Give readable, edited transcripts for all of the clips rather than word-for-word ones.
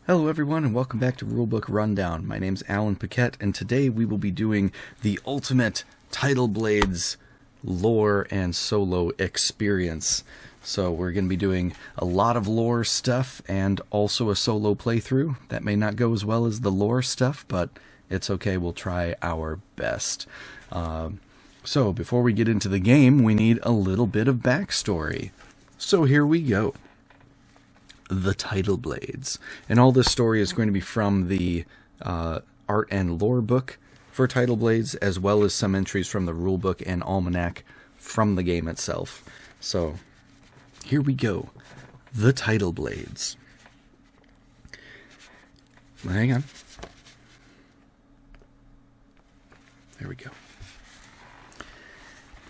Hello everyone and welcome back to Rulebook Rundown. My name's Alan Paquette and today we will be doing the ultimate Tidal Blades lore and solo experience. So we're going to be doing a lot of lore stuff and also a solo playthrough. That may not go as well as the lore stuff, but it's okay, we'll try our best. So before we get into the game, we need a little bit of backstory. So here we go. The Tidal Blades. And all this story is going to be from the art and lore book for Tidal Blades, as well as some entries from the rulebook and almanac from the game itself. So, here we go. The Tidal Blades. Hang on. There we go.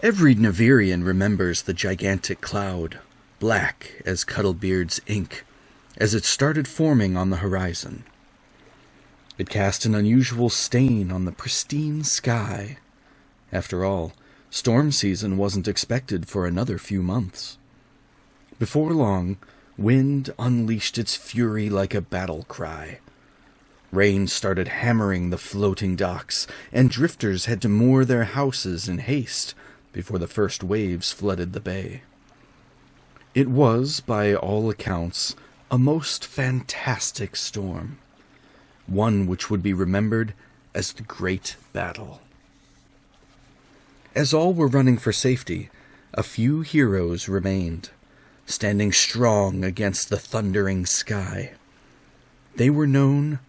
Every Navirian remembers the gigantic cloud, black as Cuddlebeard's ink, as it started forming on the horizon. It cast an unusual stain on the pristine sky. After all, storm season wasn't expected for another few months. Before long, wind unleashed its fury like a battle cry. Rain started hammering the floating docks, and drifters had to moor their houses in haste before the first waves flooded the bay. It was, by all accounts, a most fantastic storm, one which would be remembered as the Great Battle. As all were running for safety, a few heroes remained, standing strong against the thundering sky. They were known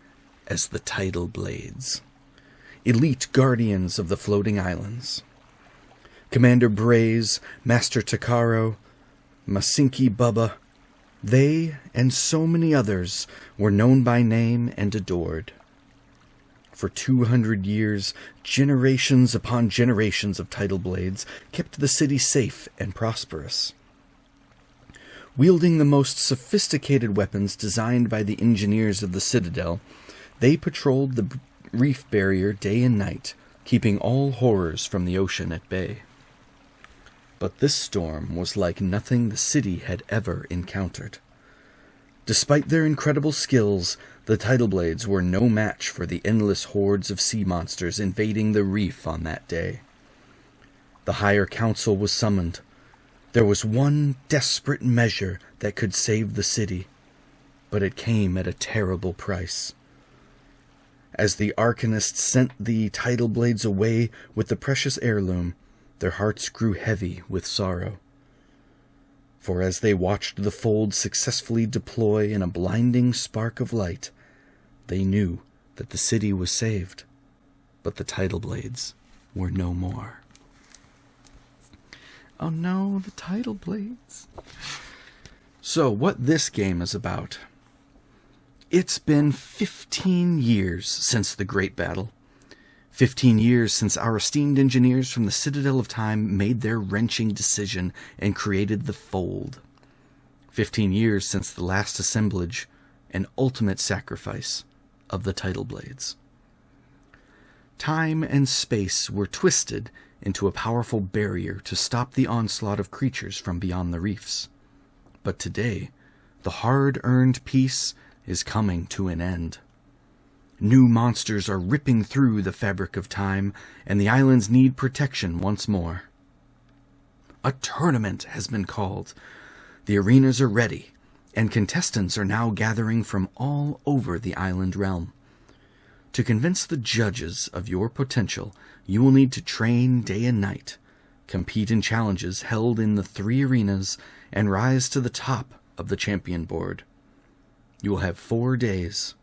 as the Tidal Blades, elite guardians of the floating islands. Commander Braze, Master Takaro, Masinki Bubba, they and so many others were known by name and adored. For 200 years, generations upon generations of Tidal Blades kept the city safe and prosperous. Wielding the most sophisticated weapons designed by the engineers of the Citadel, they patrolled the reef barrier day and night, keeping all horrors from the ocean at bay. But this storm was like nothing the city had ever encountered. Despite their incredible skills, the Tidal Blades were no match for the endless hordes of sea monsters invading the reef on that day. The higher council was summoned. There was one desperate measure that could save the city, but it came at a terrible price. As the Arcanists sent the Tidal Blades away with the precious heirloom, their hearts grew heavy with sorrow. For as they watched the fold successfully deploy in a blinding spark of light, they knew that the city was saved, but the Tidal Blades were no more. Oh no, the Tidal Blades. So, what this game is about. It's been 15 years since the Great Battle. 15 years since our esteemed engineers from the Citadel of Time made their wrenching decision and created the Fold. 15 years since the last assemblage and ultimate sacrifice of the Tidal Blades. Time and space were twisted into a powerful barrier to stop the onslaught of creatures from beyond the reefs. But today, the hard-earned peace is coming to an end. New monsters are ripping through the fabric of time, and the islands need protection once more. A tournament has been called. The arenas are ready, and contestants are now gathering from all over the island realm. To convince the judges of your potential, you will need to train day and night, compete in challenges held in the 3 arenas, and rise to the top of the champion board. You will have 4 days.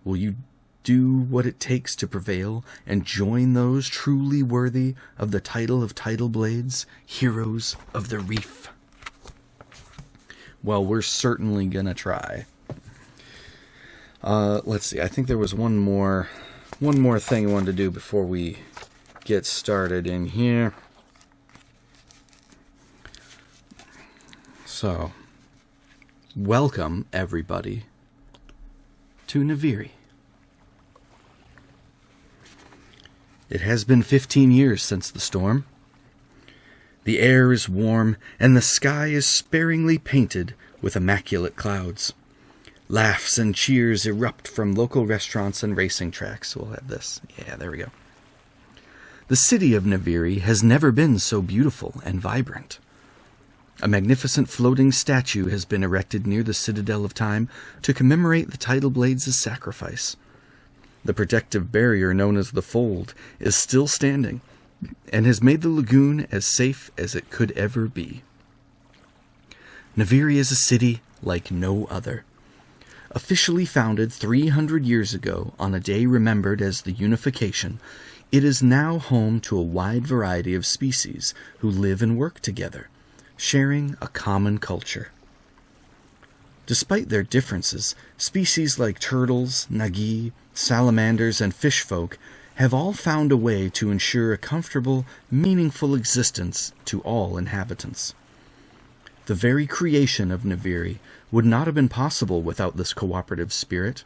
Will you do what it takes to prevail and join those truly worthy of the title of Tidal Blades, Heroes of the Reef? Well, we're certainly gonna try. Let's see, I think there was one more thing I wanted to do before we get started in here. So, welcome everybody to Naviri. It has been 15 years since the storm. The air is warm, and the sky is sparingly painted with immaculate clouds. Laughs and cheers erupt from local restaurants and racing tracks. We'll have this. Yeah, there we go. The city of Naviri has never been so beautiful and vibrant. A magnificent floating statue has been erected near the Citadel of Time to commemorate the Tidal Blades' sacrifice. The protective barrier known as the Fold is still standing and has made the lagoon as safe as it could ever be. Naviri is a city like no other. Officially founded 300 years ago on a day remembered as the Unification, it is now home to a wide variety of species who live and work together, sharing a common culture. Despite their differences, species like turtles, nagi, salamanders, and fish folk have all found a way to ensure a comfortable, meaningful existence to all inhabitants. The very creation of Naviri would not have been possible without this cooperative spirit,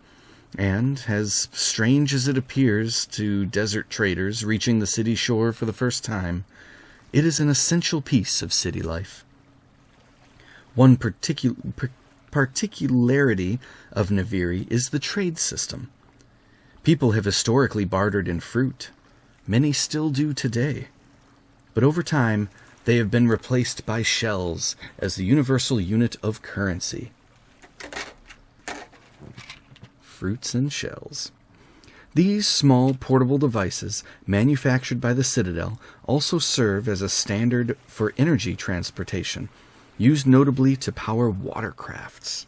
and, as strange as it appears to desert traders reaching the city shore for the first time, it is an essential piece of city life. One particularity of Naviri is the trade system. People have historically bartered in fruit. Many still do today. But over time, they have been replaced by shells as the universal unit of currency. Fruits and shells. These small portable devices, manufactured by the Citadel, also serve as a standard for energy transportation, used notably to power watercrafts.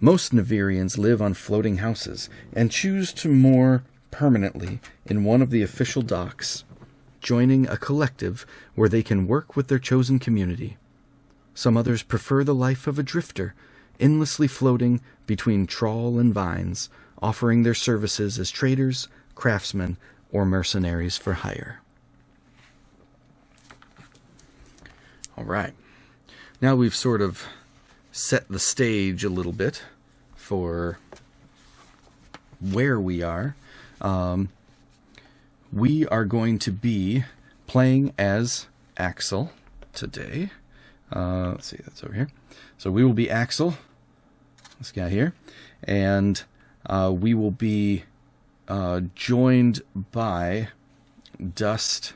Most Navirians live on floating houses and choose to moor permanently in one of the official docks, joining a collective where they can work with their chosen community. Some others prefer the life of a drifter, endlessly floating between trawl and vines, offering their services as traders, craftsmen, or mercenaries for hire. All right. Now we've sort of set the stage a little bit for where we are. We are going to be playing as Axel today. Let's see, that's over here. So we will be Axel, this guy here, and we will be joined by Dust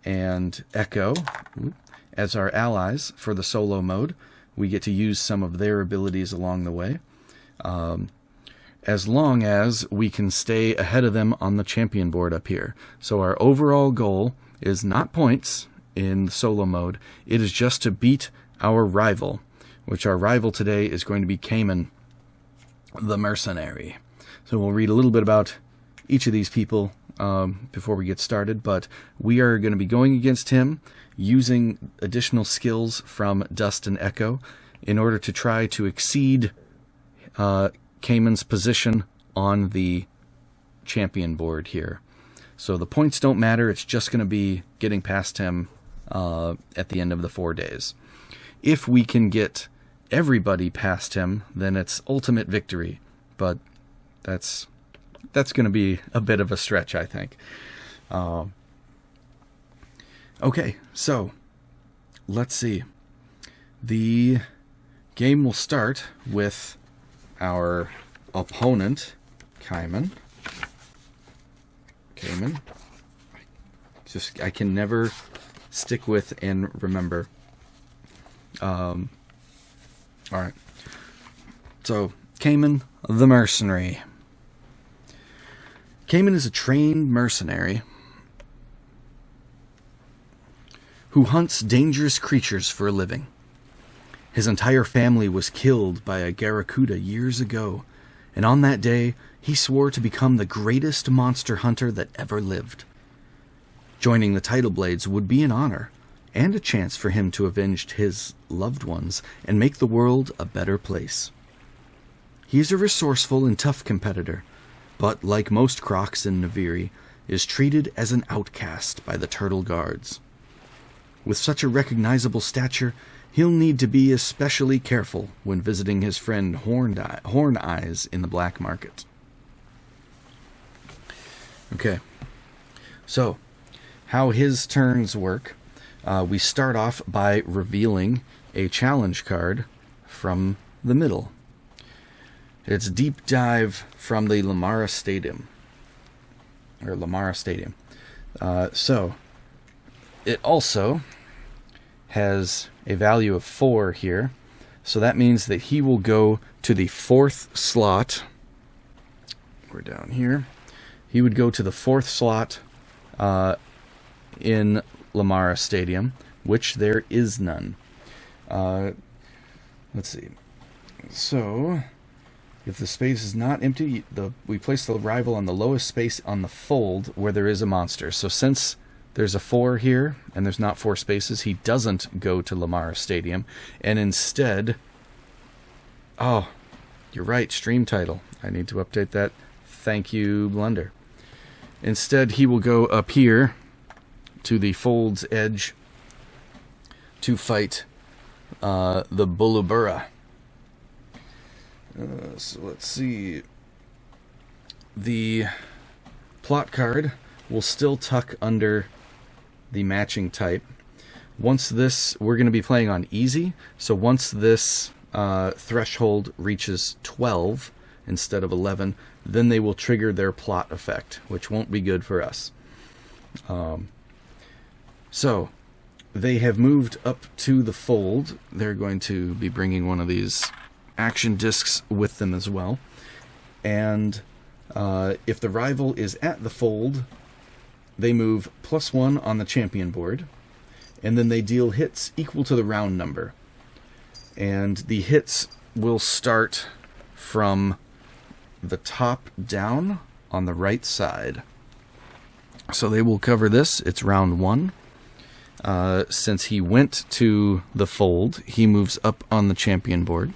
and Echo as our allies for the solo mode. We get to use some of their abilities along the way, as long as we can stay ahead of them on the champion board up here. So our overall goal is not points in solo mode. It is just to beat our rival, which our rival today is going to be Cayman, the mercenary. So we'll read a little bit about each of these people before we get started, but we are going to be going against him using additional skills from Dust and Echo in order to try to exceed Cayman's position on the champion board here. So the points don't matter, it's just going to be getting past him at the end of the 4 days. If we can get everybody past him, then it's ultimate victory, but that's going to be a bit of a stretch, I think. Okay, so let's see. The game will start with our opponent, Cayman. I can never stick with and remember. All right. So, Cayman, the mercenary. Cayman is a trained mercenary who hunts dangerous creatures for a living. His entire family was killed by a Garakuda years ago, and on that day, he swore to become the greatest monster hunter that ever lived. Joining the Tidal Blades would be an honor, and a chance for him to avenge his loved ones and make the world a better place. He is a resourceful and tough competitor, but like most Crocs in Naviri, is treated as an outcast by the Turtle Guards. With such a recognizable stature, he'll need to be especially careful when visiting his friend Horn Eyes in the black market. Okay, so how his turns work. We start off by revealing a challenge card from the middle. It's Deep Dive from the Lamara Stadium. Or Lamara Stadium. So, it also has a value of 4 here. So that means that he will go to the 4th slot. We're down here. He would go to the 4th slot in Lamara Stadium, which there is none. Let's see. So, if the space is not empty, we place the rival on the lowest space on the fold where there is a monster. So since there's a 4 here, and there's not 4 spaces, he doesn't go to Lamara Stadium, and instead... Oh, you're right, stream title. I need to update that. Thank you, Blunder. Instead, he will go up here to the fold's edge to fight the Bullabura. So let's see. The plot card will still tuck under the matching type. Once this, we're going to be playing on easy, so once this threshold reaches 12 instead of 11, then they will trigger their plot effect, which won't be good for us. So, they have moved up to the fold. They're going to be bringing one of these action discs with them as well. And if the rival is at the fold, they move +1 on the champion board, and then they deal hits equal to the round number. And the hits will start from the top down on the right side. So they will cover this. It's round 1. Since he went to the fold, he moves up on the champion board.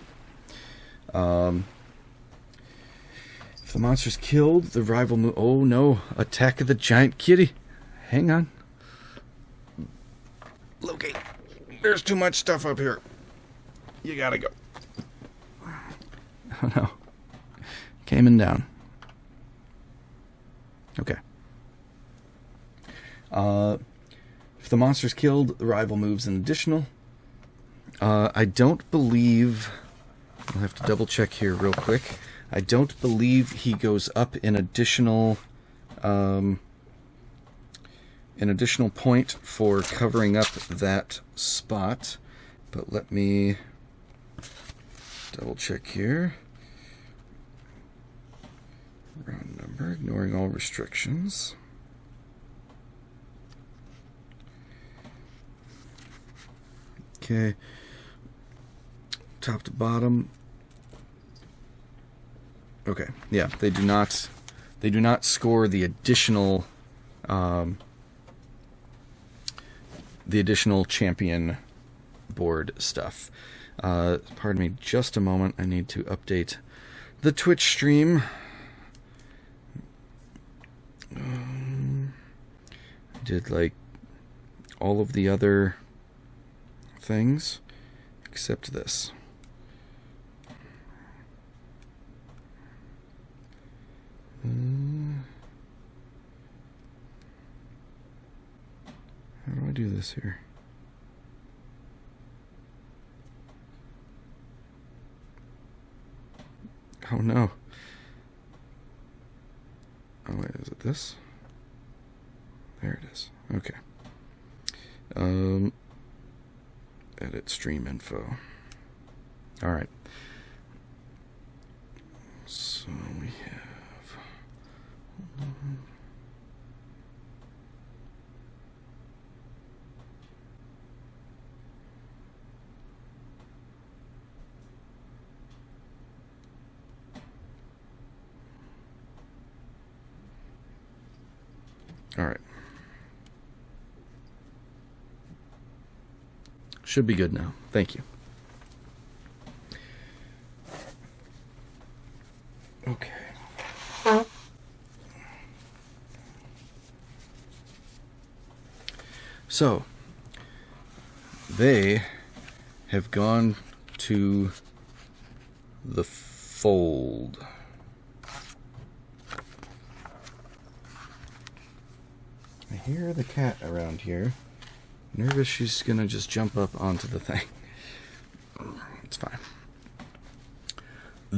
If the monster's killed, the rival move... Oh no, attack of the giant kitty. Hang on. Locate. There's too much stuff up here. You gotta go. Oh no. Came in down. Okay. If the monster's killed, the rival moves an additional. I don't believe... I'll have to double check here real quick. I don't believe he goes up an additional point for covering up that spot. But let me double check here. Round number, ignoring all restrictions. Okay. Top to bottom. Okay, yeah, they do not score the additional champion board stuff. Pardon me just a moment. I need to update the Twitch stream. I did like all of the other things except this. How do I do this here? Oh no. Oh wait, is it this? There it is. Okay. Edit stream info. Alright. So we have... All right. Should be good now. Thank you. Okay. So, they have gone to the fold. I hear the cat around here. Nervous she's gonna just jump up onto the thing. It's fine.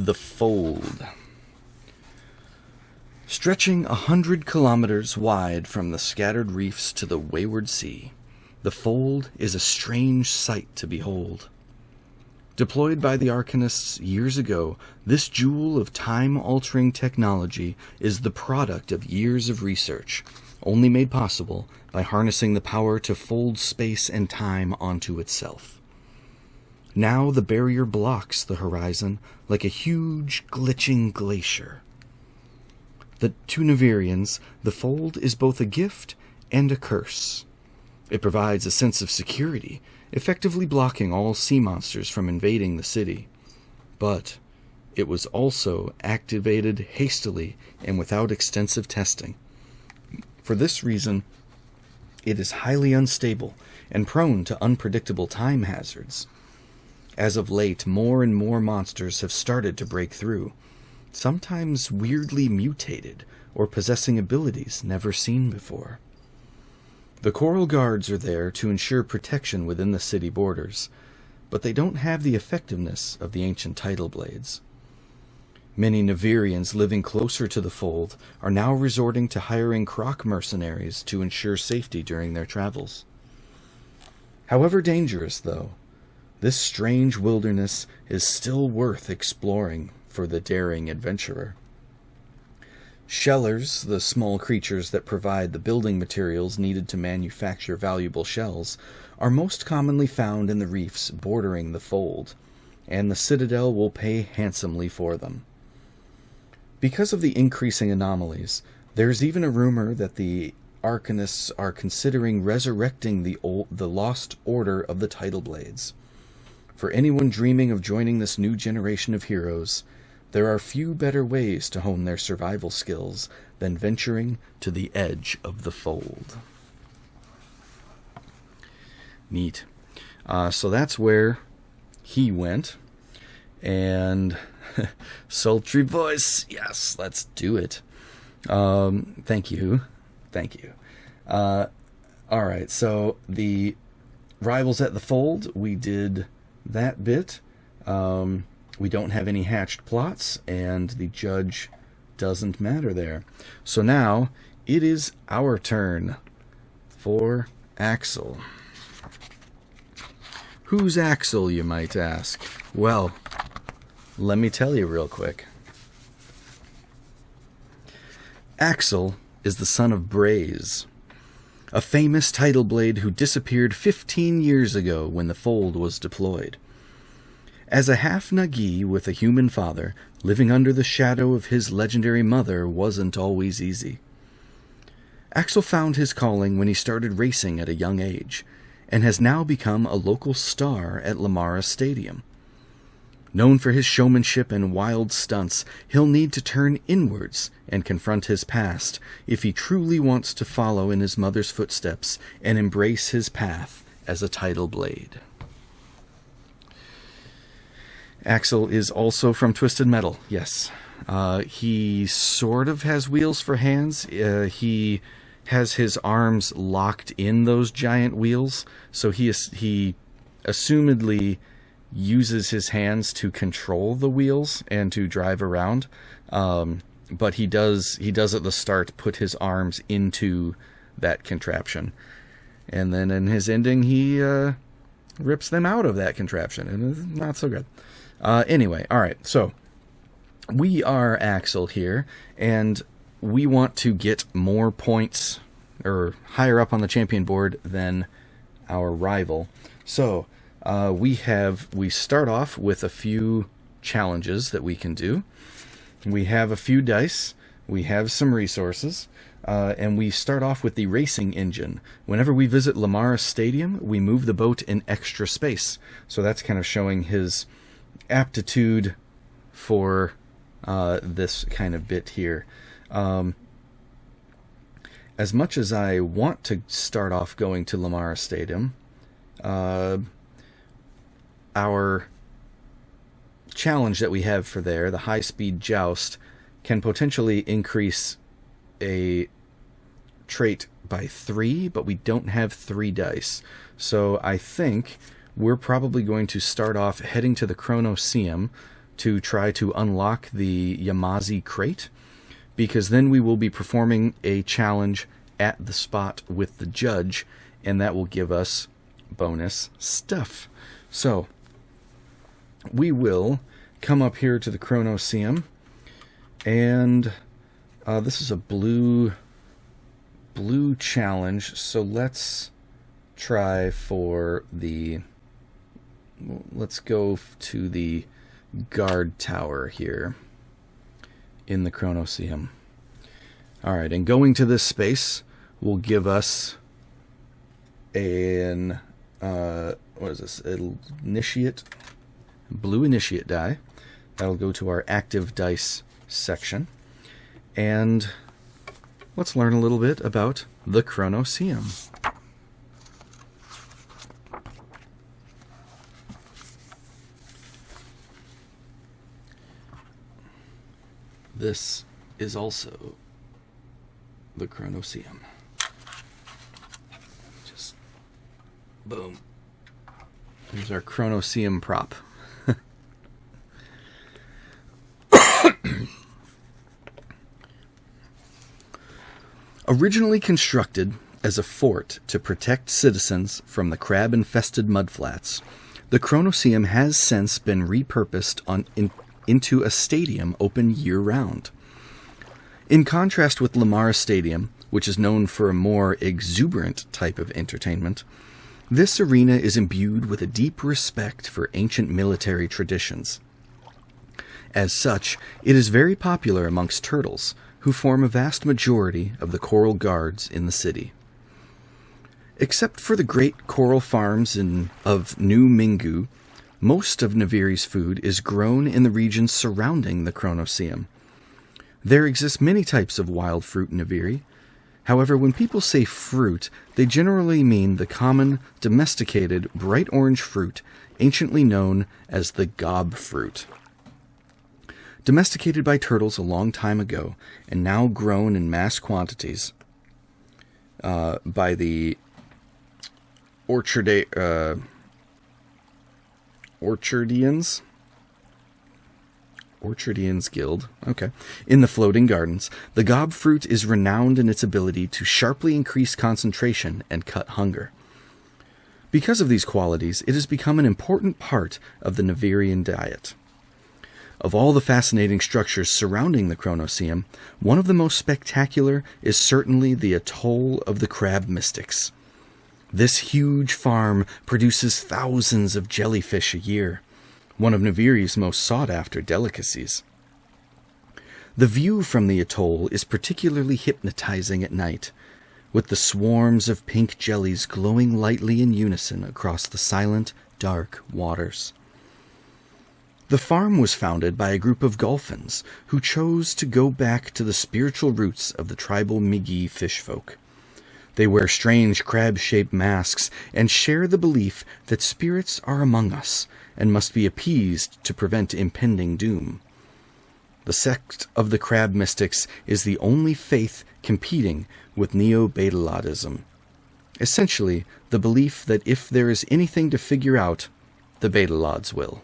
The Fold. Stretching 100 kilometers wide from the scattered reefs to the wayward sea, the Fold is a strange sight to behold. Deployed by the Arcanists years ago, this jewel of time-altering technology is the product of years of research, only made possible by harnessing the power to fold space and time onto itself. Now the barrier blocks the horizon like a huge, glitching glacier. To Navirians, the Fold is both a gift and a curse. It provides a sense of security, effectively blocking all sea monsters from invading the city. But it was also activated hastily and without extensive testing. For this reason, it is highly unstable and prone to unpredictable time hazards. As of late, more and more monsters have started to break through, sometimes weirdly mutated or possessing abilities never seen before. The Coral Guards are there to ensure protection within the city borders, but they don't have the effectiveness of the ancient Tidal Blades. Many Navirians living closer to the Fold are now resorting to hiring croc mercenaries to ensure safety during their travels. However dangerous, though, this strange wilderness is still worth exploring for the daring adventurer. Shellers, the small creatures that provide the building materials needed to manufacture valuable shells, are most commonly found in the reefs bordering the Fold, and the Citadel will pay handsomely for them. Because of the increasing anomalies, there's even a rumor that the Arcanists are considering resurrecting the lost order of the Tidal Blades. For anyone dreaming of joining this new generation of heroes, there are few better ways to hone their survival skills than venturing to the edge of the Fold. Neat. So that's where he went. And sultry voice. Yes, let's do it. Thank you. All right, so the Rivals at the Fold, we did that bit. We don't have any hatched plots, and the judge doesn't matter there. So now it is our turn for Axel. Who's Axel, you might ask? Well, let me tell you real quick. Axel is the son of Braze, a famous Tidal Blade who disappeared 15 years ago when the Fold was deployed. As a half-Nagi with a human father, living under the shadow of his legendary mother wasn't always easy. Axel found his calling when he started racing at a young age, and has now become a local star at Lamara Stadium. Known for his showmanship and wild stunts, he'll need to turn inwards and confront his past if he truly wants to follow in his mother's footsteps and embrace his path as a Tidal Blade. Axel is also from Twisted Metal, yes. He sort of has wheels for hands. He has his arms locked in those giant wheels, so he assumedly uses his hands to control the wheels and to drive around. But he does at the start put his arms into that contraption. And then in his ending, he rips them out of that contraption, and it's not so good. Anyway, all right, so we are Axel here, and we want to get more points or higher up on the champion board than our rival. So we start off with a few challenges that we can do. We have a few dice, we have some resources, and we start off with the racing engine. Whenever we visit Lamara Stadium, we move the boat in extra space. So that's kind of showing his aptitude for this kind of bit here. As much as I want to start off going to Lamara Stadium, our challenge that we have for there, the high-speed joust, can potentially increase a trait by 3, but we don't have 3 dice. So I think we're probably going to start off heading to the Chronoseum, to try to unlock the Yamazi crate, because then we will be performing a challenge at the spot with the judge, and that will give us bonus stuff. So we will come up here to the Chronoseum, and this is a blue challenge, so let's try for the, let's go to the guard tower here in the Chronoseum. Alright, and going to this space will give us an what is this? Initiate, blue initiate die. That'll go to our active dice section. And let's learn a little bit about the Chronoseum. This is also the Chronoseum. Just boom. Here's our Chronoseum prop. Originally constructed as a fort to protect citizens from the crab-infested mudflats, the Chronoseum has since been repurposed into a stadium open year-round. In contrast with Lamara Stadium, which is known for a more exuberant type of entertainment, this arena is imbued with a deep respect for ancient military traditions. As such, it is very popular amongst turtles, who form a vast majority of the coral guards in the city. Except for the great coral farms of New Mingu, most of Naviri's food is grown in the regions surrounding the Chronoseum. There exist many types of wild fruit in Naviri. However, when people say fruit, they generally mean the common, domesticated, bright orange fruit, anciently known as the gob fruit. Domesticated by turtles a long time ago, and now grown in mass quantities by the Orchardians Guild. Okay. In the floating gardens, the gob fruit is renowned in its ability to sharply increase concentration and cut hunger. Because of these qualities, it has become an important part of the Navirian diet. Of all the fascinating structures surrounding the Chronoseum, one of the most spectacular is certainly the Atoll of the Crab Mystics. This huge farm produces thousands of jellyfish a year, one of Naviri's most sought-after delicacies. The view from the atoll is particularly hypnotizing at night, with the swarms of pink jellies glowing lightly in unison across the silent, dark waters. The farm was founded by a group of Golfins who chose to go back to the spiritual roots of the tribal Migi fishfolk. They wear strange crab-shaped masks and share the belief that spirits are among us and must be appeased to prevent impending doom. The sect of the Crab Mystics is the only faith competing with Neo-Betalodism. Essentially, the belief that if there is anything to figure out, the Betalods will.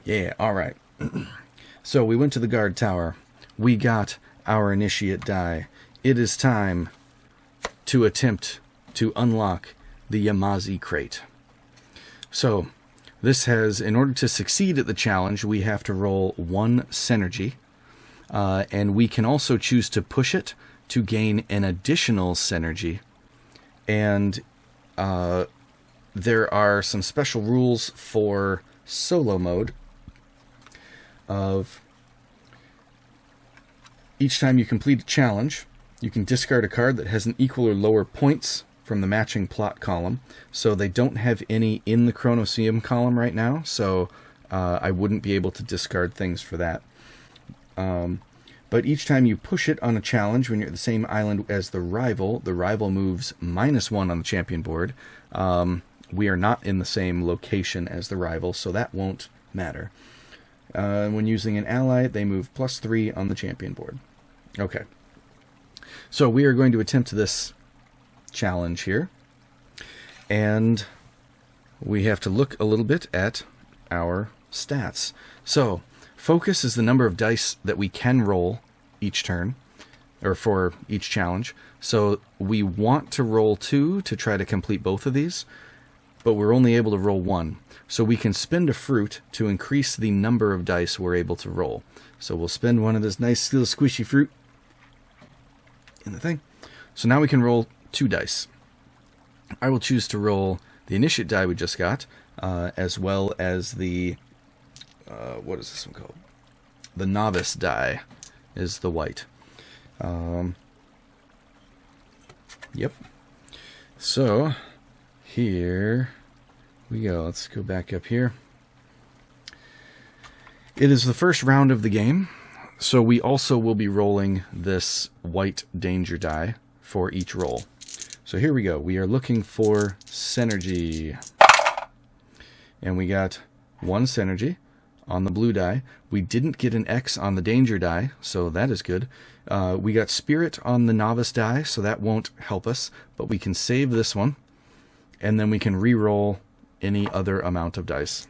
Yeah, alright. So we went to the guard tower. We got our initiate die. It is time to attempt to unlock the Yamazi crate. So, this has, in order to succeed at the challenge, we have to roll 1 synergy. And we can also choose to push it to gain an additional synergy. And there are some special rules for solo mode of each time you complete a challenge, you can discard a card that has an equal or lower points from the matching plot column. So they don't have any in the Chronoseum column right now, so I wouldn't be able to discard things for that. But each time you push it on a challenge when you're at the same island as the rival moves -1 on the champion board. We are not in the same location as the rival, so that won't matter. When using an ally, they move +3 on the champion board. Okay. So we are going to attempt this challenge here. And we have to look a little bit at our stats. So, focus is the number of dice that we can roll each turn, or for each challenge. So we want to roll 2 to try to complete both of these, but we're only able to roll 1. So we can spend a fruit to increase the number of dice we're able to roll. So we'll spend one of this nice little squishy fruit in the thing. So now we can roll 2 dice. I will choose to roll the initiate die we just got, as well as the, what is this one called? The novice die is the white. Yep. So, here we go. Let's go back up here. It is the first round of the game, so we also will be rolling this white danger die for each roll. So here we go. We are looking for synergy. And we got 1 synergy on the blue die. We didn't get an X on the danger die, so that is good. We got spirit on the novice die, so that won't help us, but we can save this one, and then we can re-roll any other amount of dice.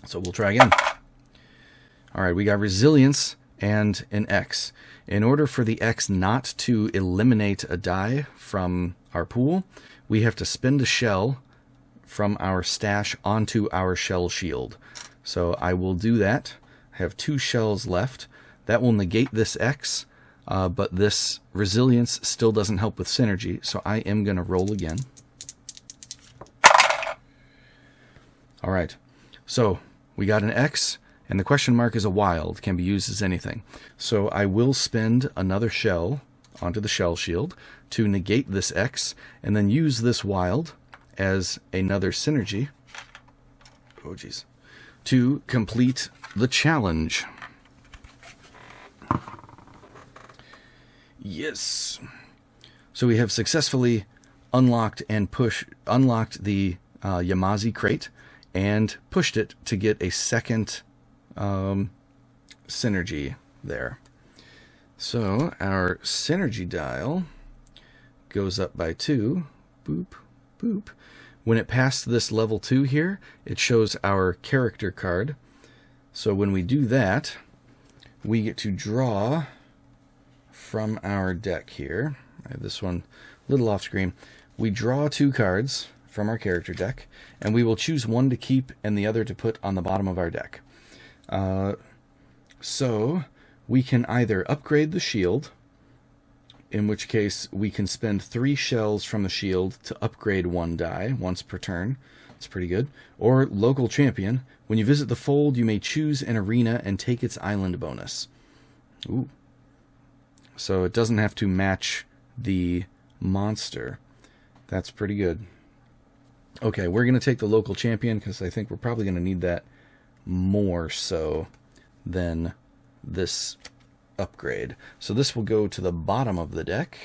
So we'll try again. Alright, we got resilience and an X. In order for the X not to eliminate a die from our pool, we have to spend a shell from our stash onto our shell shield. So I will do that. I have 2 shells left. That will negate this X, but this resilience still doesn't help with synergy, so I am going to roll again. Alright, so we got an X, and the question mark is a wild, can be used as anything. So I will spend another shell onto the shell shield to negate this X, and then use this wild as another synergy. Oh jeez. To complete the challenge. Yes. So we have successfully unlocked the Yamazi crate and pushed it to get a second synergy there. So our synergy dial goes up by 2. Boop, boop. When it passed this level 2 here, it shows our character card. So when we do that, we get to draw from our deck here. I have this one a little off screen. We draw 2 cards from our character deck, and we will choose one to keep and the other to put on the bottom of our deck. So we can either upgrade the shield, in which case we can spend 3 shells from the shield to upgrade 1 die once per turn. It's pretty good. Or local champion. When you visit the fold, you may choose an arena and take its island bonus. Ooh. So it doesn't have to match the monster. That's pretty good. Okay, we're going to take the local champion because I think we're probably going to need that more so than this upgrade. So this will go to the bottom of the deck.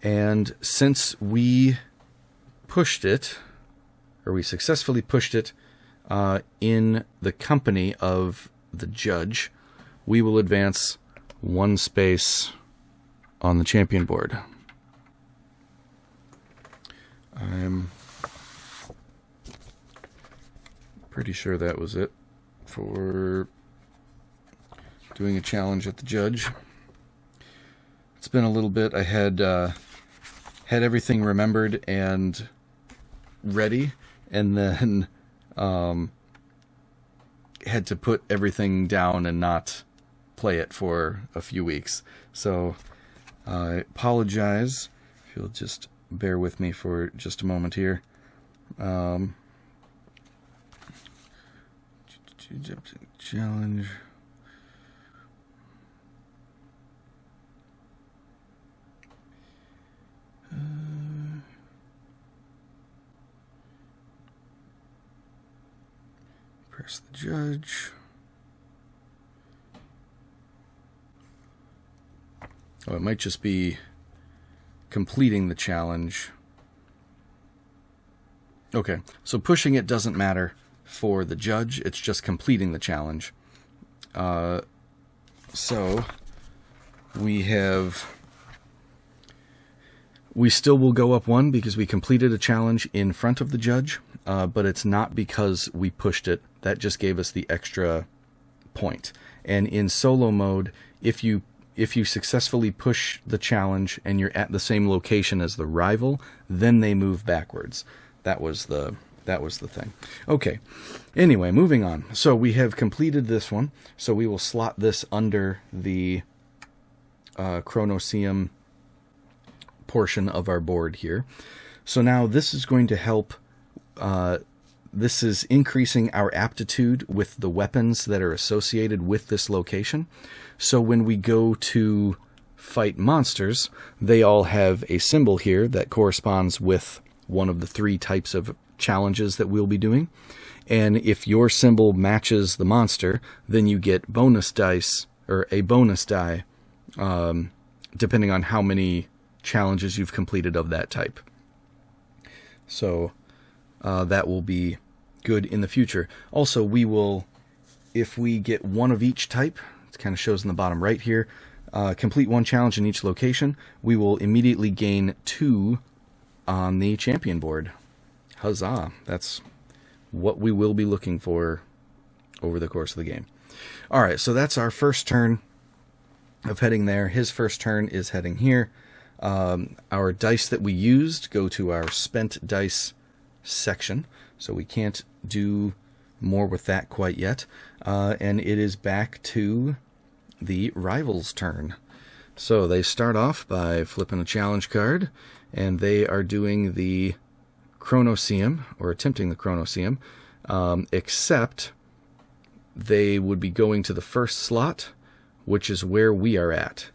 And since we pushed it, or we successfully pushed it in the company of the judge, we will advance 1 space on the champion board. I'm pretty sure that was it for doing a challenge at the judge. It's been a little bit. I had everything remembered and ready, and then had to put everything down and not play it for a few weeks. So I apologize. If you'll just bear with me for just a moment here. Challenge. Press the judge. Oh, it might just be completing the challenge. Okay, so pushing it doesn't matter for the judge, it's just completing the challenge. So we have We still will go up one because we completed a challenge in front of the judge, but it's not because we pushed it. That just gave us the extra point. And in solo mode, if you successfully push the challenge and you're at the same location as the rival, then they move backwards. That was the thing. Okay. Anyway, moving on. So we have completed this one. So we will slot this under the Chronoseum portion of our board here. So now this is going to help. This is increasing our aptitude with the weapons that are associated with this location. So when we go to fight monsters, they all have a symbol here that corresponds with one of the 3 types of challenges that we'll be doing. And if your symbol matches the monster, then you get bonus dice, or a bonus die, depending on how many challenges you've completed of that type. So that will be good in the future. Also, we will, if we get one of each type, it kind of shows in the bottom right here, complete one challenge in each location, we will immediately gain 2 on the champion board. Huzzah! That's what we will be looking for over the course of the game. All right, so that's our first turn of heading there. His first turn is heading here. Our dice that we used go to our spent dice section, so we can't do more with that quite yet. And it is back to the rival's turn. So they start off by flipping a challenge card, and they are doing the Chronoseum, or attempting the Chronoseum, except they would be going to the first slot, which is where we are at.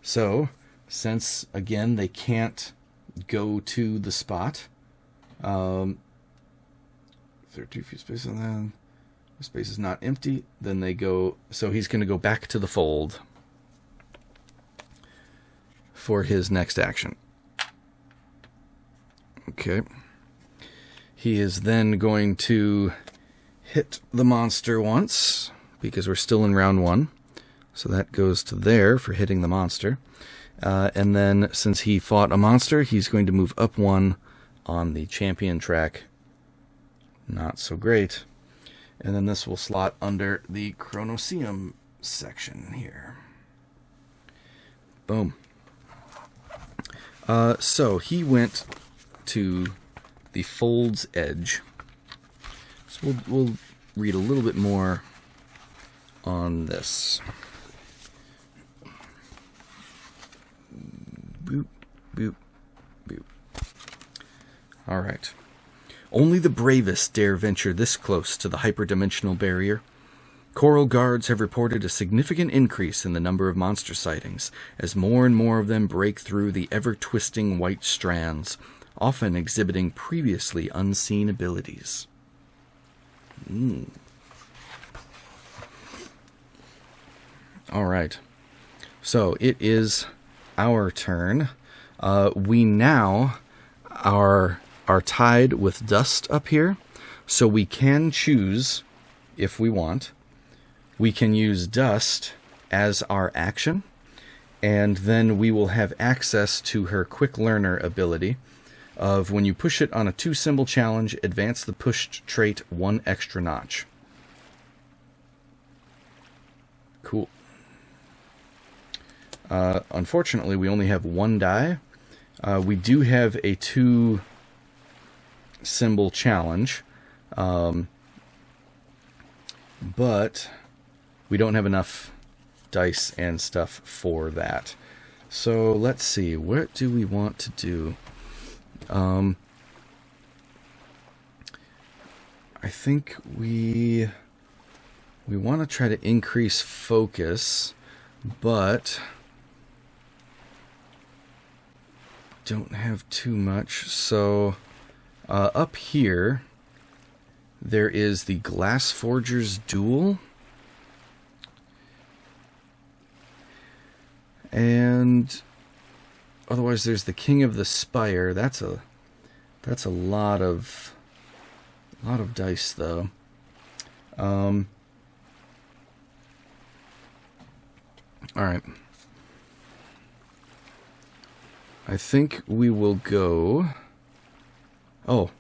So, since, again, they can't go to the spot, if there are 2 feet space on that, the space is not empty, then they go, so he's going to go back to the fold for his next action. Okay. He is then going to hit the monster once, because we're still in round 1. So that goes to there for hitting the monster. And then, since he fought a monster, he's going to move up 1 on the champion track. Not so great. And then this will slot under the Chronoseum section here. Boom. So he went to the fold's edge. So we'll read a little bit more on this. Boop, boop, boop. All right. Only the bravest dare venture this close to the hyperdimensional barrier. Coral guards have reported a significant increase in the number of monster sightings, as more and more of them break through the ever-twisting white strands, often exhibiting previously unseen abilities. All right. So it is our turn. We now are tied with dust up here, so we can choose, if we want, we can use dust as our action, and then we will have access to her quick learner ability of when you push it on a 2-symbol challenge, advance the pushed trait 1 extra notch. Cool. Unfortunately, we only have 1 die. We do have a 2-symbol challenge, but we don't have enough dice and stuff for that. So let's see, what do we want to do? I think we want to try to increase focus, but don't have too much. So up here there is the Glass Forger's Duel, and otherwise there's the King of the Spire. That's a lot of dice though. All right. I think we will go... Oh,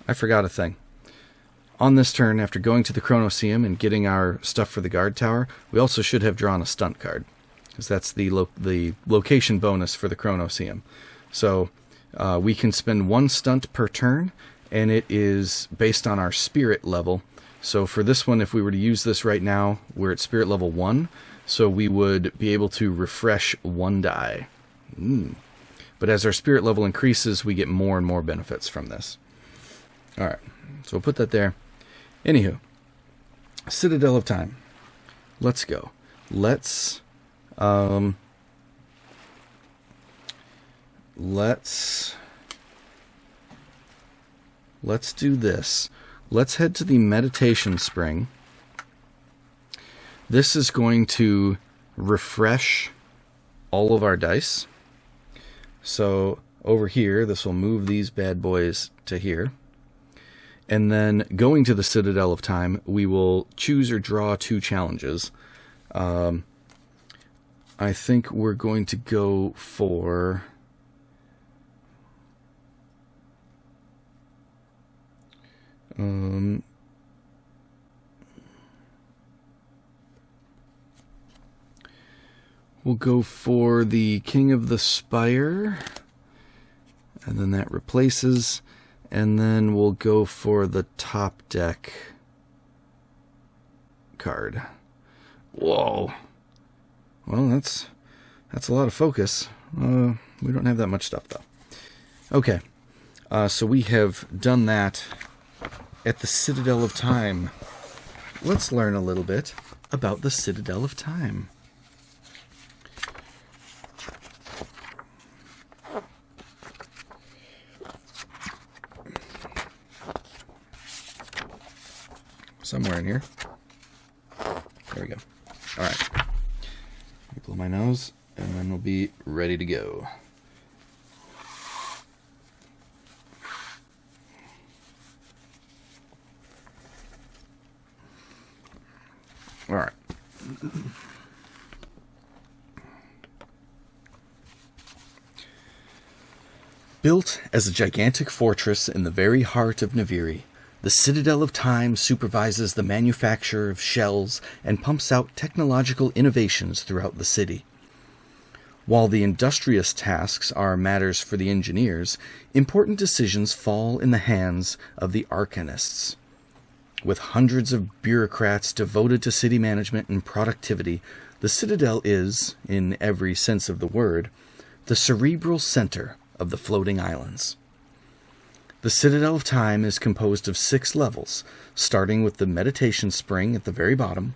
I forgot a thing. On this turn, after going to the Chronoseum and getting our stuff for the guard tower, we also should have drawn a stunt card, because that's the location bonus for the Chronoseum. So we can spend 1 stunt per turn, and it is based on our spirit level. So for this one, if we were to use this right now, we're at spirit level 1, so we would be able to refresh 1 die. But as our spirit level increases, we get more and more benefits from this. Alright, so we'll put that there. Anywho, Citadel of Time. Let's go. Let's do this. Let's head to the Meditation Spring. This is going to refresh all of our dice. So over here, this will move these bad boys to here. And then going to the Citadel of Time, we will choose or draw 2 challenges. I think we're going to go for... we'll go for the King of the Spire, and then that replaces, and then we'll go for the top deck card. Whoa. Well, that's a lot of focus. We don't have that much stuff, though. Okay, so we have done that at the Citadel of Time. Let's learn a little bit about the Citadel of Time. Somewhere in here. There we go. Alright. Blow my nose, and then we'll be ready to go. Alright. Built as a gigantic fortress in the very heart of Naviri, the Citadel of Time supervises the manufacture of shells and pumps out technological innovations throughout the city. While the industrious tasks are matters for the engineers, important decisions fall in the hands of the arcanists. With hundreds of bureaucrats devoted to city management and productivity, the Citadel is, in every sense of the word, the cerebral center of the floating islands. The Citadel of Time is composed of 6 levels, starting with the Meditation Spring at the very bottom.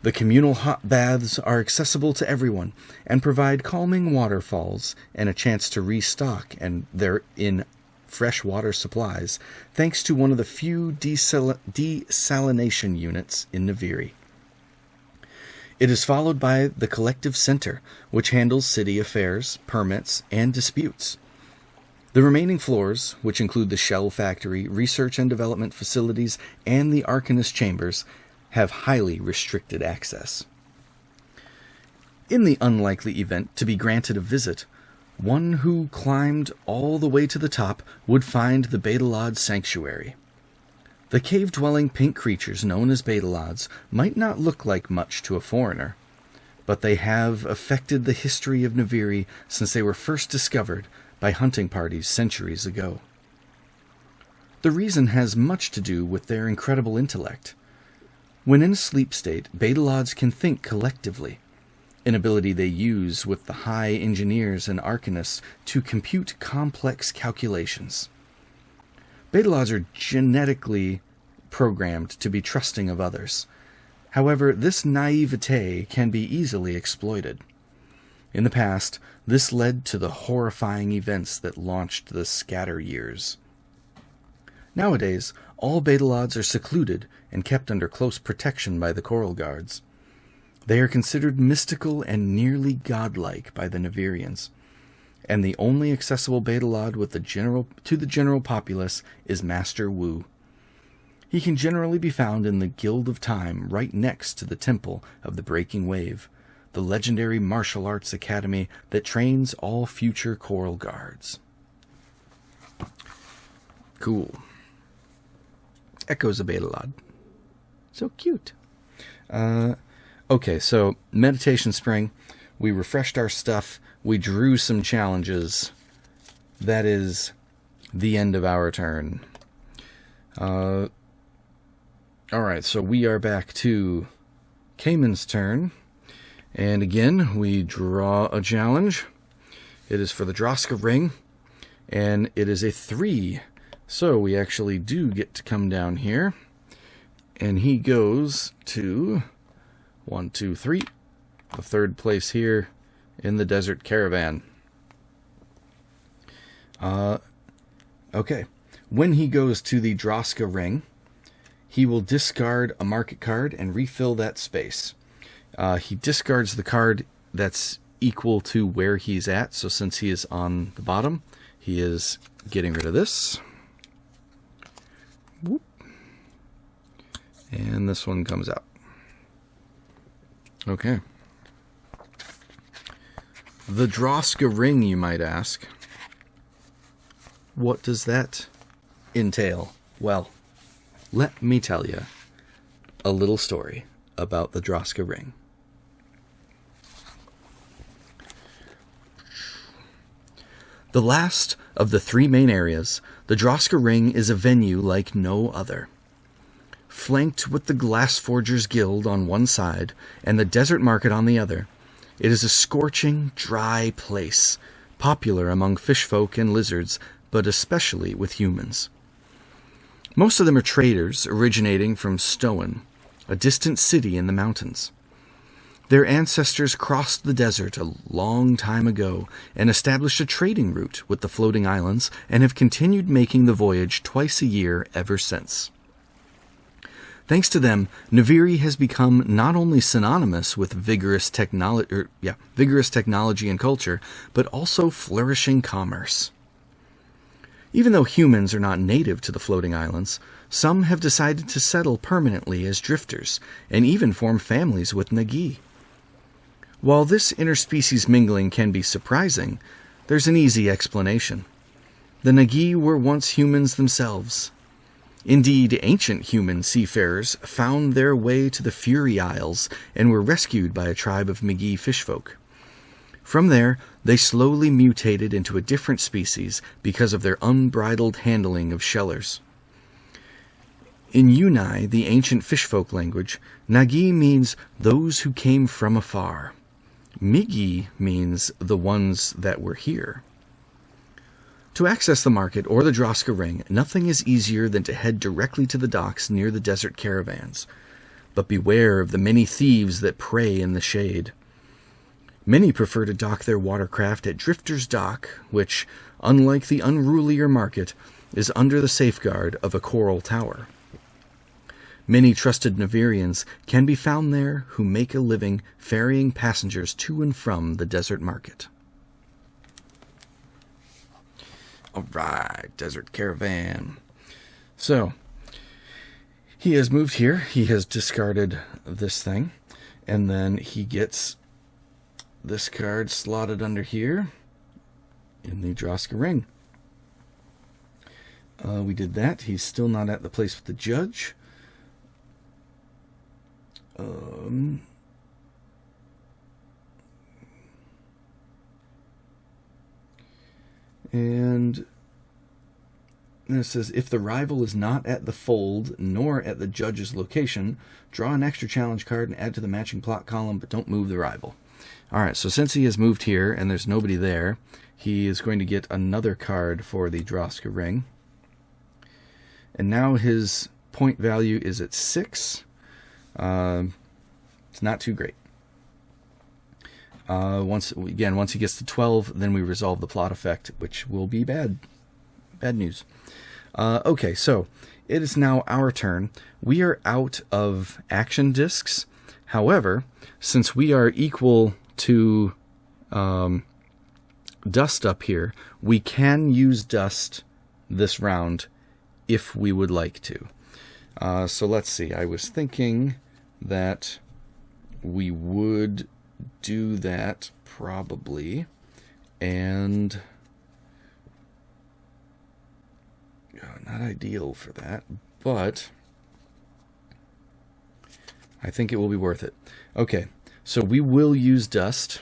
The communal hot baths are accessible to everyone and provide calming waterfalls and a chance to restock their freshwater supplies, thanks to one of the few desalination units in Naviri. It is followed by the Collective Center, which handles city affairs, permits, and disputes. The remaining floors, which include the Shell Factory, Research and Development Facilities, and the Arcanist Chambers, have highly restricted access. In the unlikely event to be granted a visit, one who climbed all the way to the top would find the Betalod Sanctuary. The cave-dwelling pink creatures known as Betalods might not look like much to a foreigner, but they have affected the history of Naviri since they were first discovered by hunting parties centuries ago. The reason has much to do with their incredible intellect. When in a sleep state, Betalods can think collectively, an ability they use with the high engineers and arcanists to compute complex calculations. Betalods are genetically programmed to be trusting of others. However, this naivete can be easily exploited. In the past, this led to the horrifying events that launched the Scatter Years. Nowadays, all Betalods are secluded and kept under close protection by the Coral Guards. They are considered mystical and nearly godlike by the Navirians, and the only accessible Betalod to the general populace is Master Wu. He can generally be found in the Guild of Time right next to the Temple of the Breaking Wave, the legendary martial arts academy that trains all future Coral Guards. Cool. Echoes of Betelad. So cute. Okay, so Meditation Spring. We refreshed our stuff. We drew some challenges. That is the end of our turn. Alright, so we are back to Cayman's turn. And again, we draw a challenge. It is for the Droska Ring. And it is a 3. So we actually do get to come down here. And he goes to 1, 2, 3. The third place here in the Desert Caravan. Okay. When he goes to the Droska Ring, he will discard a market card and refill that space. He discards the card that's equal to where he's at. So since he is on the bottom, he is getting rid of this. Whoop. And this one comes out. Okay. The Droska Ring, you might ask. What does that entail? Well, let me tell you a little story about the Droska Ring. The last of the 3 main areas, the Droska Ring is a venue like no other. Flanked with the Glass Forgers Guild on one side and the Desert Market on the other, it is a scorching, dry place, popular among fishfolk and lizards, but especially with humans. Most of them are traders originating from Stoen, a distant city in the mountains. Their ancestors crossed the desert a long time ago and established a trading route with the floating islands and have continued making the voyage twice a year ever since. Thanks to them, Naviri has become not only synonymous with vigorous technology and culture, but also flourishing commerce. Even though humans are not native to the floating islands, some have decided to settle permanently as drifters and even form families with Nagi. While this interspecies mingling can be surprising, there's an easy explanation. The Nagi were once humans themselves. Indeed, ancient human seafarers found their way to the Fury Isles and were rescued by a tribe of Magi fishfolk. From there, they slowly mutated into a different species because of their unbridled handling of shellers. In Yunai, the ancient fishfolk language, Nagi means those who came from afar. Migi means the ones that were here. To access the market or the Droska Ring, nothing is easier than to head directly to the docks near the desert caravans. But beware of the many thieves that prey in the shade. Many prefer to dock their watercraft at Drifter's Dock, which, unlike the unrulier market, is under the safeguard of a coral tower. Many trusted Navirians can be found there who make a living ferrying passengers to and from the desert market. Alright, Desert Caravan. So, he has moved here. He has discarded this thing. And then he gets this card slotted under here in the Droska Ring. We did that. He's still not at the place with the judge. And then it says, if the rival is not at the fold nor at the judge's location, draw an extra challenge card and add to the matching plot column, but don't move the rival. Alright, so since he has moved here and there's nobody there, he is going to get another card for the Droska Ring. And now his point value is at 6. It's not too great. Once he gets to 12, then we resolve the plot effect, which will be bad news. Okay, so it is now our turn. We are out of action discs. However, since we are equal to Dust up here, we can use Dust this round if we would like to. So let's see. I was thinking that we would do that probably. And not ideal for that, but I think it will be worth it. Okay, so we will use dust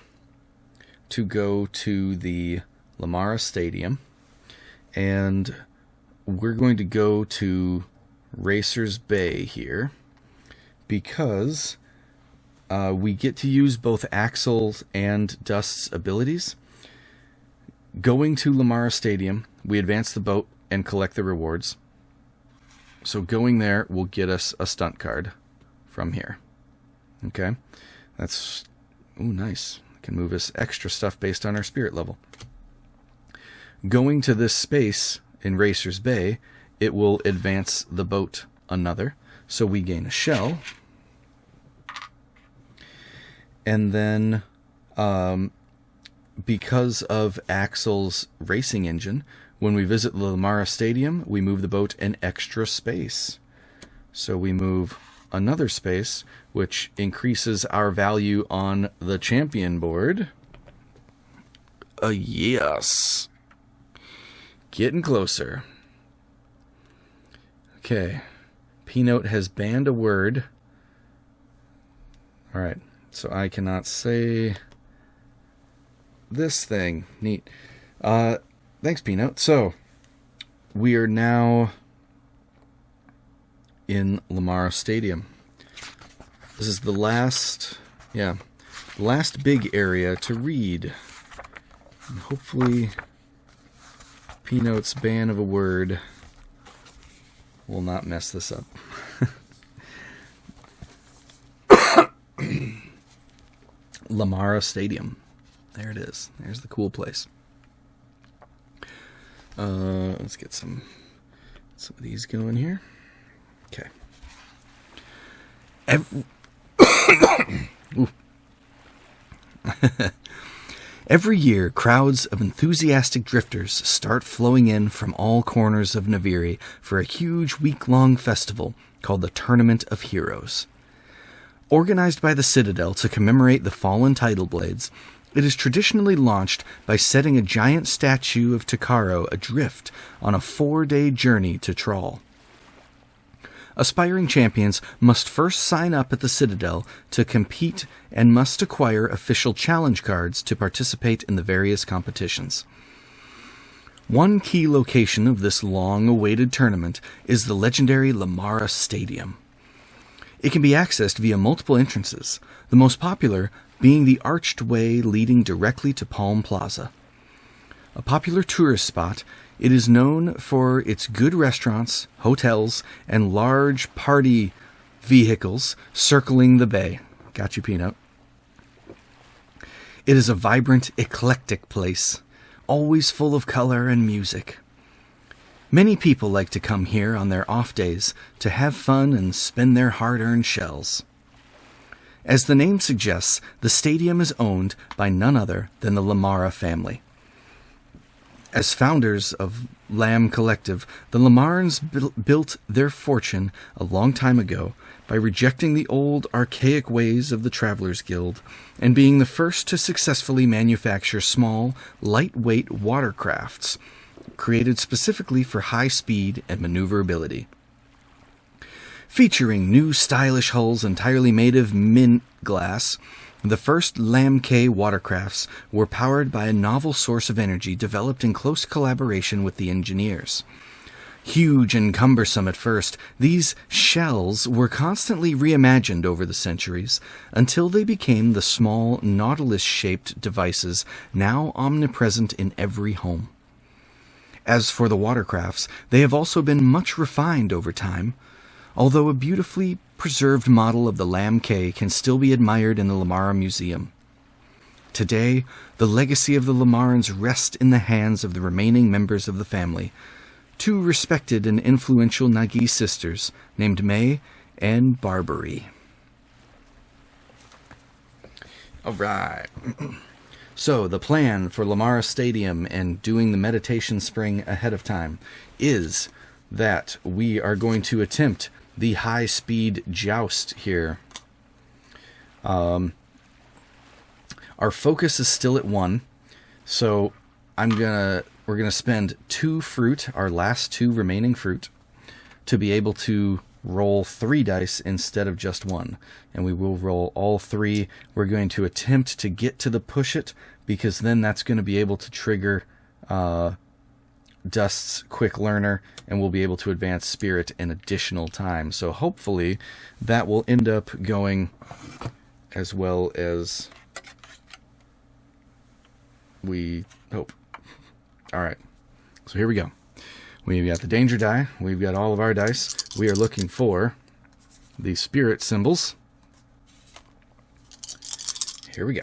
to go to the Lamara Stadium, and we're going to go to Racer's Bay here because we get to use both Axel's and Dust's abilities. Going to Lamara Stadium, we advance the boat and collect the rewards. So going there will get us a stunt card from here. Okay, that's nice. Can move us extra stuff based on our spirit level. Going to this space in Racer's Bay, it will advance the boat another, so we gain a shell. And then because of Axel's racing engine, when we visit the Lamara Stadium, we move the boat an extra space. So we move another space, which increases our value on the champion board. Yes. Getting closer. Okay. P-Note has banned a word. Alright, so I cannot say this thing. Neat. Thanks, P-Note. So, we are now in Lamara Stadium. This is the last big area to read. And hopefully, P-Note's ban of a word will not mess this up. Lamara Stadium. There it is. There's the cool place. Let's get some of these going here. Okay. Every year, crowds of enthusiastic drifters start flowing in from all corners of Naviri for a huge week-long festival called the Tournament of Heroes. Organized by the Citadel to commemorate the fallen Tidal Blades, it is traditionally launched by setting a giant statue of Takaro adrift on a 4-day journey to Trawl. Aspiring champions must first sign up at the Citadel to compete and must acquire official challenge cards to participate in the various competitions. One key location of this long-awaited tournament is the legendary Lamara Stadium. It can be accessed via multiple entrances, the most popular being the arched way leading directly to Palm Plaza. A popular tourist spot, it is known for its good restaurants, hotels, and large party vehicles circling the bay. Got you, Peanut. It is a vibrant, eclectic place, always full of color and music. Many people like to come here on their off days to have fun and spend their hard-earned shells. As the name suggests, the stadium is owned by none other than the Lamara family. As founders of Lamb Collective, the Lamarans built their fortune a long time ago by rejecting the old, archaic ways of the Travelers Guild and being the first to successfully manufacture small, lightweight watercrafts created specifically for high speed and maneuverability. Featuring new stylish hulls entirely made of mint glass, the first Lamb K watercrafts were powered by a novel source of energy developed in close collaboration with the engineers. Huge and cumbersome at first, these shells were constantly reimagined over the centuries until they became the small nautilus-shaped devices now omnipresent in every home. As for the watercrafts, they have also been much refined over time, although a beautifully preserved model of the Lamb K can still be admired in the Lamara Museum. Today, the legacy of the Lamarans rests in the hands of the remaining members of the family, two respected and influential Nagi sisters named May and Barbary. All right. So, the plan for Lamara Stadium and doing the meditation spring ahead of time is that we are going to attempt the high-speed joust here. Our focus is still at 1, so we're gonna spend 2 fruit, our last 2 remaining fruit, to be able to roll 3 dice instead of just 1. And we will roll all 3. We're going to attempt to get to the push it, because then that's going to be able to trigger Dust's quick learner, and we'll be able to advance Spirit an additional time. So hopefully that will end up going as well as we hope. Alright, so here we go. We've got the danger die. We've got all of our dice. We are looking for the spirit symbols. Here we go.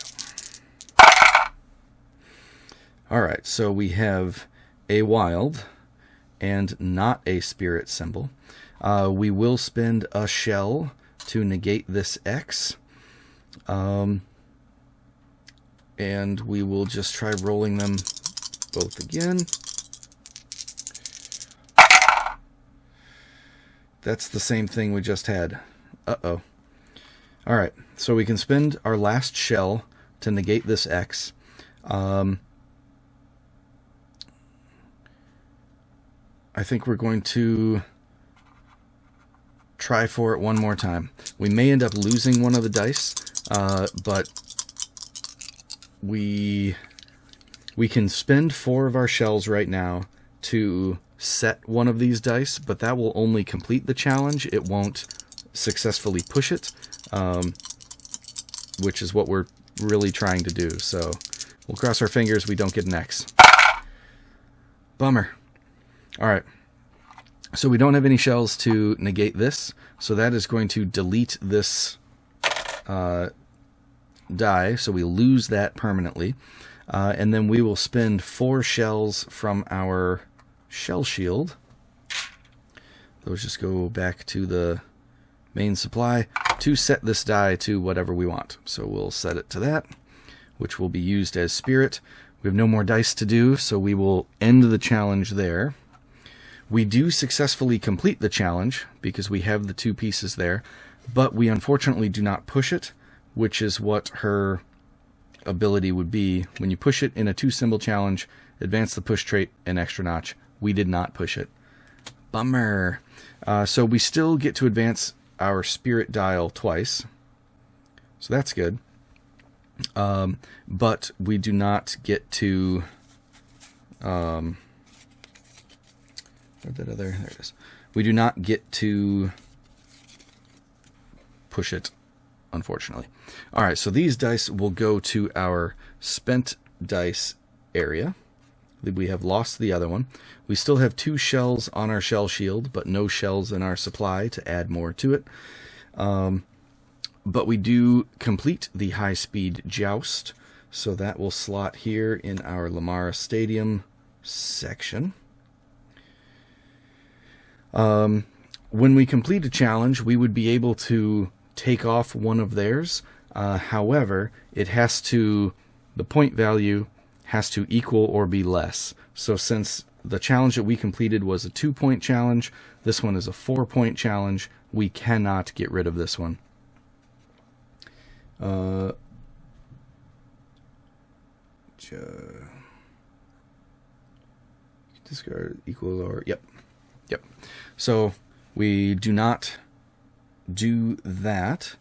Alright, so we have a wild and not a spirit symbol. We will spend a shell to negate this X. And we will just try rolling them both again. That's the same thing we just had. Uh-oh. Alright, so we can spend our last shell to negate this X. I think we're going to try for it one more time. We may end up losing one of the dice, but we can spend 4 of our shells right now to set one of these dice, but that will only complete the challenge. It won't successfully push it, which is what we're really trying to do. So we'll cross our fingers we don't get an X. Bummer. Alright, so we don't have any shells to negate this, so that is going to delete this die, so we lose that permanently. And then we will spend 4 shells from our shell shield. Those just go back to the main supply to set this die to whatever we want. So we'll set it to that, which will be used as spirit. We have no more dice to do, so we will end the challenge there. We do successfully complete the challenge because we have the 2 pieces there, but we unfortunately do not push it, which is what her ability would be. When you push it in a 2-symbol challenge, advance the push trait an extra notch. We did not push it. Bummer. So we still get to advance our spirit dial twice. So that's good. But we do not get to... where'd that other... There it is. We do not get to push it, unfortunately. Alright, so these dice will go to our spent dice area. We have lost the other one. We still have 2 shells on our shell shield, but no shells in our supply to add more to it. But we do complete the high-speed joust, so that will slot here in our Lamara Stadium section. When we complete a challenge, we would be able to take off one of theirs. However, it has to, the point value has to equal or be less. So since the challenge that we completed was a 2-point challenge, this one is a 4-point challenge, we cannot get rid of this one. Discard equal or, yep. So we do not do that.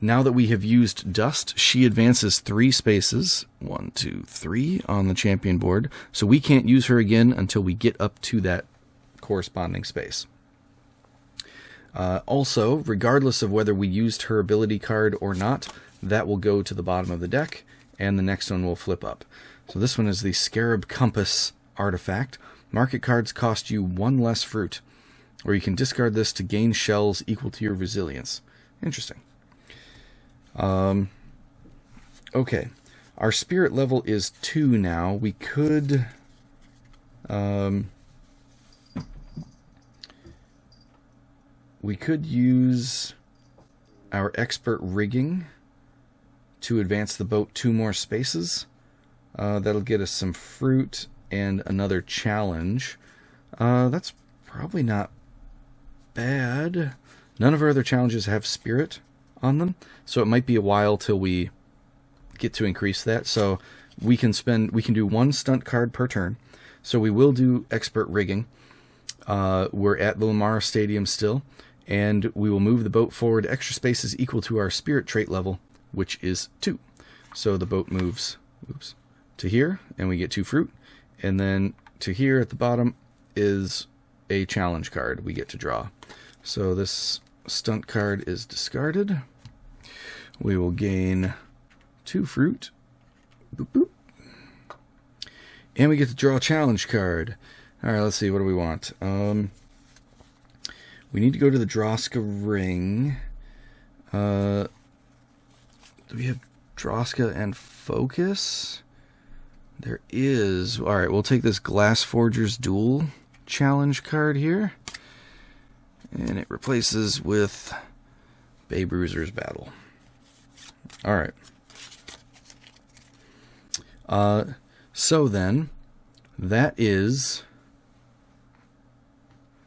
Now that we have used Dust, she advances 3 spaces, 1, 2, 3 on the champion board. So we can't use her again until we get up to that corresponding space. Also, regardless of whether we used her ability card or not, that will go to the bottom of the deck, and the next one will flip up. So this one is the Scarab Compass artifact. Market cards cost you 1 less fruit, or you can discard this to gain shells equal to your resilience. Interesting. Okay, our spirit level is 2 now. We could use our expert rigging to advance the boat 2 more spaces. That'll get us some fruit and another challenge. That's probably not bad. None of our other challenges have spirit on them, so it might be a while till we get to increase that. So we can do 1 stunt card per turn. So we will do expert rigging. We're at the Lamar Stadium still, and we will move the boat forward extra spaces equal to our spirit trait level, which is 2. So the boat moves to here, and we get 2 fruit, and then to here at the bottom is a challenge card we get to draw. So this stunt card is discarded. We will gain 2 fruit. Boop, boop. And we get to draw a challenge card. Alright, let's see, what do we want? We need to go to the Droska ring. Do we have Droska and Focus? There is. Alright, we'll take this Glass Forger's Duel challenge card here. And it replaces with Bay Bruiser's Battle. Alright. So then, that is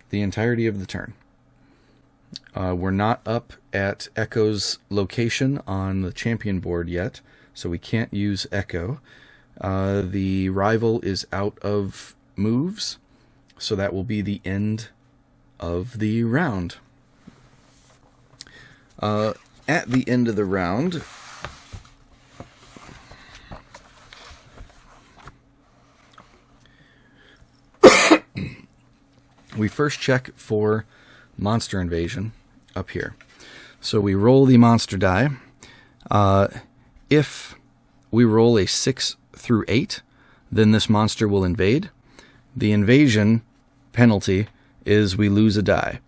the entirety of the turn. We're not up at Echo's location on the champion board yet, so we can't use Echo. The rival is out of moves, so that will be the end of the round. At the end of the round, we first check for monster invasion up here. So we roll the monster die. If we roll a 6 through 8, then this monster will invade. The invasion penalty is we lose a die.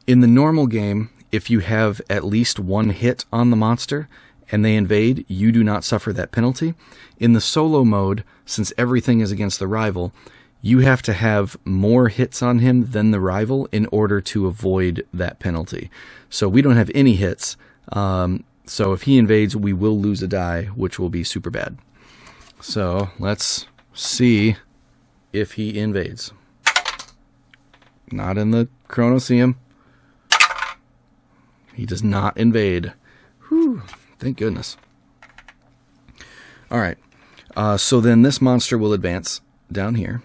In the normal game, if you have at least 1 hit on the monster and they invade, you do not suffer that penalty. In the solo mode, since everything is against the rival, you have to have more hits on him than the rival in order to avoid that penalty. So we don't have any hits. So if he invades, we will lose a die, which will be super bad. So let's see if he invades. Not in the Chronoseum. He does not invade. Whew, thank goodness. Alright, so then this monster will advance down here.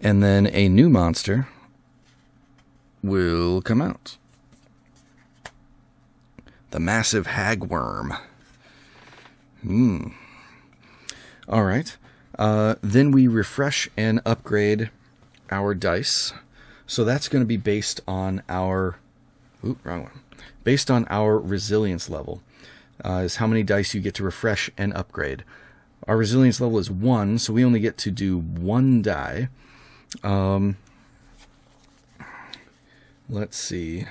And then a new monster will come out. The massive hagworm. Alright. Then we refresh and upgrade our dice. So that's going to be based on our... Oop, wrong one. Based on our resilience level. Is how many dice you get to refresh and upgrade. Our resilience level is 1, so we only get to do 1 die. Let's see.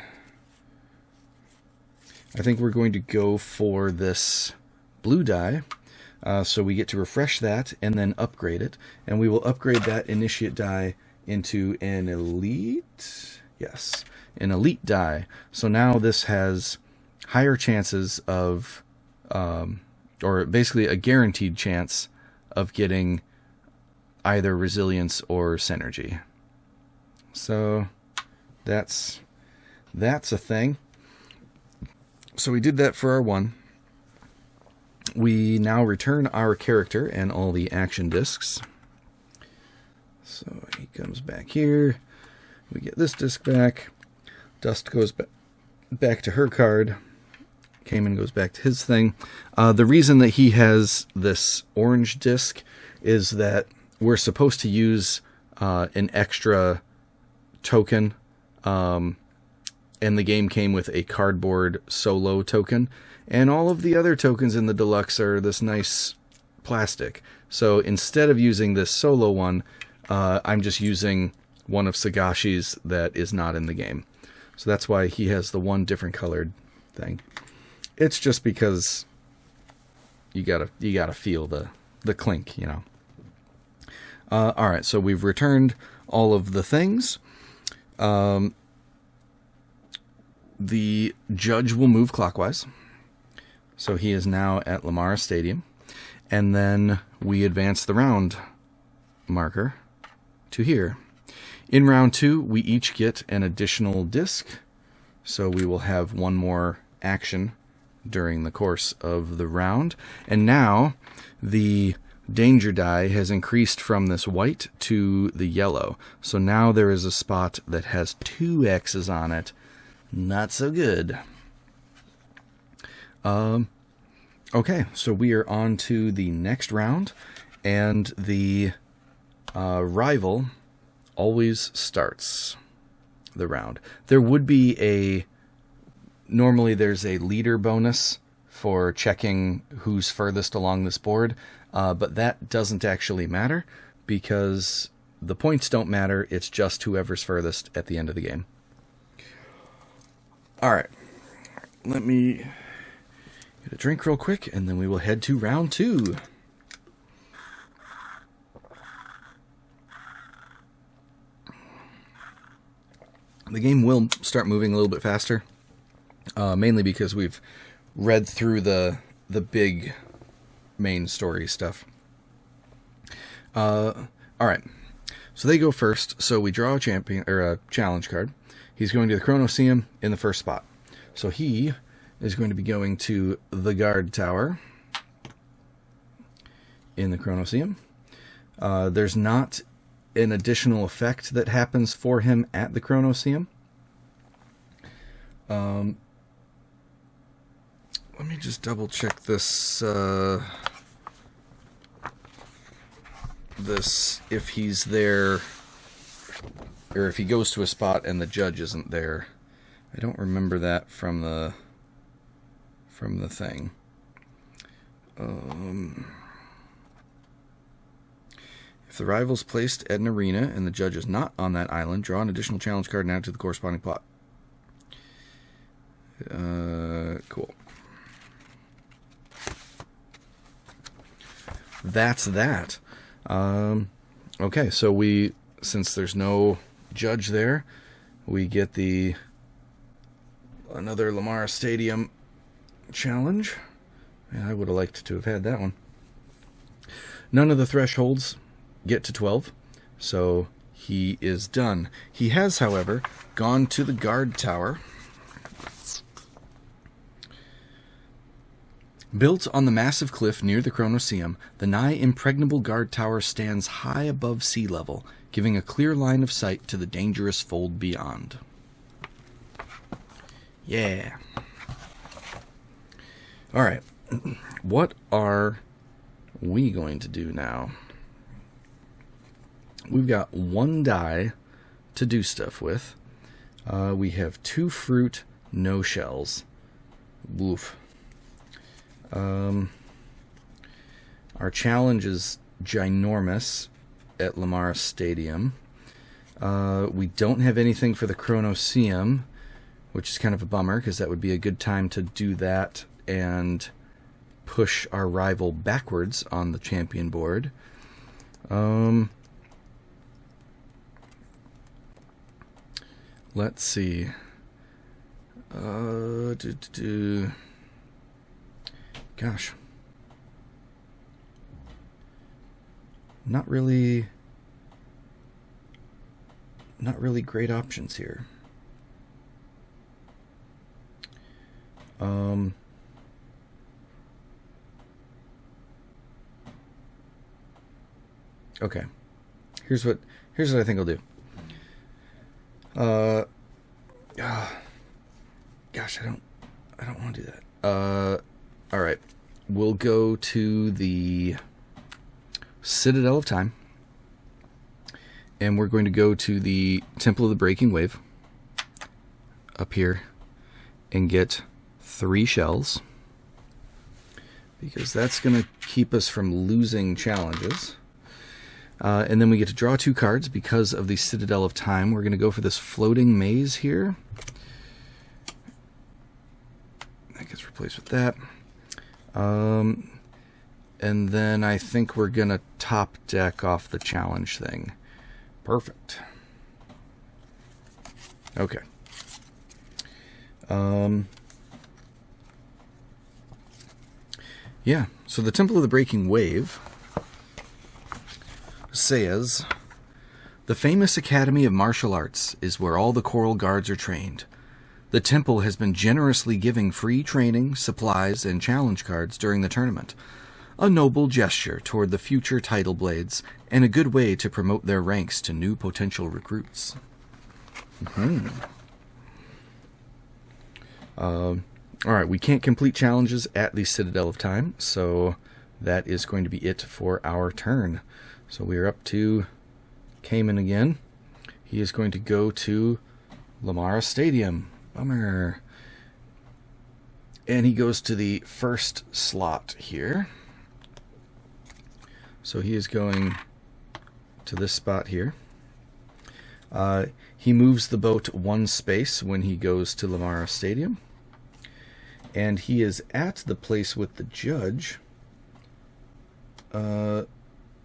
I think we're going to go for this blue die. So we get to refresh that and then upgrade it. And we will upgrade that initiate die into an elite. Yes, an elite die. So now this has higher chances of, or basically a guaranteed chance of getting either resilience or synergy. So that's a thing. So we did that for our 1. We now return our character and all the action discs. So he comes back here. We get this disc back. Dust goes back to her card. Cayman goes back to his thing. The reason that he has this orange disc is that we're supposed to use an extra token, and the game came with a cardboard solo token, and all of the other tokens in the deluxe are this nice plastic. So instead of using this solo one, I'm just using one of Sagashi's that is not in the game. So that's why he has the one different colored thing. It's just because you gotta feel the clink, you know. Alright, so we've returned all of the things. The judge will move clockwise. So he is now at Lamar Stadium. And then we advance the round marker to here. In round 2, we each get an additional disc. So we will have 1 more action during the course of the round. And now the danger die has increased from this white to the yellow. So now there is a spot that has 2 X's on it. Not so good. Okay, so we are on to the next round, and the rival always starts the round. There would be normally there's a leader bonus for checking who's furthest along this board, but that doesn't actually matter because the points don't matter. It's just whoever's furthest at the end of the game. All right, let me get a drink real quick, and then we will head to round 2. The game will start moving a little bit faster, mainly because we've read through the big main story stuff. All right, so they go first. So we draw a champion or a challenge card. He's going to the Chronoseum in the first spot. So he is going to be going to the guard tower in the Chronoseum. There's not an additional effect that happens for him at the Chronoseum. Let me just double check this. If he's there, or if he goes to a spot and the judge isn't there. I don't remember that from the thing. If the rival's placed at an arena and the judge is not on that island, draw an additional challenge card and add to the corresponding plot. Cool. That's that. Okay, so since there's no judge there, we get another Lamar Stadium challenge. And I would have liked to have had that one. None of the thresholds get to 12, so he is done. He has, however, gone to the guard tower. Built on the massive cliff near the Chronoseum, the nigh impregnable guard tower stands high above sea level, giving a clear line of sight to the dangerous fold beyond. Yeah. All right. What are we going to do now? We've got 1 die to do stuff with. We have 2 fruit, no shells. Woof. Our challenge is ginormous at Lamar Stadium. We don't have anything for the Chronoseum, which is kind of a bummer because that would be a good time to do that and push our rival backwards on the champion board. Let's see. Gosh. Not really great options here. Okay. Here's what I think I'll do. Gosh, I don't want to do that. All right. We'll go to the Citadel of Time. And we're going to go to the Temple of the Breaking Wave up here and get 3 shells, because that's going to keep us from losing challenges. And then we get to draw 2 cards because of the Citadel of Time. We're going to go for this floating maze here. That gets replaced with that. And then I think we're going to top deck off the challenge thing. Perfect. Okay. Yeah, so the Temple of the Breaking Wave says, the famous Academy of Martial Arts is where all the Choral Guards are trained. The temple has been generously giving free training, supplies, and challenge cards during the tournament. A noble gesture toward the future Tidal Blades, and a good way to promote their ranks to new potential recruits. Alright, we can't complete challenges at the Citadel of Time, so that is going to be it for our turn. So we are up to Cayman again. He is going to go to Lamara Stadium. Bummer. And he goes to the first slot here. So he is going to this spot here. He moves the boat one space when he goes to Lamara Stadium. And he is at the place with the judge.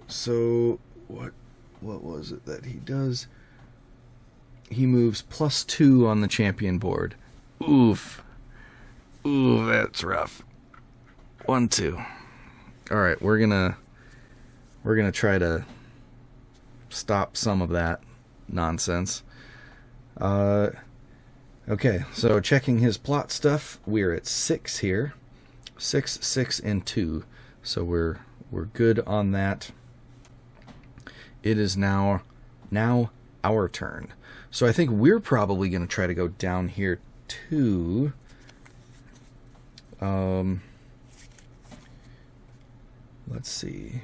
So what was it that he does? He moves +2 on the champion board. Oof. Ooh, that's rough. 1, 2. Alright, we're gonna try to stop some of that nonsense. Okay, so checking his plot stuff, we're at 6 here. 6, 6, and 2. So we're good on that. It is now our turn. So I think we're probably going to try to go down here too. Let's see.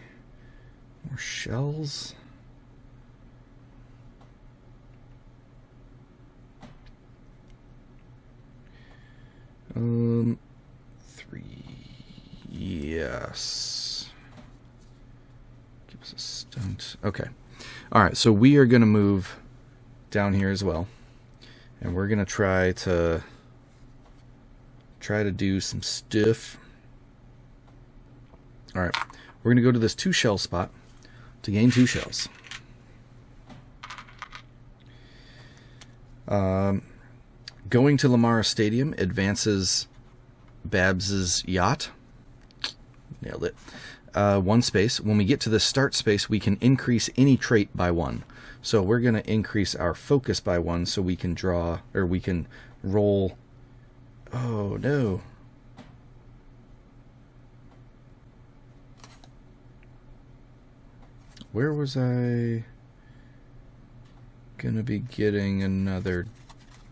More shells. Three. Yes. Give us a stunt. Okay. All right. So we are going to move down here as well, and we're going to try to do some stuff. All right. We're going to go to this 2 shell spot to gain 2 shells. Going to Lamara Stadium advances Babs's yacht. Nailed it. 1 space. When we get to the start space, we can increase any trait by 1. So we're going to increase our focus by 1 so we can draw, or we can roll. Oh, no. Where was I going to be getting another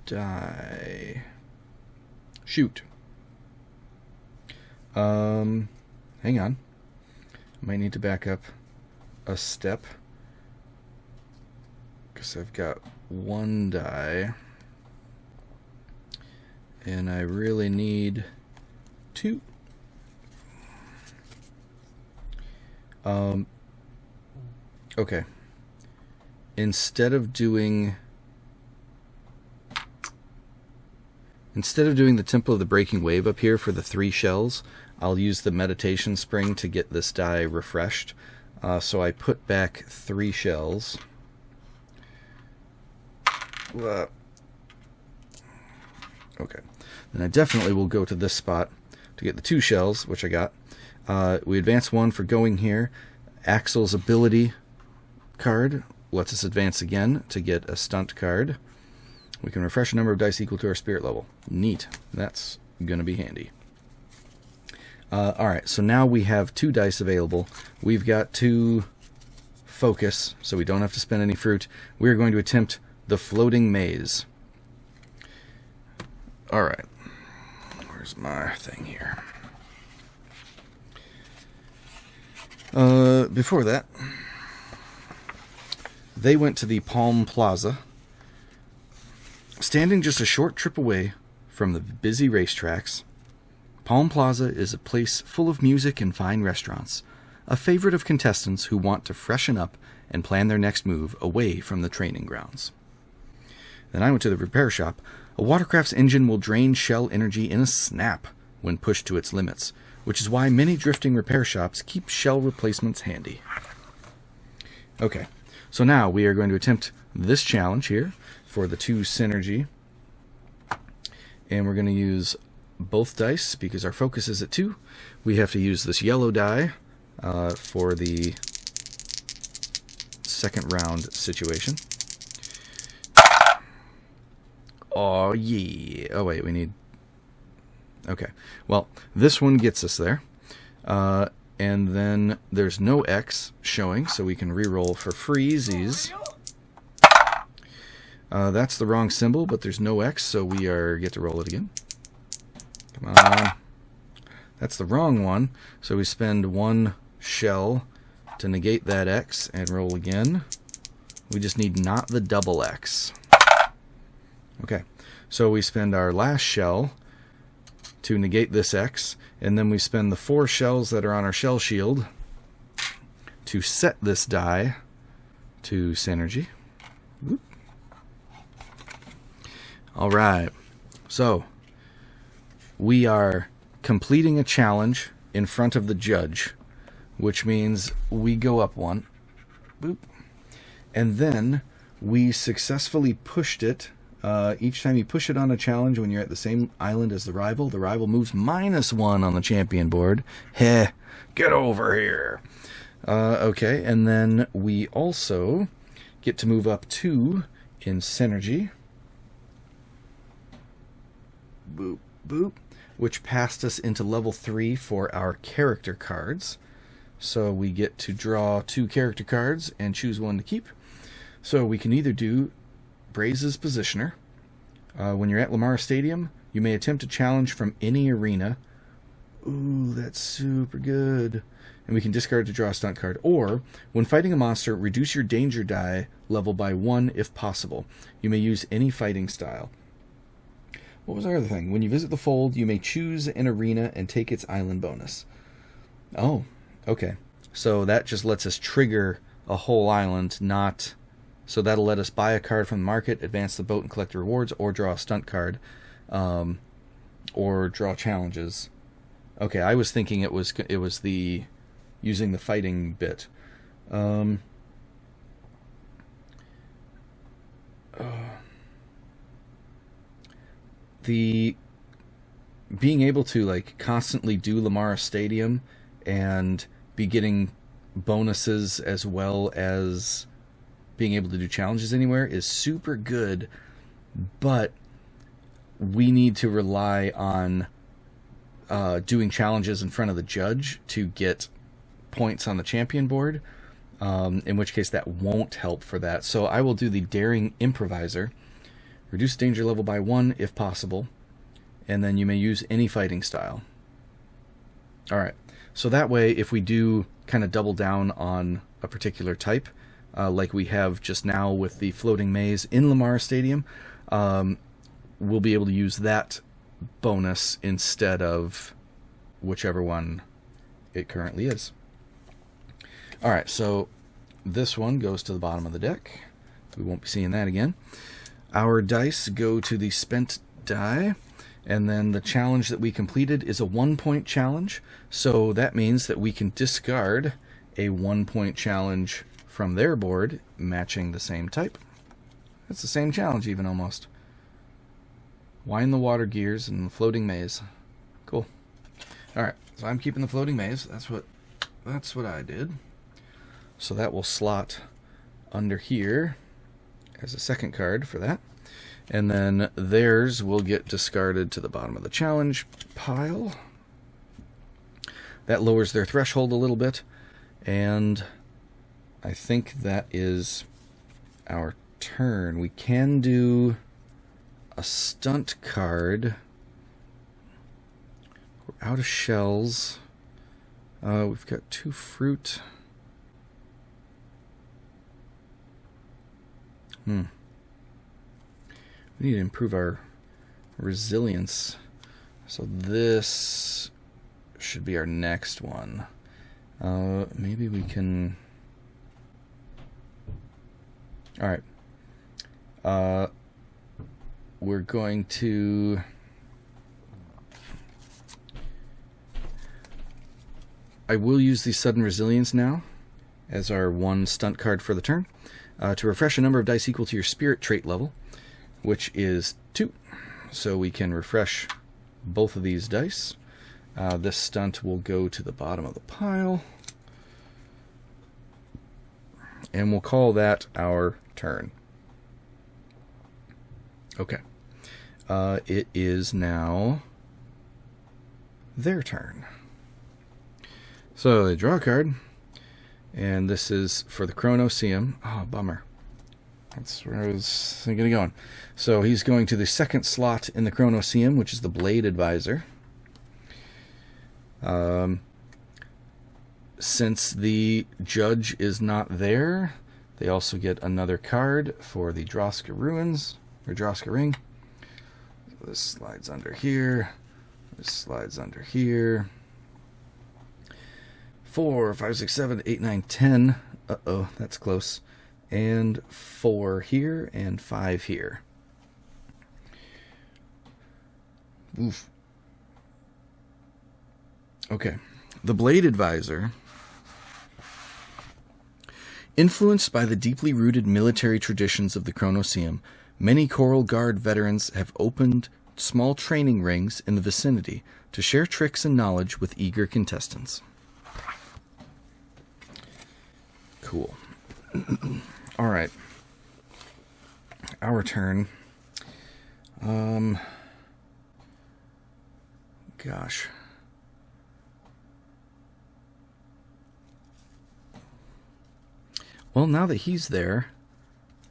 die? Shoot. Hang on. I might need to back up a step, because I've got 1 die and I really need 2. Okay. Instead of doing the Temple of the Breaking Wave up here for the 3 shells, I'll use the Meditation Spring to get this die refreshed. So I put back 3 shells. Okay. Then I definitely will go to this spot to get the 2 shells, which I got. We advance 1 for going here. Axel's ability card lets us advance again to get a stunt card. We can refresh a number of dice equal to our spirit level. Neat. That's going to be handy. Alright, so now we have 2 dice available. We've got 2 focus, so we don't have to spend any fruit. We're going to attempt the floating maze. Alright. Where's my thing here? Before that, they went to the Palm Plaza. Standing just a short trip away from the busy racetracks, Palm Plaza is a place full of music and fine restaurants, a favorite of contestants who want to freshen up and plan their next move away from the training grounds. Then I went to the repair shop. A watercraft's engine will drain shell energy in a snap when pushed to its limits, which is why many drifting repair shops keep shell replacements handy. Okay, so now we are going to attempt this challenge here for the 2 synergy. And we're going to use both dice because our focus is at 2. We have to use this yellow die for the second round situation. Oh, yeah. Oh, wait, we need... Okay. Well, this one gets us there. And then there's no X showing, so we can reroll for freezies. That's the wrong symbol, but there's no X, so we get to roll it again. Come on. That's the wrong one, so we spend one shell to negate that X and roll again. We just need not the double X. Okay, so we spend our last shell to negate this X, and then we spend the 4 shells that are on our shell shield to set this die to synergy. Whoop. All right, so we are completing a challenge in front of the judge, which means we go up 1. Boop. And then we successfully pushed it. Each time you push it on a challenge when you're at the same island as the rival moves -1 on the champion board. Heh, get over here. Okay, and then we also get to move up 2 in synergy. Boop, boop. Which passed us into level 3 for our character cards. So we get to draw 2 character cards and choose one to keep. So we can either do Braze's Positioner. When you're at Lamara Stadium, you may attempt a challenge from any arena. Ooh, that's super good. And we can discard to draw a stunt card. Or, when fighting a monster, reduce your danger die level by 1 if possible. You may use any fighting style. What was our other thing? When you visit the fold, you may choose an arena and take its island bonus. Oh, okay. So that just lets us trigger a whole island, not... So that'll let us buy a card from the market, advance the boat and collect rewards, or draw a stunt card, or draw challenges. Okay, I was thinking it was the using the fighting bit. The being able to like constantly do Lamara Stadium and be getting bonuses as well as being able to do challenges anywhere is super good, but we need to rely on doing challenges in front of the judge to get points on the champion board, in which case that won't help for that. So I will do the Daring Improviser. Reduce danger level by 1 if possible, and then you may use any fighting style. Alright, so that way if we do kind of double down on a particular type, like we have just now with the floating maze in Lamara Stadium, we'll be able to use that bonus instead of whichever one it currently is. Alright, so this one goes to the bottom of the deck. We won't be seeing that again. Our dice go to the spent die, and then the challenge that we completed is a 1-point challenge, so that means that we can discard a 1-point challenge from their board, matching the same type. That's the same challenge even, almost. Wind the water gears and the floating maze. Cool. Alright, so I'm keeping the floating maze. That's what I did. So that will slot under here as a second card for that. And then theirs will get discarded to the bottom of the challenge pile. That lowers their threshold a little bit. And I think that is our turn. We can do a stunt card. We're out of shells. We've got 2 fruit. We need to improve our resilience. So this should be our next one. Maybe we can... Alright. We're going to... I will use the sudden resilience now as our 1 stunt card for the turn. To refresh a number of dice equal to your spirit trait level, which is 2. So we can refresh both of these dice. This stunt will go to the bottom of the pile. And we'll call that our turn. Okay. it is now their turn. So they draw a card, and this is for the Chronoseum. Oh, bummer. That's where I was thinking of going. So he's going to the second slot in the Chronoseum, which is the Blade Advisor. Since the judge is not there, they also get another card for the Droska Ruins, or Droska Ring. So this slides under here. This slides under here. 4, 5, 6, 7, 8, 9, 10. Uh-oh, that's close. And 4 here, and 5 here. Oof. Okay. The Blade Advisor. Influenced by the deeply rooted military traditions of the Chronoseum, many Coral Guard veterans have opened small training rings in the vicinity to share tricks and knowledge with eager contestants. Cool. All right. Our turn. Gosh. Well, now that he's there,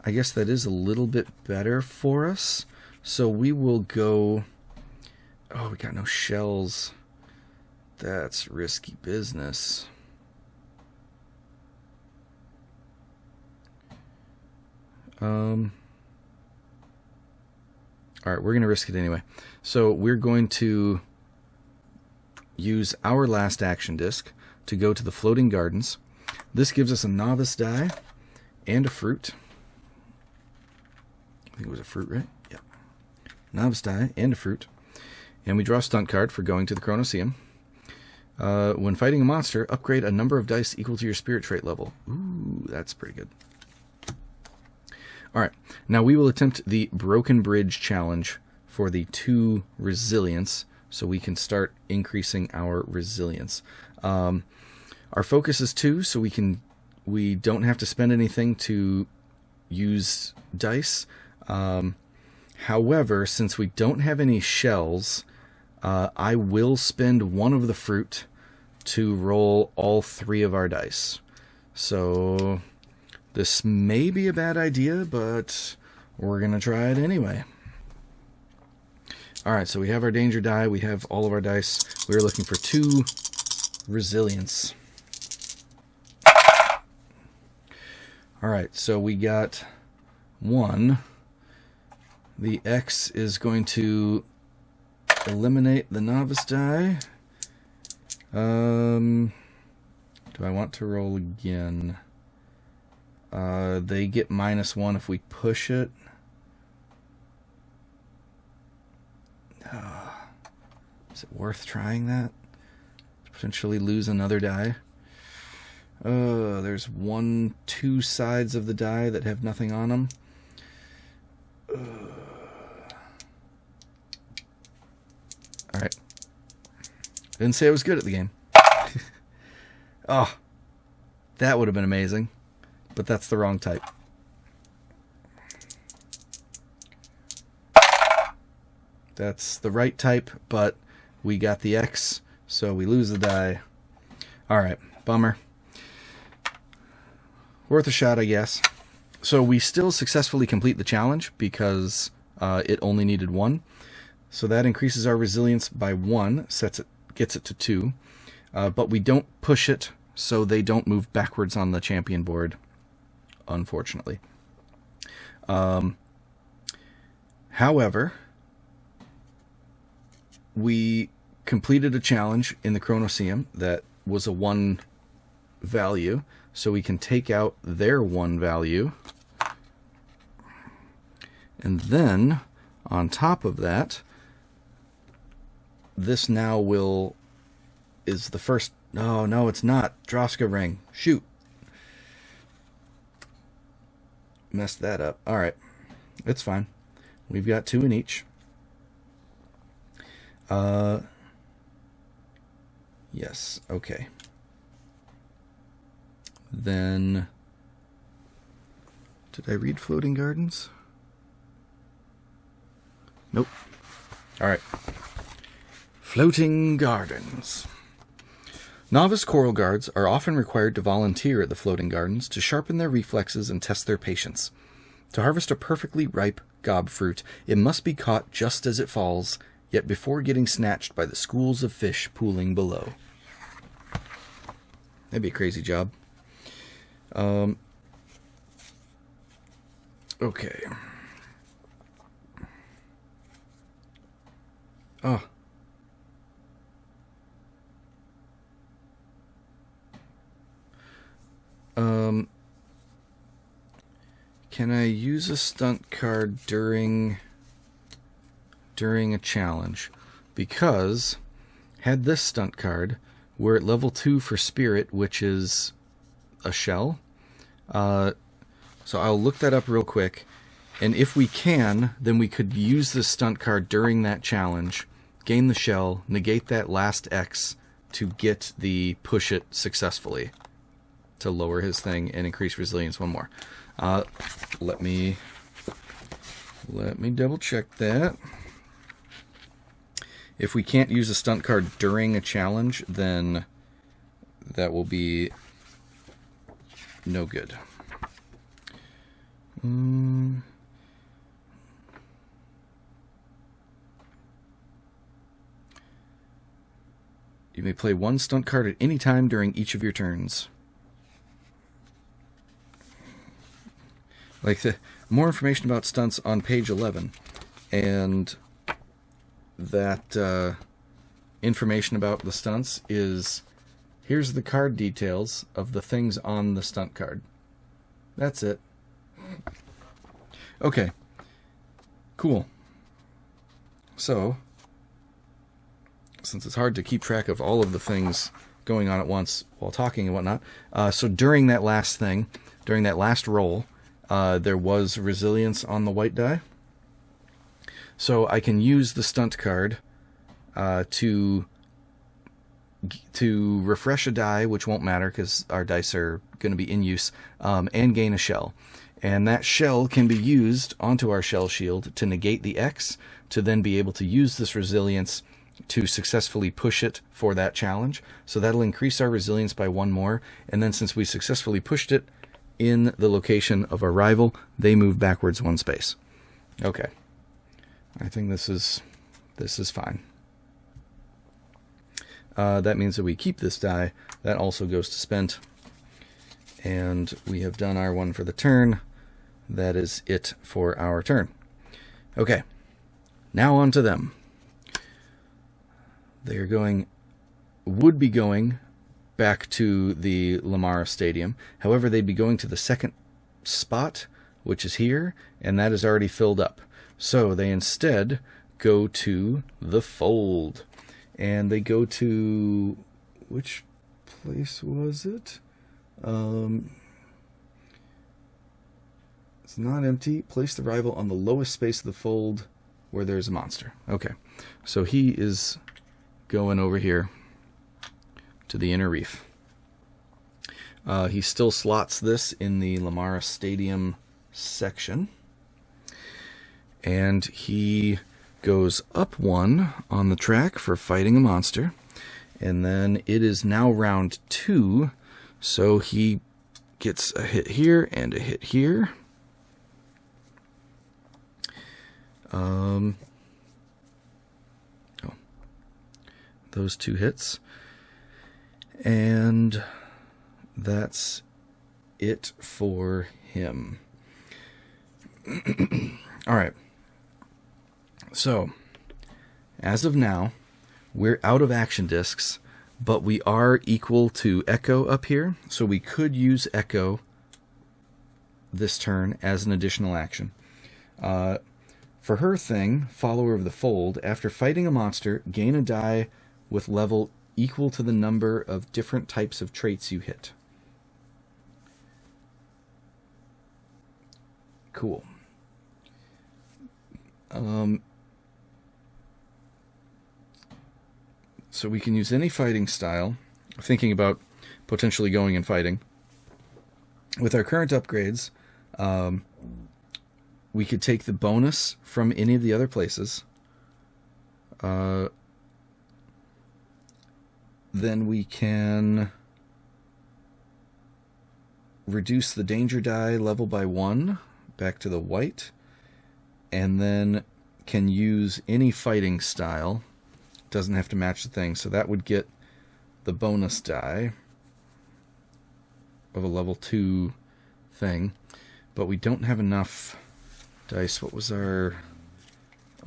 I guess that is a little bit better for us. So we will go... Oh, we got no shells. That's risky business. Alright, we're going to risk it anyway. So we're going to use our last action disc to go to the Floating Gardens. This gives us a novice die and a fruit. I think it was a fruit, right? Yeah. Novice die and a fruit. And we draw a stunt card for going to the Chronoseum. When fighting a monster, upgrade a number of dice equal to your spirit trait level. Ooh, that's pretty good. Alright, now we will attempt the Broken Bridge challenge for the 2 resilience, so we can start increasing our resilience. Our focus is 2, so we don't have to spend anything to use dice. However, since we don't have any shells, I will spend 1 of the fruit to roll all 3 of our dice. So this may be a bad idea, but we're going to try it anyway. Alright, so we have our danger die, we have all of our dice. We're looking for 2 resilience. Alright, so we got 1. The X is going to eliminate the novice die. Do I want to roll again? They get -1 if we push it. Is it worth trying that? Potentially lose another die. There's 2 sides of the die that have nothing on them. Alright. Didn't say I was good at the game. Oh, that would have been amazing. But that's the wrong type. That's the right type, but we got the X, so we lose the die. Alright, bummer. Worth a shot, I guess. So we still successfully complete the challenge because it only needed 1. So that increases our resilience by 1, gets it to 2. But we don't push it, so they don't move backwards on the champion board, unfortunately. However, we completed a challenge in the Chronoseum that was a 1 value, so we can take out their 1 value. And then, on top of that, this now is the first... Oh, no, it's not. Droska Ring. Shoot. Messed that up. Alright. It's fine. We've got 2 in each. Yes, okay. Then... Did I read Floating Gardens? Nope. All right. Floating gardens. Novice coral guards are often required to volunteer at the floating gardens to sharpen their reflexes and test their patience. To harvest a perfectly ripe gob fruit, it must be caught just as it falls, yet before getting snatched by the schools of fish pooling below. That'd be a crazy job. Okay. Oh. Can I use a stunt card during a challenge? Because had this stunt card, we're at level 2 for spirit, which is a shell. So I'll look that up real quick. And if we can, then we could use this stunt card during that challenge, gain the shell, negate that last X to get the push it successfully to lower his thing and increase resilience one more. Let me double check that. If we can't use a stunt card during a challenge, then that will be no good. You may play one stunt card at any time during each of your turns. Like, the more information about stunts on page 11, and that information about the stunts is, here's the card details of the things on the stunt card. That's it. Okay. Cool. So, since it's hard to keep track of all of the things going on at once while talking and whatnot, so during that last thing, during that last roll, there was resilience on the white die. So I can use the stunt card to refresh a die, which won't matter because our dice are going to be in use, and gain a shell. And that shell can be used onto our shell shield to negate the X, to then be able to use this resilience to successfully push it for that challenge. So that'll increase our resilience by 1 more. And then since we successfully pushed it in the location of our rival, they move backwards 1 space. Okay. I think this is fine. That means that we keep this die. That also goes to spent. And we have done our one for the turn. That is it for our turn. Okay. Now on to them. They are would be going back to the Lamara Stadium. However, they'd be going to the second spot, which is here, and that is already filled up. So they instead go to the Fold. And they go to... which place was it? It's not empty. Place the rival on the lowest space of the Fold where there's a monster. Okay. So he is going over here to the Inner Reef. He still slots this in the Lamara Stadium section. And he goes up 1 on the track for fighting a monster. And then it is now round 2. So he gets a hit here and a hit here. Those 2 hits. And that's it for him. All right. So, as of now, we're out of action discs, but we are equal to Echo up here, so we could use Echo this turn as an additional action. For her thing, Follower of the Fold, after fighting a monster, gain a die with level equal to the number of different types of traits you hit. Cool. So we can use any fighting style, thinking about potentially going and fighting. With our current upgrades, we could take the bonus from any of the other places. Then we can reduce the danger die level by 1 back to the white, and then can use any fighting style. Doesn't have to match the thing, so that would get the bonus die of a level 2 thing. But we don't have enough dice. What was our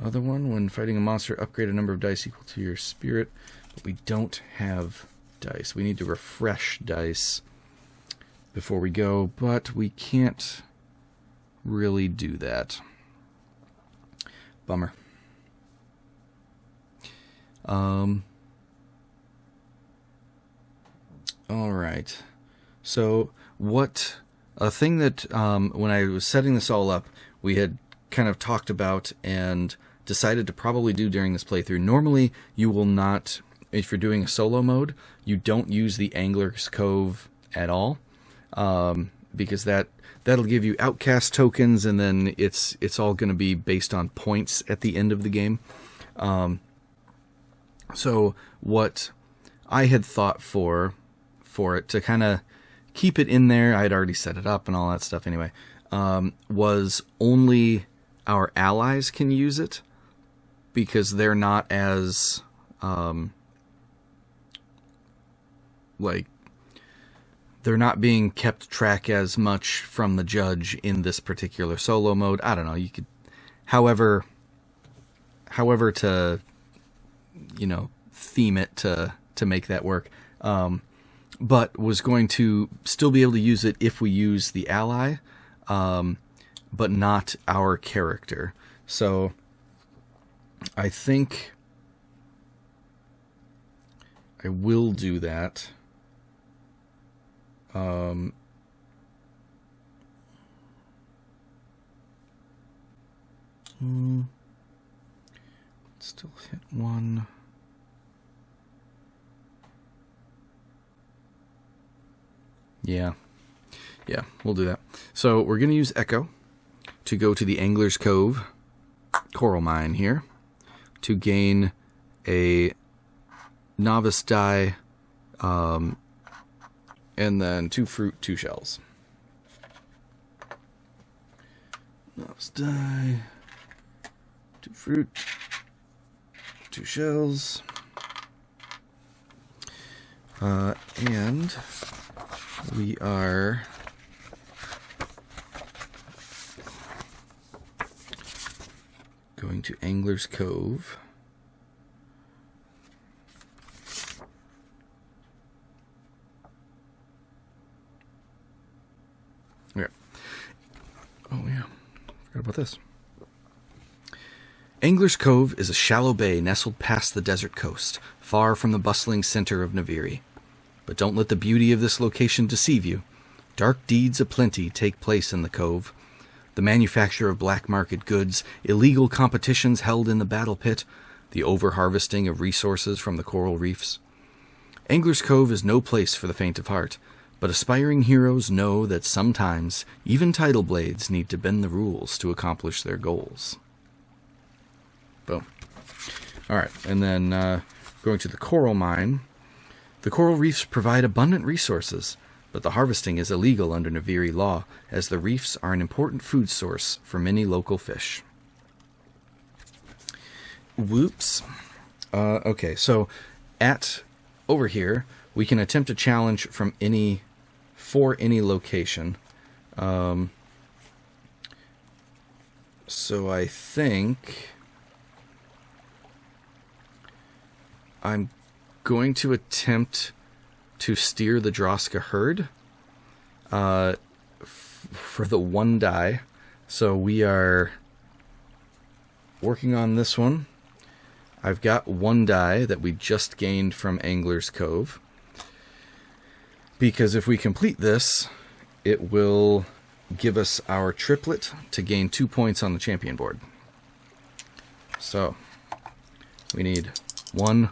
other one? When fighting a monster, upgrade a number of dice equal to your spirit. But we don't have dice. We need to refresh dice before we go, but we can't really do that. Bummer. All right. So a thing that when I was setting this all up, we had kind of talked about and decided to probably do during this playthrough. Normally, you will not, if you're doing a solo mode, you don't use the Angler's Cove at all, because that'll give you outcast tokens, and then it's all going to be based on points at the end of the game. So what I had thought for it to kind of keep it in there, I had already set it up and all that stuff anyway, was only our allies can use it, because they're not as they're not being kept track as much from the judge in this particular solo mode. I don't know, you could however to theme it to make that work, but was going to still be able to use it if we use the ally, but not our character. So I think I will do that. Still hit 1. Yeah, we'll do that. So we're going to use Echo to go to the Angler's Cove coral mine here to gain a novice die, and then 2 fruit, 2 shells. Novice die, 2 fruit, 2 shells, and we are going to Angler's Cove. Okay. Oh yeah, forgot about this. Angler's Cove is a shallow bay nestled past the desert coast, far from the bustling center of Naviri. But don't let the beauty of this location deceive you. Dark deeds aplenty take place in the cove. The manufacture of black market goods, illegal competitions held in the battle pit, the over-harvesting of resources from the coral reefs. Angler's Cove is no place for the faint of heart, but aspiring heroes know that sometimes even Tidal blades need to bend the rules to accomplish their goals. Boom. Alright, and then going to the coral mine. The coral reefs provide abundant resources, but the harvesting is illegal under Naviri law, as the reefs are an important food source for many local fish. Whoops. Okay, so over here, we can attempt a challenge for any location. So I think I'm going to attempt to steer the Droska herd for the 1 die. So we are working on this one. I've got 1 die that we just gained from Angler's Cove, because if we complete this, it will give us our triplet to gain 2 points on the champion board. So we need 1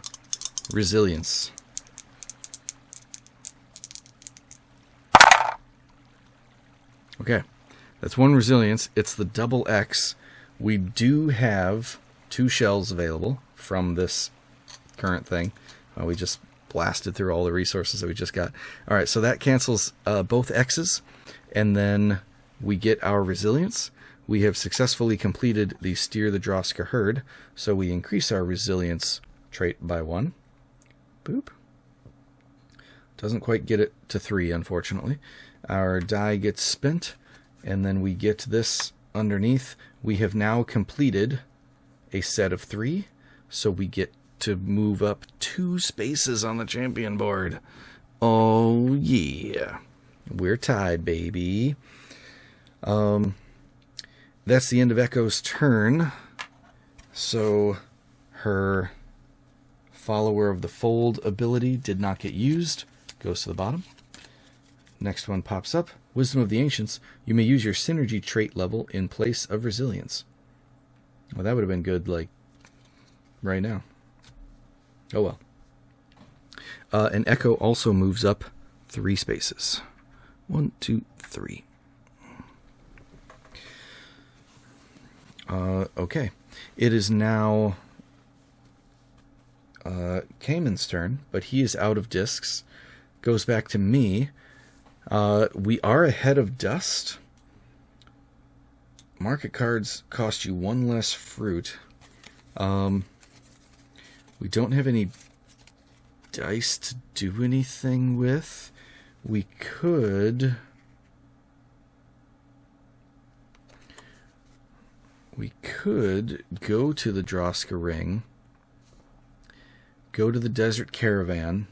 resilience. Okay, That's 1 resilience. It's the double X. We do have 2 shells available from this current thing. We just blasted through all the resources that we just got. All right, so that cancels both X's, and then we get our resilience. We have successfully completed the Steer the Droska Herd, so we increase our resilience trait by 1. Boop. Doesn't quite get it to 3, unfortunately. Our die gets spent, and then we get this underneath. We have now completed a set of 3, so we get to move up 2 spaces on the champion board. Oh, yeah. We're tied, baby. That's the end of Echo's turn. So her Follower of the Fold ability did not get used. Goes to the bottom. Next one pops up. Wisdom of the Ancients. You may use your synergy trait level in place of resilience. Well, that would have been good, like, right now. Oh, well. And Echo also moves up 3 spaces. 1, 2, 3. Okay. It is now Cayman's turn, but he is out of discs. Goes back to me. We are ahead of Dust. Market cards cost you 1 less fruit. We don't have any dice to do anything with. We could go to the Droska Ring, go to the Desert Caravan.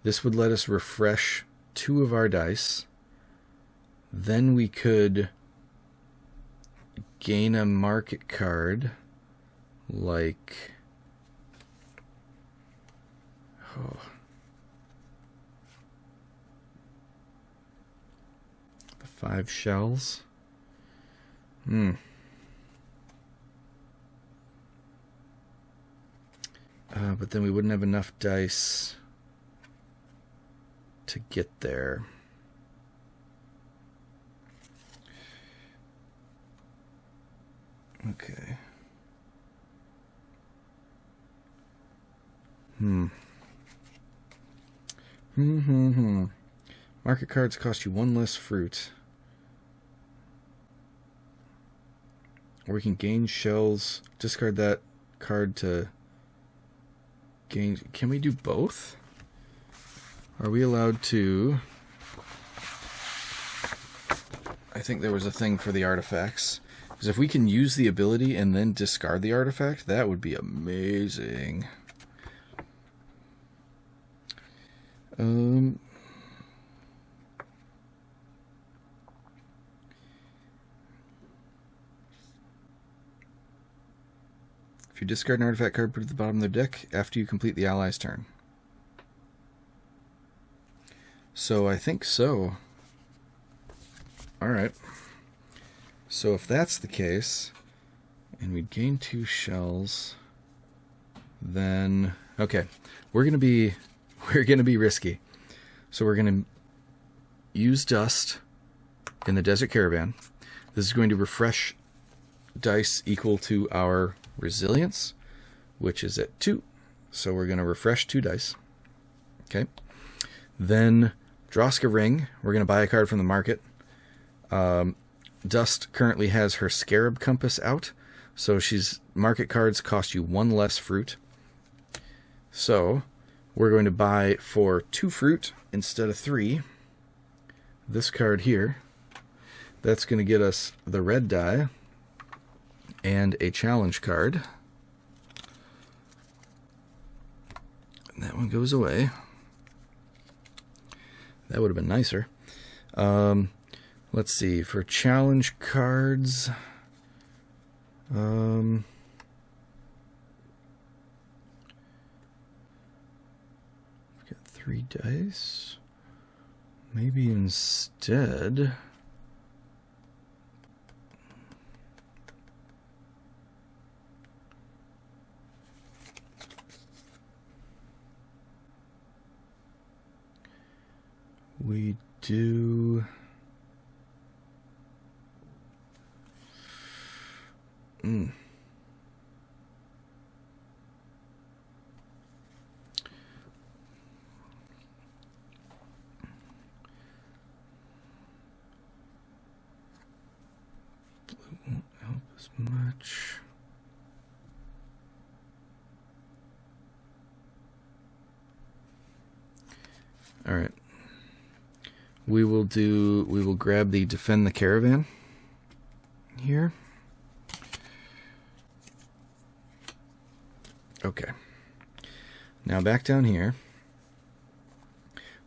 This would let us refresh 2 of our dice. Then we could gain a market card, like... Oh. The 5 shells. But then we wouldn't have enough dice to get there. Okay. Market cards cost you 1 less fruit. Or we can gain shells. Discard that card to gain. Can we do both? Are we allowed to? I think there was a thing for the artifacts. Because if we can use the ability and then discard the artifact, that would be amazing. If you discard an artifact card, put it at the bottom of the deck after you complete the ally's turn. So I think so. Alright. So if that's the case, and we gain 2 shells, then okay, we're gonna be risky. So we're gonna use Dust in the Desert Caravan. This is going to refresh dice equal to our resilience, which is at 2. So we're going to refresh 2 dice. Okay. Then Droska Ring. We're going to buy a card from the market. Dust currently has her Scarab Compass out. So market cards cost you 1 less fruit. So we're going to buy for 2 fruit instead of 3. This card here. That's going to get us the red die and a challenge card. And that one goes away. That would have been nicer. Let's see. For challenge cards... we've got 3 dice. Maybe instead... we do won't help as much. All right. We will grab the defend the caravan here. Okay. Now back down here,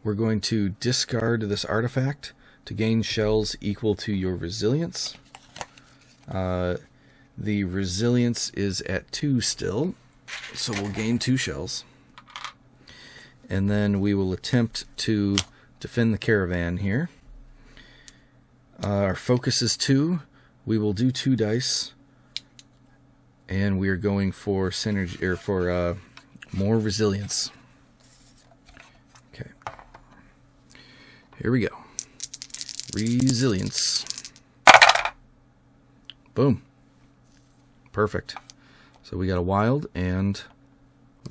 we're going to discard this artifact to gain shells equal to your resilience. The resilience is at 2 still, so we'll gain 2 shells. And then we will attempt to defend the caravan here. Our focus is 2. We will do 2 dice. And we are going for synergy, or for more resilience. Okay. Here we go. Resilience. Boom. Perfect. So we got a wild and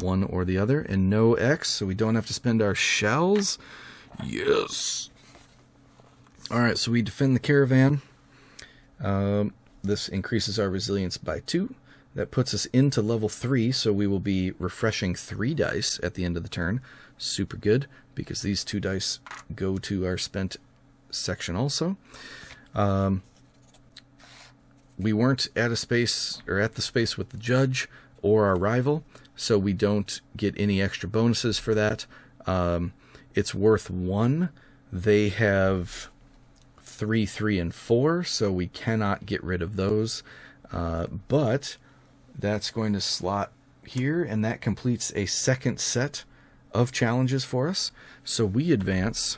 one or the other, and no X, so we don't have to spend our shells. Yes. All right, so we defend the caravan. This increases our resilience by 2. That puts us into level 3, so we will be refreshing 3 dice at the end of the turn. Super good, because these 2 dice go to our spent section also. We weren't at a space, or at the space with the judge or our rival, so we don't get any extra bonuses for that. It's worth 1. They have 3, 3, and 4, so we cannot get rid of those. But that's going to slot here, and that completes a second set of challenges for us. So we advance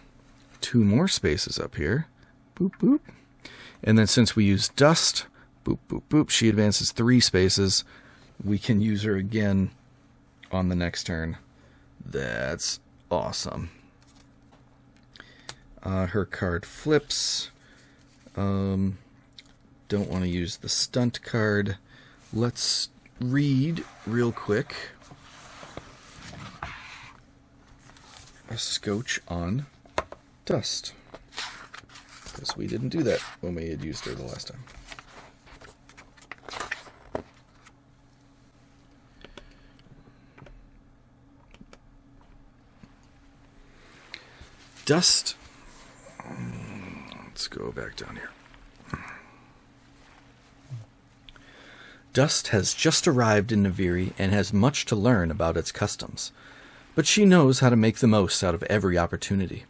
2 more spaces up here. Boop, boop. And then since we use dust, boop, boop, boop, she advances 3 spaces. We can use her again on the next turn. That's awesome. Her card flips. Don't want to use the stunt card. Let's read real quick a scotch on dust, because we didn't do that when we had used her the last time. Dust. Let's go back down here. Dust has just arrived in Naviri and has much to learn about its customs, but she knows how to make the most out of every opportunity.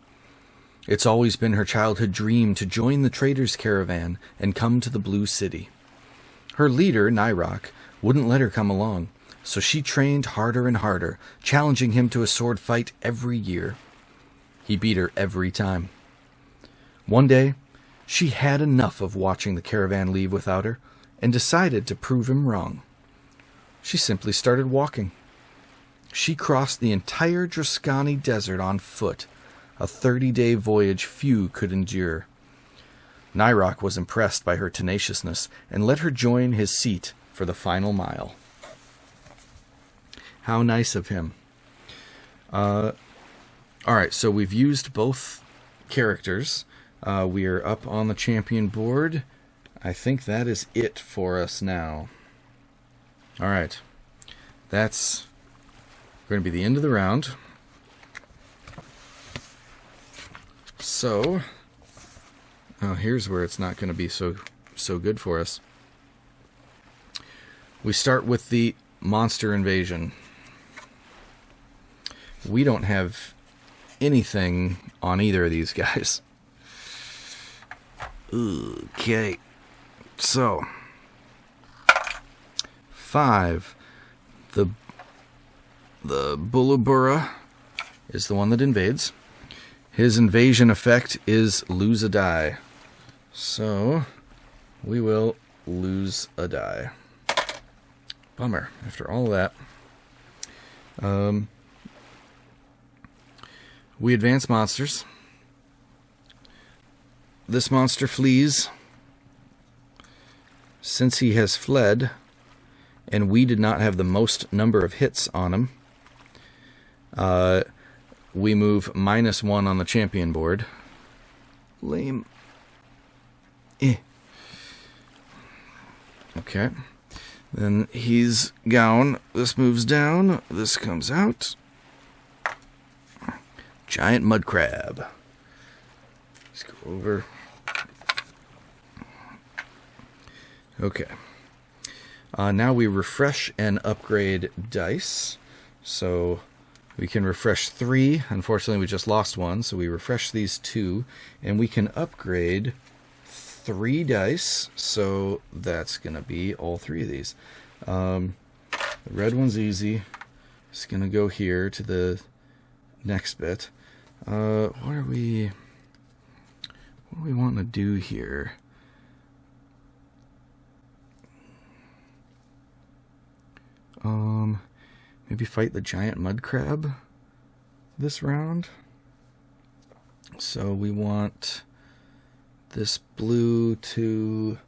It's always been her childhood dream to join the trader's caravan and come to the Blue City. Her leader, Nyrok, wouldn't let her come along, so she trained harder and harder, challenging him to a sword fight every year. He beat her every time. One day, she had enough of watching the caravan leave without her, and decided to prove him wrong. She simply started walking. She crossed the entire Druskani Desert on foot, a 30-day voyage few could endure. Nyrok was impressed by her tenaciousness and let her join his seat for the final mile. How nice of him. Alright, so we've used both characters. We are up on the champion board. I think that is it for us now. Alright. That's going to be the end of the round. So, here's where it's not going to be so good for us. We start with the monster invasion. We don't have anything on either of these guys. Okay. So, 5. The Bullabura is the one that invades. His invasion effect is lose a die. So, we will lose a die. Bummer, after all that. We advance monsters. This monster flees. Since he has fled, and we did not have the most number of hits on him, we move -1 on the champion board. Lame. Okay. Then he's gone. This moves down. This comes out. Giant mud crab. Let's go over. Okay. Now we refresh and upgrade dice. So we can refresh 3. Unfortunately, we just lost 1. So we refresh these 2. And we can upgrade 3 dice. So that's going to be all 3 of these. The red one's easy. It's going to go here to the next bit. What are we wanting to do here? Maybe fight the giant mud crab this round. So we want this blue to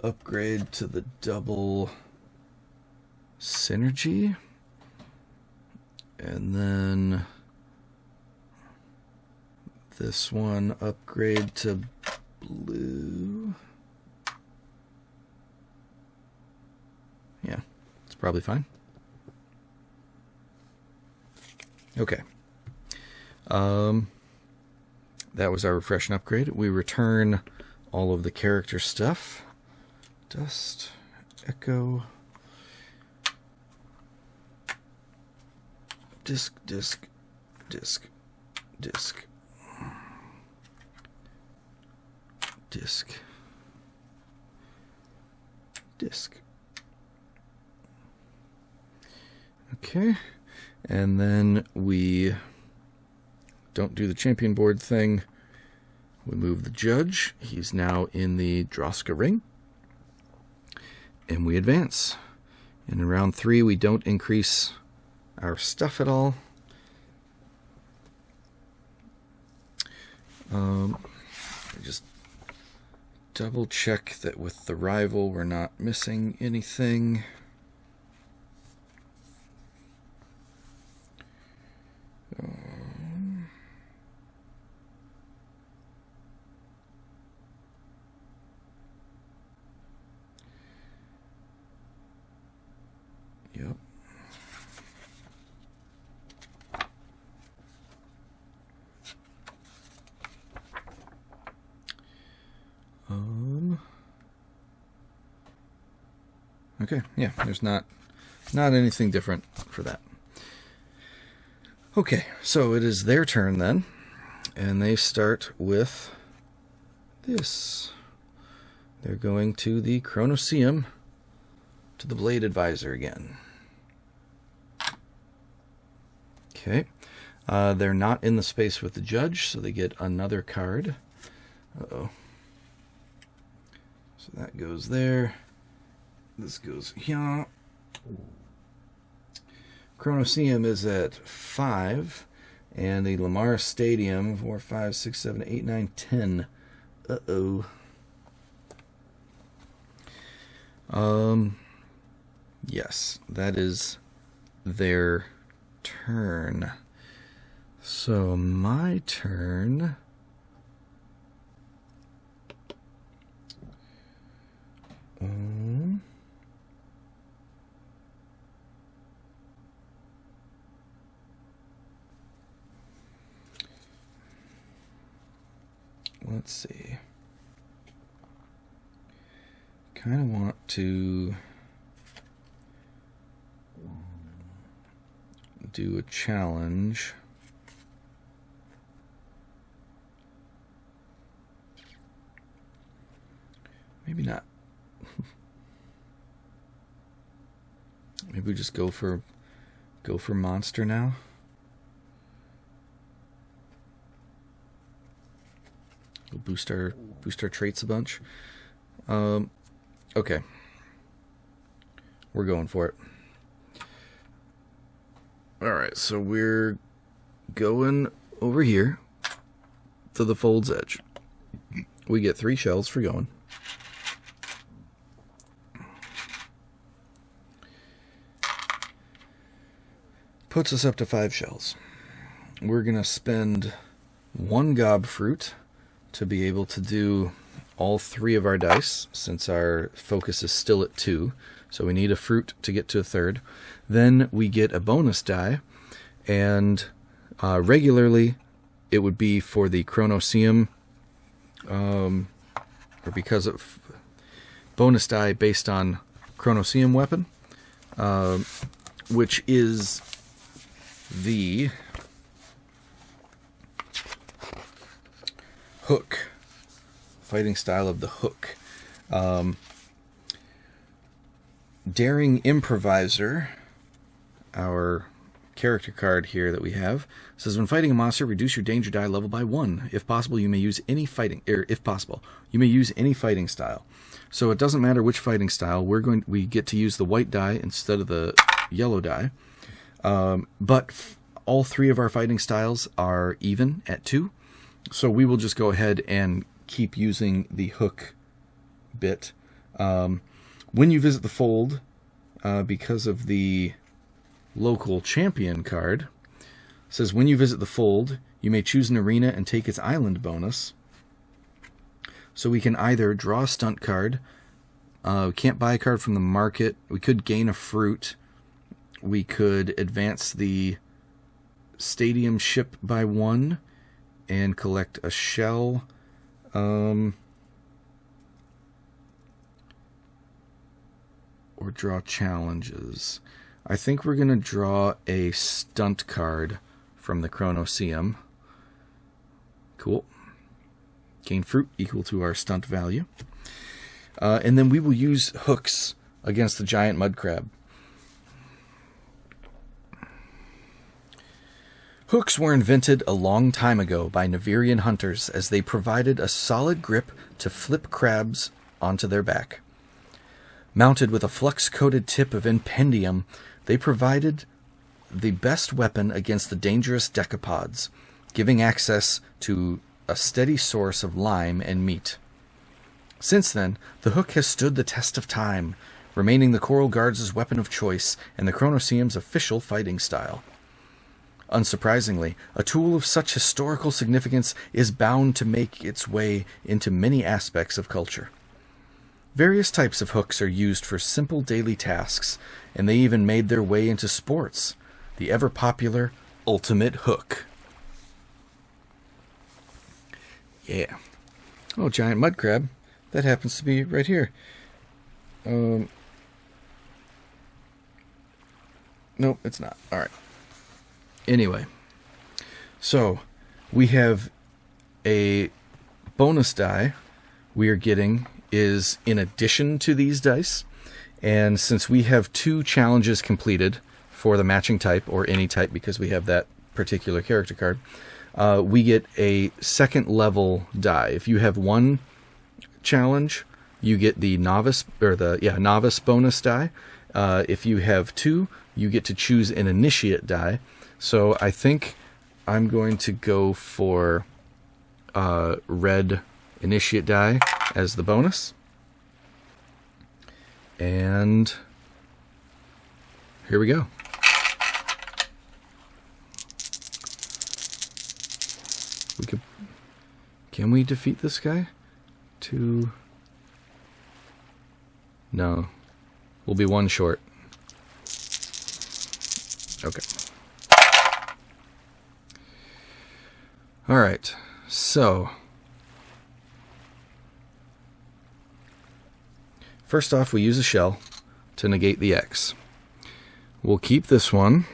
upgrade to the double synergy. And then this one upgrade to blue. Yeah, it's probably fine. Okay. That was our refresh and upgrade. We return all of the character stuff. Dust, echo, disc, disc, disc, disc, disc, disc. Okay. And then we don't do the champion board thing. We move the judge. He's now in the Droska ring. And we advance. And in round 3, we don't increase our stuff at all. Just double check that with the rival we're not missing anything. Yep. Okay, yeah, there's not anything different for that. Okay, so it is their turn then, and they start with this. They're going to the Chronoseum, to the Blade Advisor again. Okay, they're not in the space with the judge, so they get another card. Uh-oh. So that goes there. This goes here. Chronoseum is at 5, and the Lamar Stadium 4, 5, 6, 7, 8, 9, 10. Uh-oh. Yes, that is their turn. So my turn. Let's see. Kind of want to do a challenge. Maybe not. Maybe we just go for monster now. We'll boost our traits a bunch. Okay. We're going for it. Alright, so we're going over here to the Fold's Edge. We get 3 shells for going. Puts us up to 5 shells. We're going to spend 1 gob fruit to be able to do all 3 of our dice, since our focus is still at 2. So we need a fruit to get to a third. Then we get a bonus die, and regularly it would be for the Chronoseum, or because of bonus die based on Chronoseum weapon, which is the hook, fighting style of the hook. Daring Improviser, our character card here that we have, says when fighting a monster, reduce your danger die level by 1. If possible, you may use any fighting, you may use any fighting style. So it doesn't matter which fighting style. We get to use the white die instead of the yellow die. But all 3 of our fighting styles are even at 2. So we will just go ahead and keep using the hook bit. When you visit the fold, because of the local champion card, it says when you visit the fold, you may choose an arena and take its island bonus. So we can either draw a stunt card, we can't buy a card from the market, we could gain a fruit, we could advance the stadium ship by 1 and collect a shell. Or draw challenges. I think we're going to draw a stunt card from the Chronoseum. Cool. Gain fruit equal to our stunt value. And then we will use hooks against the giant mud crab. Hooks were invented a long time ago by Navirian hunters as they provided a solid grip to flip crabs onto their back. Mounted with a flux-coated tip of impendium, they provided the best weapon against the dangerous decapods, giving access to a steady source of lime and meat. Since then, the hook has stood the test of time, remaining the Coral Guards' weapon of choice and the Chronoseum's official fighting style. Unsurprisingly, a tool of such historical significance is bound to make its way into many aspects of culture. Various types of hooks are used for simple daily tasks, and they even made their way into sports. The ever-popular ultimate hook. Yeah. Oh, giant mud crab. That happens to be right here. Nope, it's not. Alright. Anyway. So, we have a bonus die we are getting is in addition to these dice, and since we have 2 challenges completed for the matching type, or any type because we have that particular character card, we get a second level die. If you have 1 challenge, you get the novice novice bonus die. If you have 2, you get to choose an initiate die. So I think I'm going to go for red initiate die as the bonus. And here we go. Can we defeat this guy? No. We'll be 1 short. Okay. Alright, so first off, we use a shell to negate the X. We'll keep this one.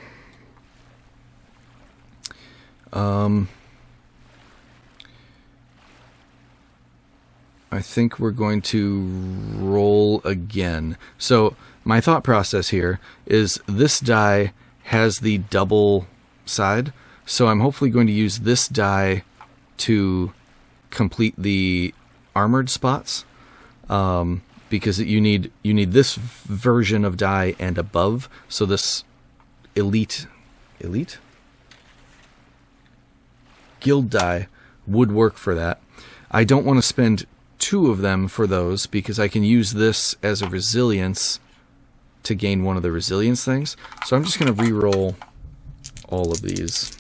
I think we're going to roll again. So my thought process here is this die has the double side, so I'm hopefully going to use this die to complete the armored spots, because you need this version of die and above, so this elite guild die would work for that. I don't want to spend 2 of them for those, because I can use this as a resilience to gain one of the resilience things. So I'm just going to re-roll all of these.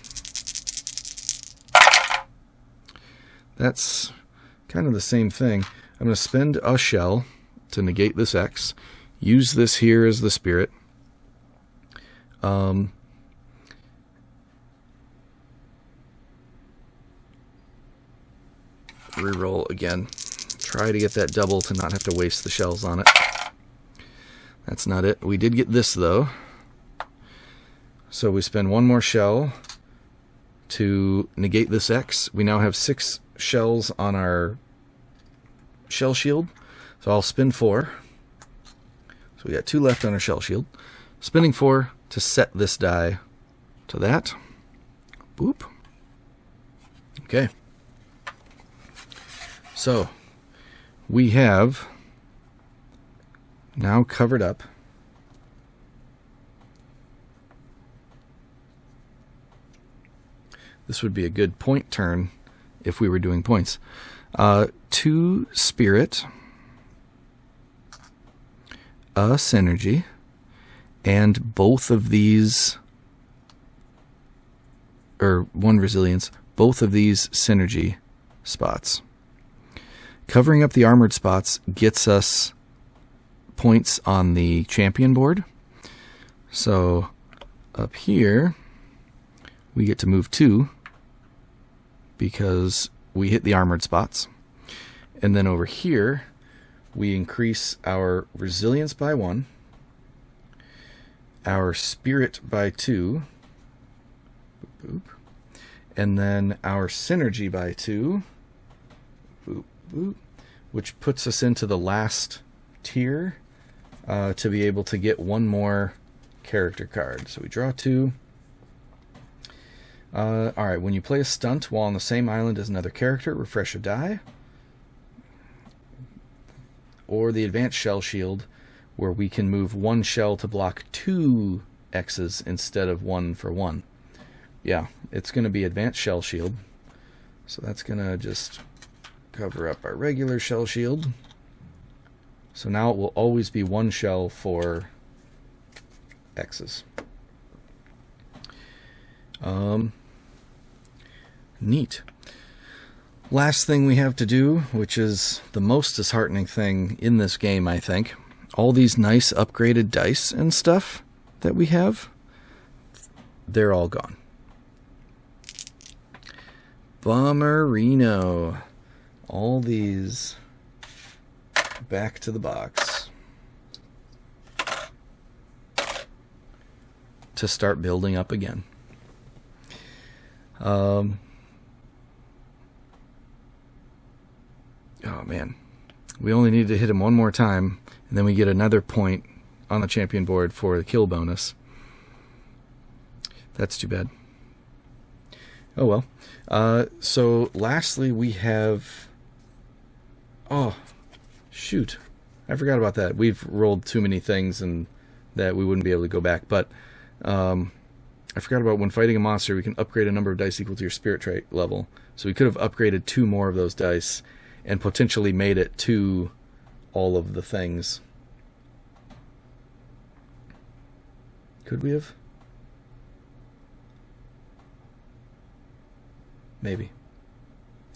That's kind of the same thing. I'm going to spend a shell to negate this X. Use this here as the spirit. Reroll again. Try to get that double to not have to waste the shells on it. That's not it. We did get this, though. So we spend one more shell to negate this X. We now have 6 shells on our shell shield. So I'll spin 4. So we got 2 left on our shell shield. Spinning 4 to set this die to that. Boop. Okay. So we have now covered up this would be a good point turn if we were doing points. 2 spirit, a synergy, and both of these, or 1 resilience, both of these synergy spots. Covering up the armored spots gets us points on the champion board. So up here, we get to move 2 because we hit the armored spots. And then over here, we increase our resilience by 1, our spirit by 2, boop, boop, and then our synergy by 2, boop, boop, which puts us into the last tier to be able to get 1 more character card. So we draw 2. Alright, when you play a stunt while on the same island as another character, refresh a die. Or the advanced shell shield, where we can move 1 shell to block 2 X's instead of 1 for 1. Yeah, it's going to be advanced shell shield. So that's going to just cover up our regular shell shield. So now it will always be 1 shell for X's. Neat. Last thing we have to do, which is the most disheartening thing in this game, I think. All these nice upgraded dice and stuff that we have, they're all gone. Bummerino. All these back to the box to start building up again. Oh man, we only need to hit him 1 more time, and then we get another point on the champion board for the kill bonus. That's too bad. Oh well. So lastly, we have... Oh, shoot. I forgot about that. We've rolled too many things and that we wouldn't be able to go back. But I forgot about when fighting a monster, we can upgrade a number of dice equal to your spirit trait level. So we could have upgraded 2 more of those dice and potentially made it to all of the things. Could we have? Maybe.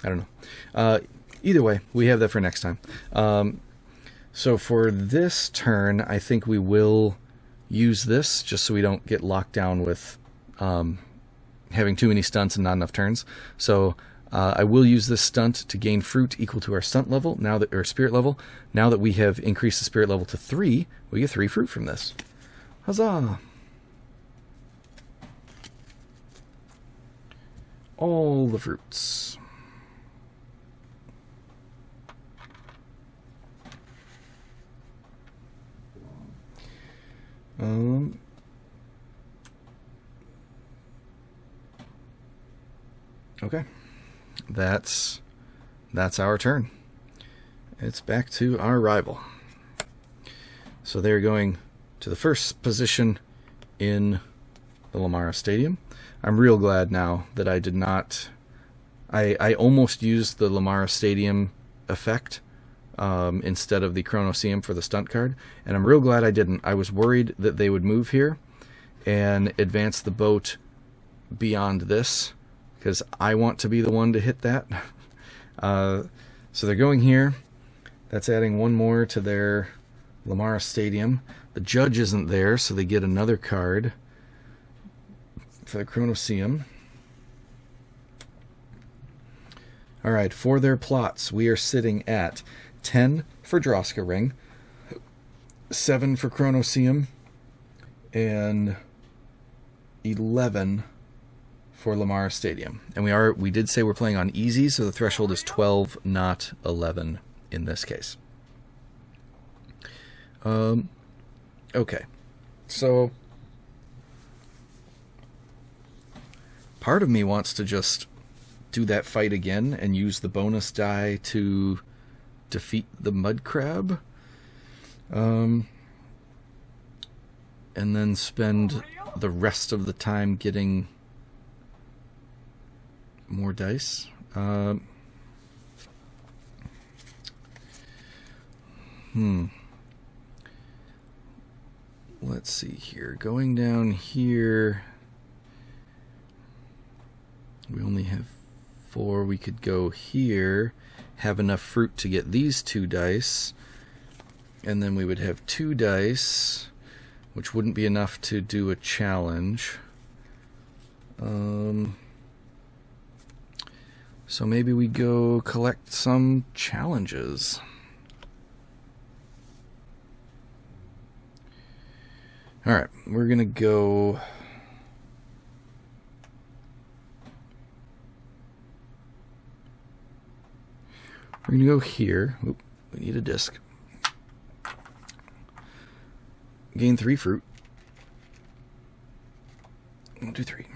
I don't know. Either way, we have that for next time. So for this turn, I think we will use this just so we don't get locked down with having too many stunts and not enough turns. So I will use this stunt to gain fruit equal to our stunt level, now that, or spirit level. Now that we have increased the spirit level to 3, we get 3 fruit from this. Huzzah! All the fruits. Okay. That's our turn. It's back to our rival. So they're going to the first position in the Lamara Stadium. I'm real glad now that I did not... I almost used the Lamara Stadium effect instead of the Chronoseum for the stunt card, and I'm real glad I didn't. I was worried that they would move here and advance the boat beyond this, because I want to be the one to hit that. So they're going here. That's adding one more to their Lamar Stadium. The judge isn't there, so they get another card for the Chronoseum. All right, for their plots, we are sitting at 10 for Droska Ring, 7 for Chronoseum, and 11 for Lamar Stadium. And we did say we're playing on easy, so the threshold is 12, not 11 in this case. Okay, so part of me wants to just do that fight again and use the bonus die to defeat the mud crab, and then spend the rest of the time getting more dice. Let's see here. Going down here, we only have 4. We could go here, have enough fruit to get these 2 dice, and then we would have 2 dice, which wouldn't be enough to do a challenge. So maybe we go collect some challenges. All right, we're gonna go. We're gonna go here. Oop, we need a disc. Gain 3 fruit. 1, 2, 3.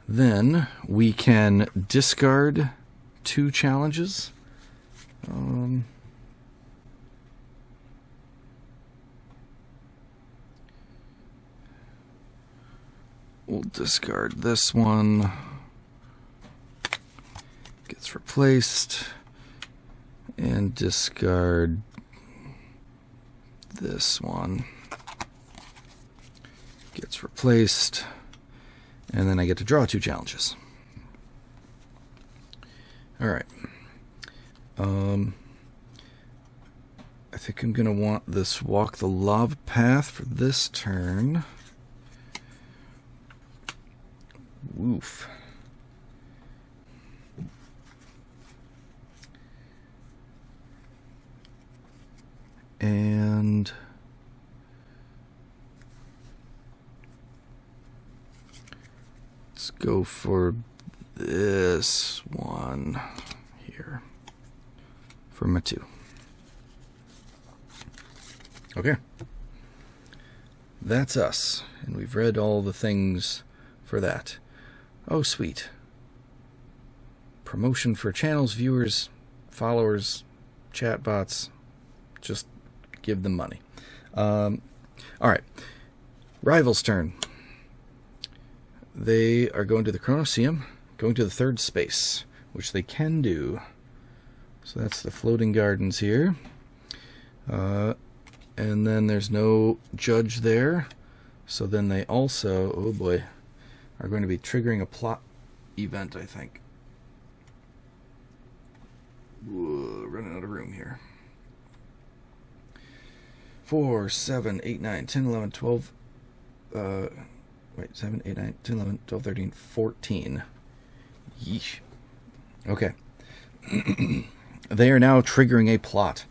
Then we can discard 2 challenges. We'll discard this one. Gets replaced. And discard this one. Gets replaced. And then I get to draw 2 challenges. Alright. I think I'm going to want this Walk the Lava Path for this turn. Woof. And let's go for this one here for my 2. Okay. That's us. And we've read all the things for that. Oh, sweet. Promotion for channels, viewers, followers, chatbots. Just give them money. All right. Rival's turn. They are going to the Chronoseum, going to the 3rd space, which they can do. So that's the floating gardens here. And then there's no judge there. So then they also, oh boy, are going to be triggering a plot event, I think. Whoa, running out of room here. 4, 7, 8, 9, 10, 11, 12. 7, 8, 9, 10, 11, 12, 13, 14. Yeesh. Okay. They are now triggering a plot.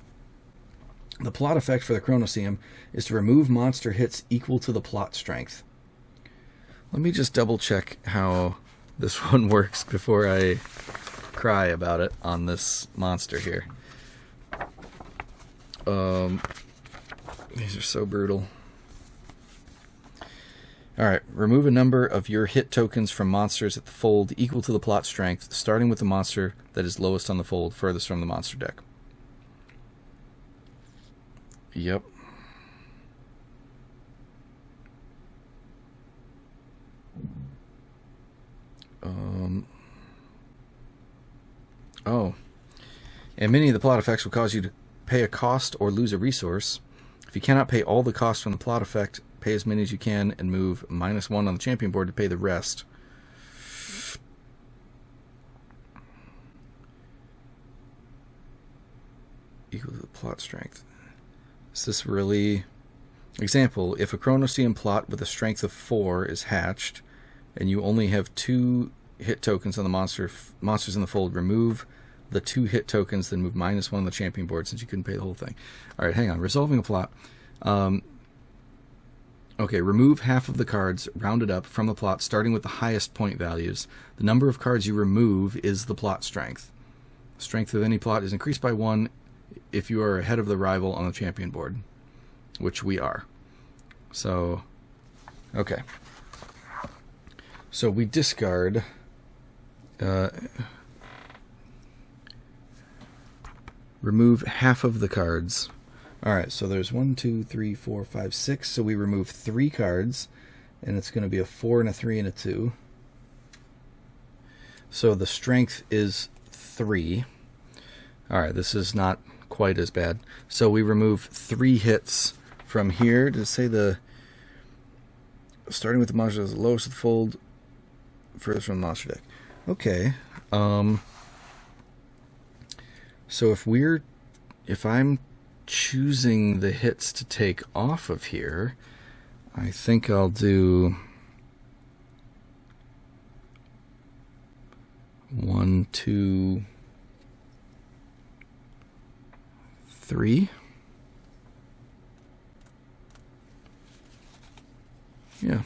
The plot effect for the Chronoseum is to remove monster hits equal to the plot strength. Let me just double check how this one works before I cry about it on this monster here. These are so brutal. Alright, remove a number of your hit tokens from monsters at the fold equal to the plot strength, starting with the monster that is lowest on the fold, furthest from the monster deck. Yep. Oh. And many of the plot effects will cause you to pay a cost or lose a resource. If you cannot pay all the costs from the plot effect, pay as many as you can and move -1 on the champion board to pay the rest. plot strength. Is this really... Example, if a Chronoseum plot with a strength of 4 is hatched, and you only have 2 hit tokens on the monsters in the fold, remove the 2 hit tokens, then move -1 on the champion board since you couldn't pay the whole thing. Alright, hang on. Resolving a plot. Okay, remove half of the cards, rounded up, from the plot, starting with the highest point values. The number of cards you remove is the plot strength. The strength of any plot is increased by 1 if you are ahead of the rival on the champion board, which we are. So, okay. So we discard... remove half of the cards. Alright, so there's 1, 2, 3, 4, 5, 6. So we remove 3 cards, and it's going to be a 4 and a 3 and a 2. So the strength is 3. Alright, this is not quite as bad. So we remove 3 hits from here. To say the... Starting with the monster as the lowest of the fold, furthest from the monster deck. Okay. So if I'm choosing the hits to take off of here, I think I'll do 1, 2, 3. Yeah.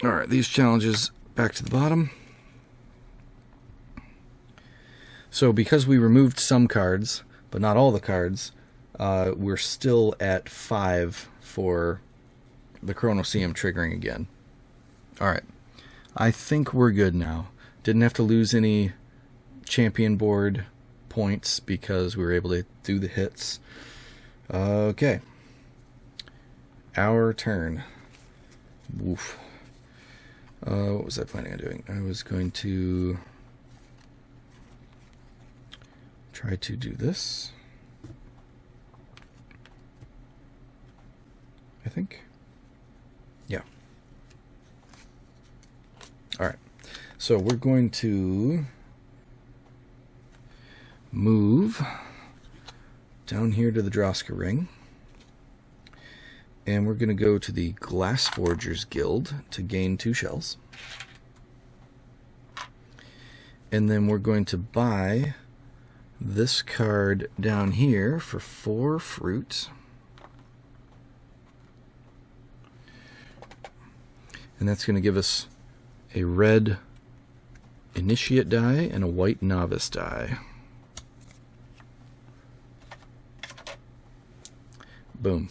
Alright, these challenges back to the bottom. So because we removed some cards, but not all the cards, we're still at 5 for the Chronoseum triggering again. Alright, I think we're good now. Didn't have to lose any champion board points because we were able to do the hits. Okay. Our turn. Woof. What was I planning on doing? I was going to try to do this, I think. Yeah. Alright. So we're going to move down here to the Droska Ring. And we're going to go to the Glass Forgers Guild to gain 2 shells. And then we're going to buy this card down here for 4 fruit. And that's going to give us a red Initiate die and a white Novice die. Boom.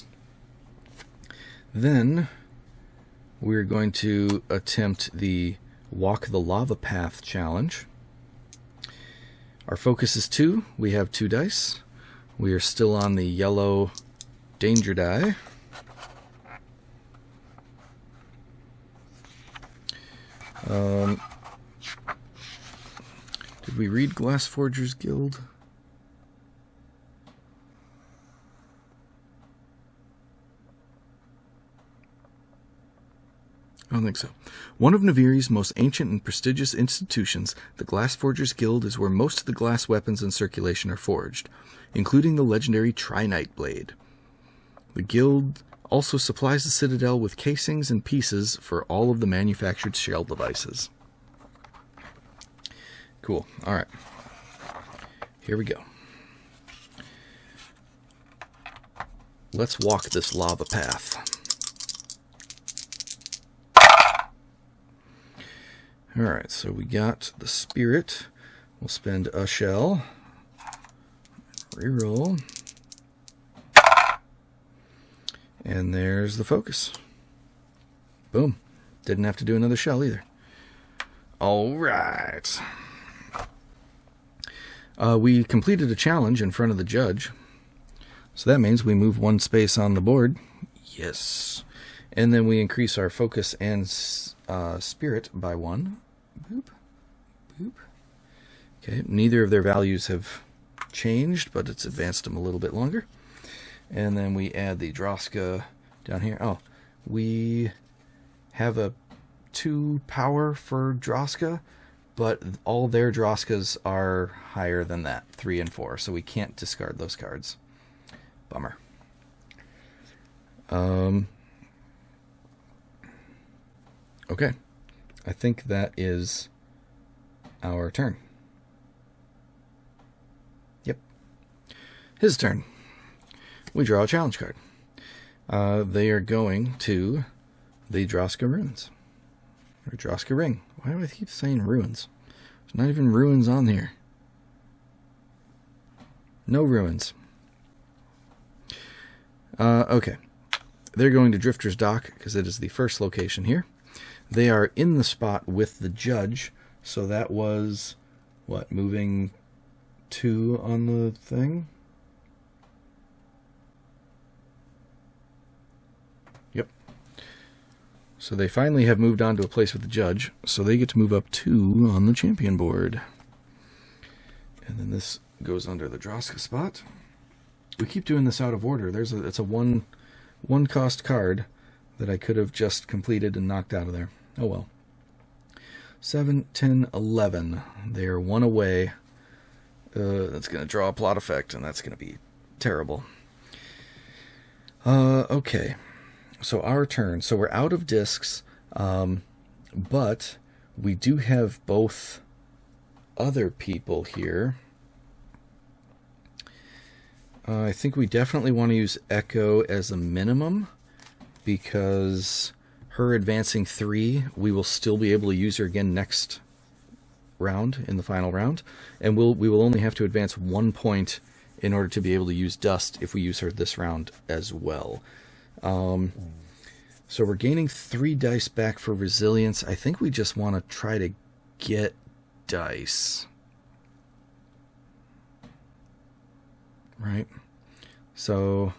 Then we're going to attempt the Walk the Lava Path challenge. Our focus is 2. We have 2 dice. We are still on the yellow danger die. Did we read Glass Forgers Guild? I don't think so. One of Naviri's most ancient and prestigious institutions, the Glass Forgers Guild is where most of the glass weapons in circulation are forged, including the legendary Trinite Blade. The guild also supplies the Citadel with casings and pieces for all of the manufactured shell devices. Cool. Alright. Here we go. Let's walk this lava path. Alright, so we got the spirit. We'll spend a shell. Reroll. And there's the focus. Boom. Didn't have to do another shell either. Alright. We completed a challenge in front of the judge. So that means we move 1 space on the board. Yes. And then we increase our focus and spirit by 1. Boop. Boop. Okay, neither of their values have changed, but it's advanced them a little bit longer. And then we add the Droska down here. Oh, we have a 2 power for Droska, but all their Droskas are higher than that, 3 and 4, so we can't discard those cards. Bummer. Okay. I think that is our turn. Yep. His turn. We draw a challenge card. They are going to the Droska Ruins. Or Droska Ring. Why do I keep saying ruins? There's not even ruins on here. No ruins. Okay. They're going to Drifter's Dock because it is the first location here. They are in the spot with the judge, so that was, what, moving 2 on the thing? Yep. So they finally have moved on to a place with the judge, so they get to move up 2 on the champion board. And then this goes under the Droska spot. We keep doing this out of order. It's a one cost card that I could have just completed and knocked out of there. Oh well. 7, 10, 11. They are 1 away. That's going to draw a plot effect, and that's going to be terrible. Okay. So our turn. So we're out of discs, but we do have both other people here. I think we definitely want to use Echo as a minimum, because her advancing 3, we will still be able to use her again next round, in the final round, and we will only have to advance 1 point in order to be able to use Dust if we use her this round as well. So we're gaining 3 dice back for resilience. I think we just want to try to get dice. Right? So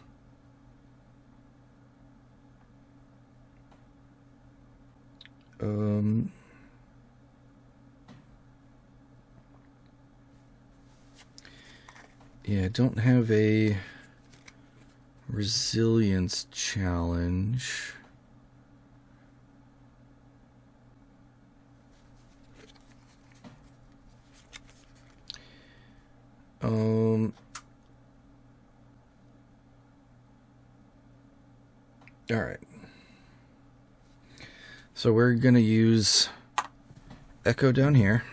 yeah, I don't have a resilience challenge. All right. So we're going to use Echo down here.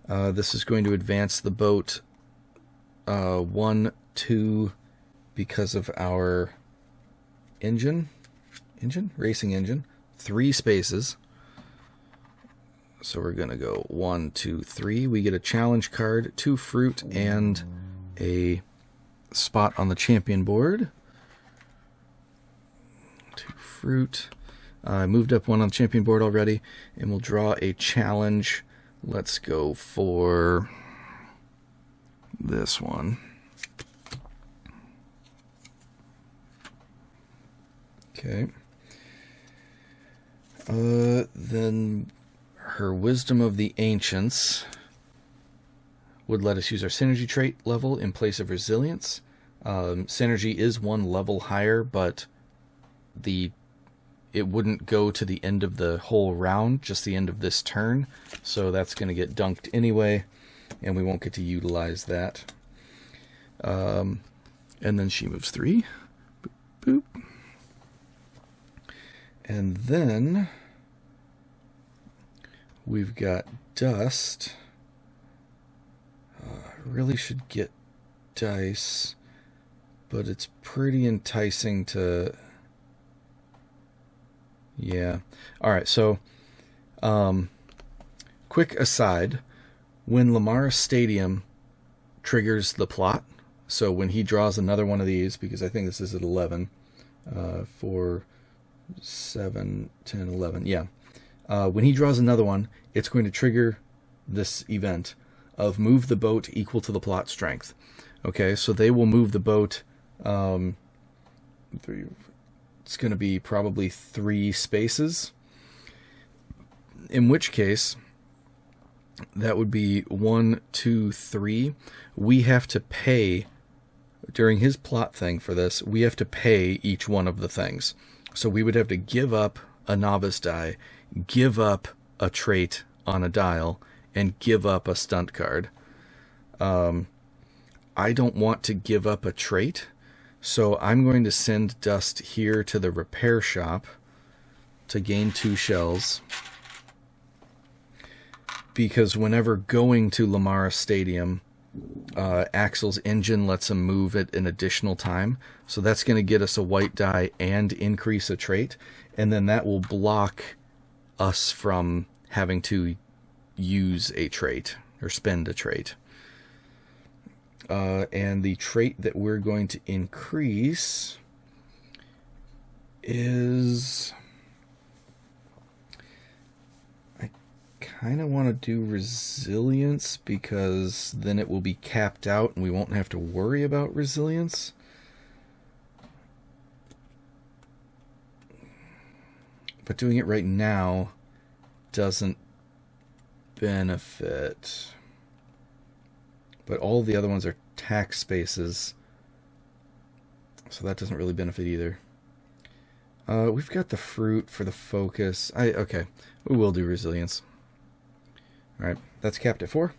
This is going to advance the boat 1, 2 because of our racing engine. 3 spaces. So we're going to go 1, 2, 3. We get a challenge card, 2 fruit, and a spot on the champion board. 2 fruit. I moved up 1 on the champion board already, and we'll draw a challenge. Let's go for this one. Okay. Then her Wisdom of the Ancients would let us use our synergy trait level in place of resilience. Synergy is 1 level higher, but it wouldn't go to the end of the whole round, just the end of this turn. So that's going to get dunked anyway, and we won't get to utilize that. And then she moves 3. Boop, boop. And then we've got Dust. I really should get dice, but it's pretty enticing to... Yeah. All right, so quick aside, when Lamar Stadium triggers the plot, so when he draws another one of these, because I think this is at 11, 4, 7, 10, 11, yeah. When he draws another one, it's going to trigger this event of move the boat equal to the plot strength. Okay, so they will move the boat, it's going to be probably 3 spaces, in which case that would be 1, 2, 3. We have to pay, during his plot thing for this, we have to pay each one of the things. So we would have to give up a novice die, give up a trait on a dial and give up a stunt card. I don't want to give up a trait, so I'm going to send Dust here to the repair shop to gain 2 shells. Because whenever going to Lamara Stadium, Axel's engine lets him move at an additional time. So that's going to get us a white die and increase a trait. And then that will block us from having to use a trait or spend a trait. And the trait that we're going to increase is... I kind of want to do resilience, because then it will be capped out and we won't have to worry about resilience. But doing it right now doesn't benefit. But all the other ones are tax spaces, so that doesn't really benefit either. We've got the fruit for the focus. Okay, we will do resilience. All right, that's capped at 4.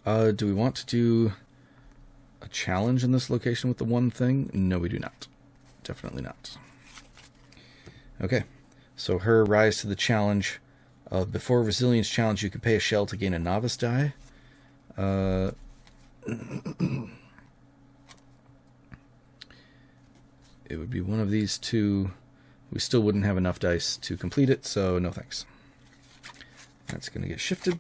Do we want to do a challenge in this location with the one thing? No, we do not. Definitely not. Okay, so her rise to the challenge. Before resilience challenge, you can pay a shell to gain a novice die. It would be one of these two. We still wouldn't have enough dice to complete it, so no thanks. That's going to get shifted.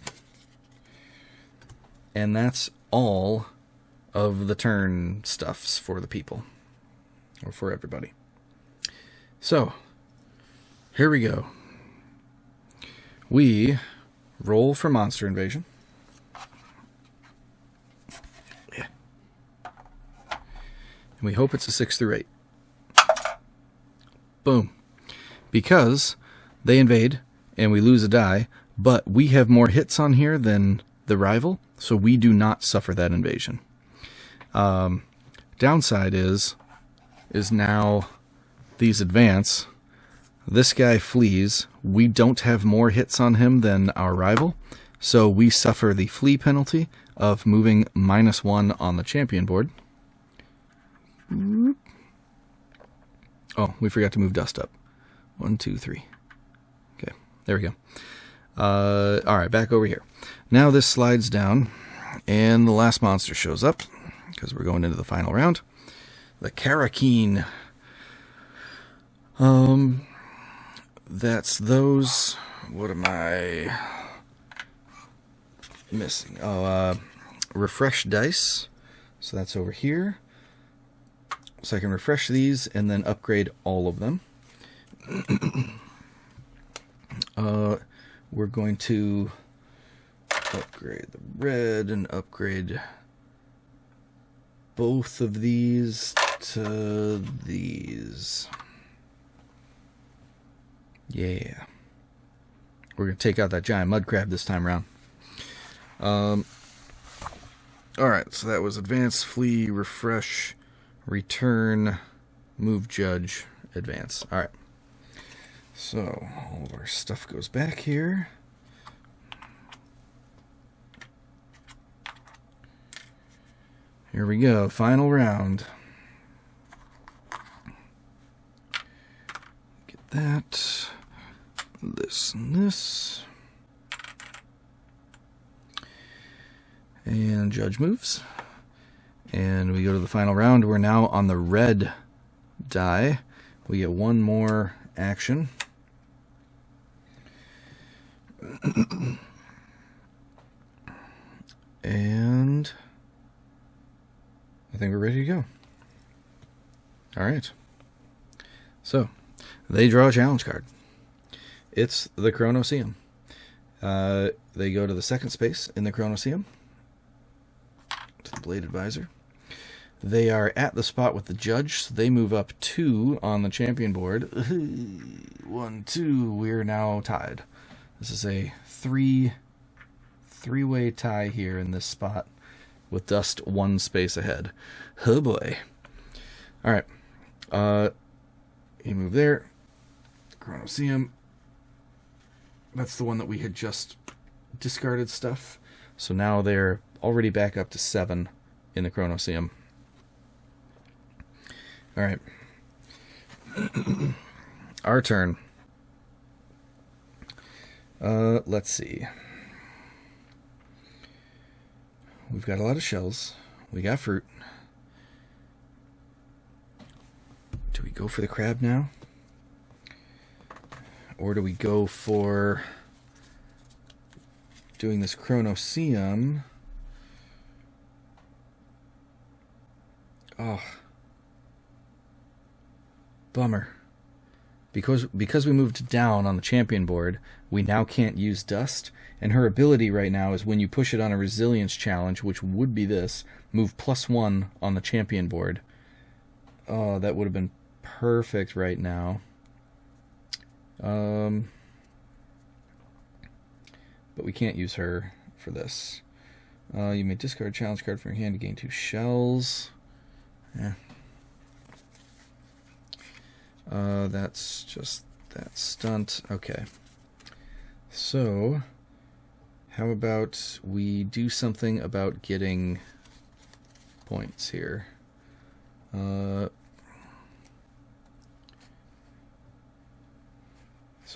And that's all of the turn stuffs for the people. Or for everybody. So, here we go. We roll for monster invasion. Yeah. And we hope it's a 6 through 8. Boom. Because they invade and we lose a die, but we have more hits on here than the rival, so we do not suffer that invasion. Downside is now these advance. This guy flees. We don't have more hits on him than our rival, so we suffer the flee penalty of moving -1 on the champion board. Oh, we forgot to move Dust up. 1, 2, 3. Okay, there we go. Alright, back over here. Now this slides down, and the last monster shows up, because we're going into the final round. The Karakeen. That's those. What am I missing? Oh, refresh dice. So that's over here. So I can refresh these and then upgrade all of them. We're going to upgrade the red and upgrade both of these to these. Yeah. We're going to take out that giant mud crab this time around. Alright, so that was advance, flee, refresh, return, move, judge, advance. Alright. So, all of our stuff goes back here. Here we go, final round. Get that, this and this. And judge moves. And we go to the final round. We're now on the red die. We get one more action. And I think we're ready to go. Alright. So, they draw a challenge card. It's the Chronoseum. They go to the second space in the Chronoseum. To the Blade Advisor. They are at the spot with the judge, so they move up 2 on the champion board. 1, 2, we're now tied. This is a three-way tie here in this spot, with Dust 1 space ahead. Oh boy. Alright. You move there. Chronoseum. That's the one that we had just discarded stuff. So now they're already back up to 7 in the Chronoseum. All right. Our turn. Let's see. We've got a lot of shells. We got fruit. Do we go for the crab now? Or do we go for doing this Chronoseum? Oh. Bummer. Because we moved down on the champion board, we now can't use dust, and her ability right now is when you push it on a resilience challenge, which would be this, move +1 on the champion board. Oh, that would have been perfect right now. But we can't use her for this. You may discard a challenge card from your hand to gain 2 shells. Yeah. That's just that stunt. Okay. So, how about we do something about getting points here? So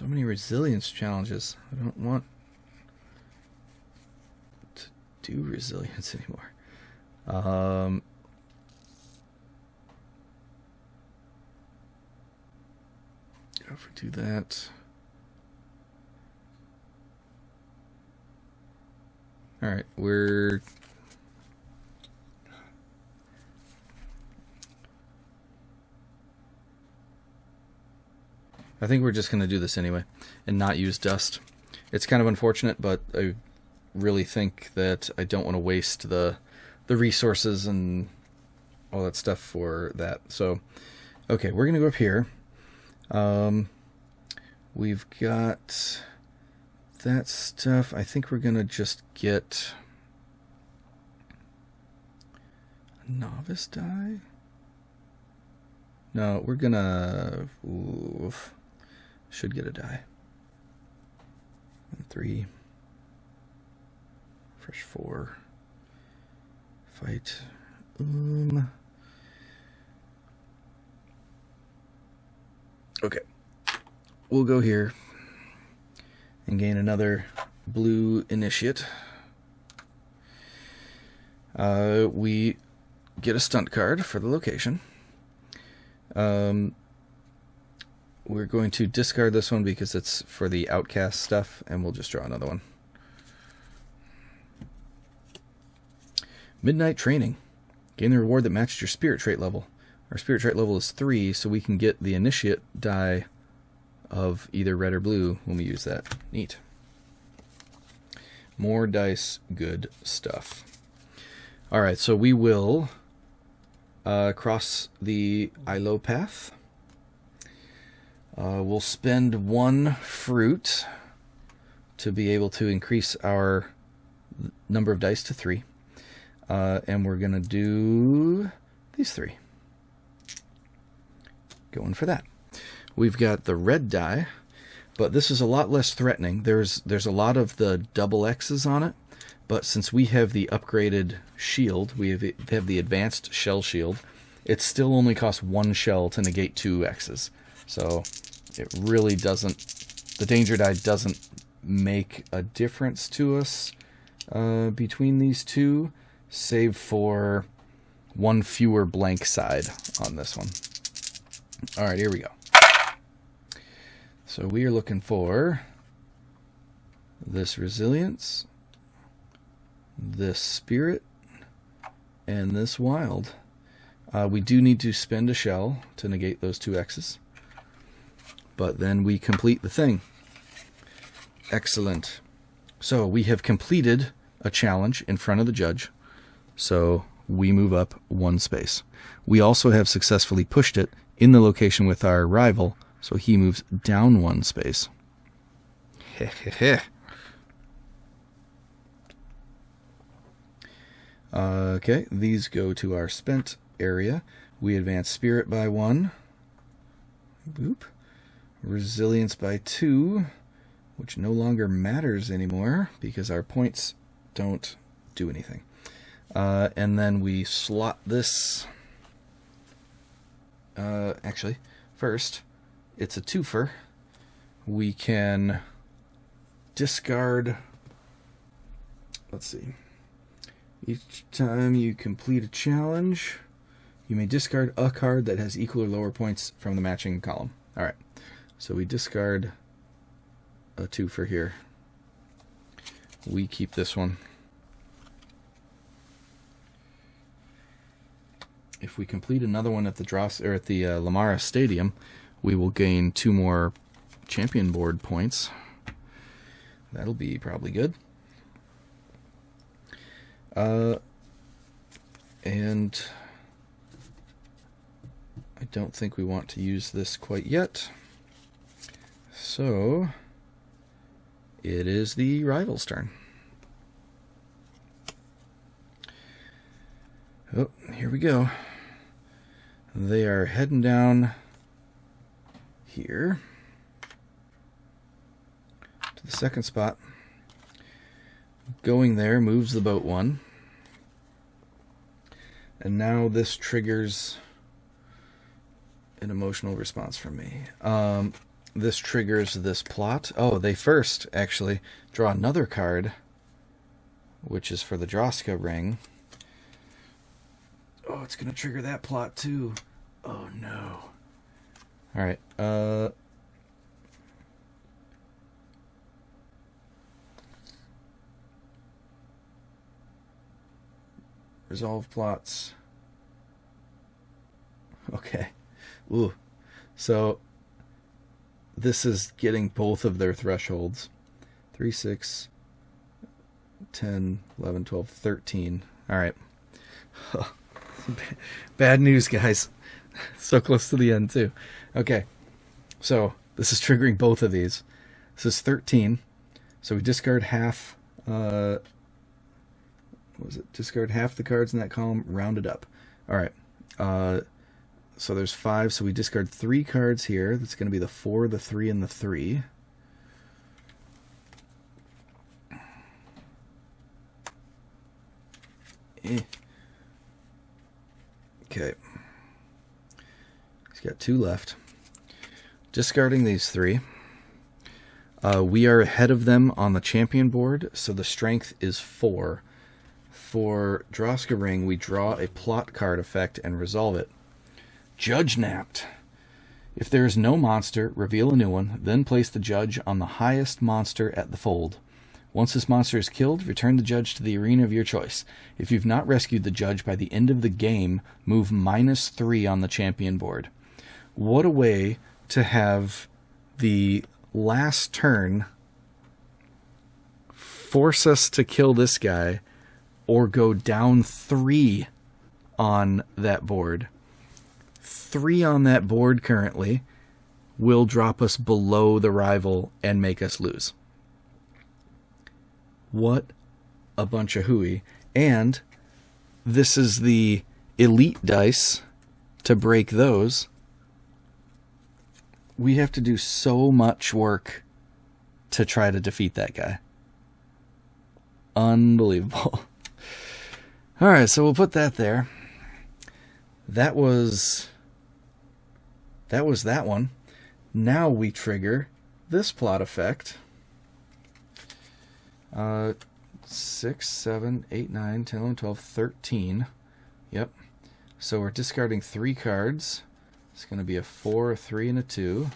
many resilience challenges. I don't want to do resilience anymore. If we do that. All right, I think we're just going to do this anyway and not use dust. It's kind of unfortunate, but I really think that I don't want to waste the resources and all that stuff for that. So, okay, we're going to go up here. We've got that stuff. I think we're gonna just get a novice die. No, we're gonna should get a die. 3 fresh 4 fight. Okay, we'll go here and gain another blue initiate. We get a stunt card for the location. We're going to discard this one because it's for the outcast stuff, and we'll just draw another one. Midnight Training. Gain the reward that matched your spirit trait level. Our spirit trait level is 3, so we can get the initiate die of either red or blue when we use that. Neat. More dice, good stuff. Alright, so we will cross the ILO path. We'll spend 1 fruit to be able to increase our number of dice to 3. And we're going to do these 3. Going for that. We've got the red die, but this is a lot less threatening. There's a lot of the double X's on it, but since we have the upgraded shield, we have the advanced shell shield, it still only costs 1 shell to negate 2 X's. So it really doesn't, the danger die doesn't make a difference to us between these two, save for 1 fewer blank side on this one. Alright, here we go. So we are looking for this resilience, this spirit, and this wild. We do need to spend a shell to negate those 2 X's, but then we complete the thing. Excellent. So we have completed a challenge in front of the judge, so we move up 1 space. We also have successfully pushed it in the location with our rival, so he moves down 1 space. Okay, these go to our spent area. We advance spirit by 1. Boop. Resilience by 2. which no longer matters anymore because our points don't do anything. And then we slot this. Actually, first, it's a twofer. We can discard, let's see, each time you complete a challenge, you may discard a card that has equal or lower points from the matching column. Alright, so we discard a twofer here. We keep this one. If we complete another one at the Lamara Stadium, we will gain 2 more champion board points. That'll be probably good. And I don't think we want to use this quite yet. So it is the rival's turn. Oh, here we go. They are heading down here to the second spot. Going there moves the boat 1. And now this triggers an emotional response from me. This triggers this plot. Oh, they first actually draw another card, which is for the Droska ring. Oh, it's going to trigger that plot too. Oh no. Alright, resolve plots. Okay. Ooh. So this is getting both of their thresholds. 3, 6, 10, 11, 12, 13. Alright. Bad news, guys. So close to the end, too. Okay. So this is triggering both of these. This is 13. So we discard half. What was it? Discard half the cards in that column, round it up. Alright. So there's 5, so we discard 3 cards here. That's going to be the 4, the 3, and the 3. Okay. He's got 2 left. Discarding these 3. We are ahead of them on the champion board, so the strength is 4. For Droska Ring, we draw a plot card effect and resolve it. Judge Napped. If there is no monster, reveal a new one, then place the judge on the highest monster at the fold. Once this monster is killed, return the judge to the arena of your choice. If you've not rescued the judge by the end of the game, move -3 on the champion board. What a way to have the last turn force us to kill this guy or go down 3 on that board. 3 on that board currently will drop us below the rival and make us lose. What a bunch of hooey. And this is the elite dice to break those. We have to do so much work to try to defeat that guy. Unbelievable. Alright, so we'll put that there. That was that one. Now we trigger this plot effect. 6, 7, 8, 9, 10, 11, 12, 13. Yep. So we're discarding 3 cards. It's going to be a 4, a 3, and a 2.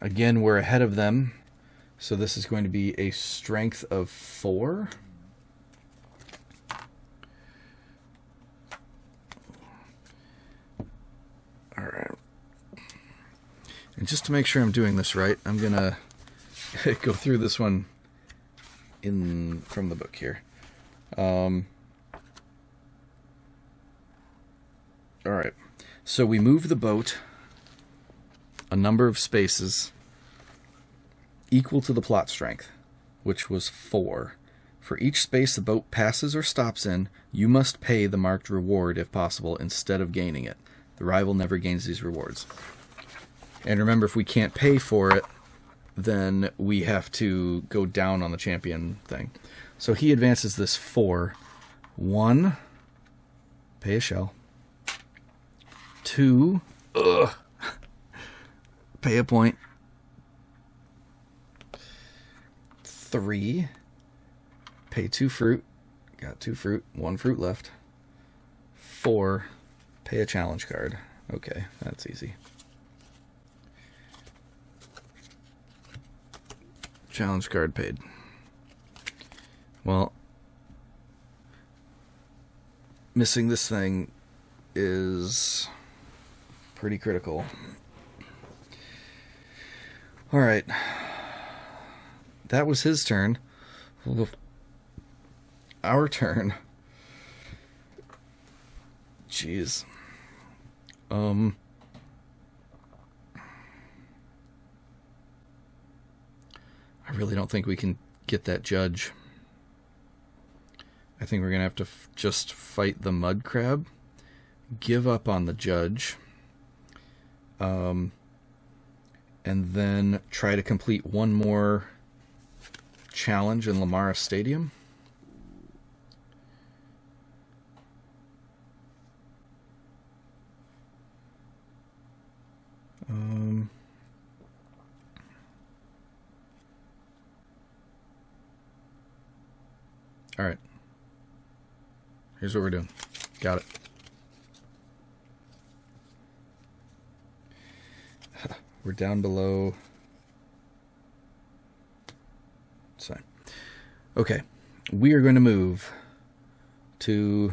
Again, we're ahead of them. So this is going to be a strength of 4. Alright. And just to make sure I'm doing this right, I'm going to go through this one from the book here. Alright. So we move the boat a number of spaces equal to the plot strength, which was 4. For each space the boat passes or stops in, you must pay the marked reward if possible instead of gaining it. The rival never gains these rewards. And remember, if we can't pay for it, then we have to go down on the champion thing. So he advances this 4. 1, pay a shell. 2, pay a point. 3, pay 2 fruit. Got 2 fruit, 1 fruit left. 4, pay a challenge card. Okay, that's easy. Challenge card paid. Well, missing this thing is pretty critical. All right. That was his turn. Our turn. Jeez. I really don't think we can get that judge. I think we're going to have to just fight the mud crab, give up on the judge, and then try to complete one more challenge in Lamara Stadium. All right. Here's what we're doing. Got it. We're down below. It's fine. Okay. We are going to move to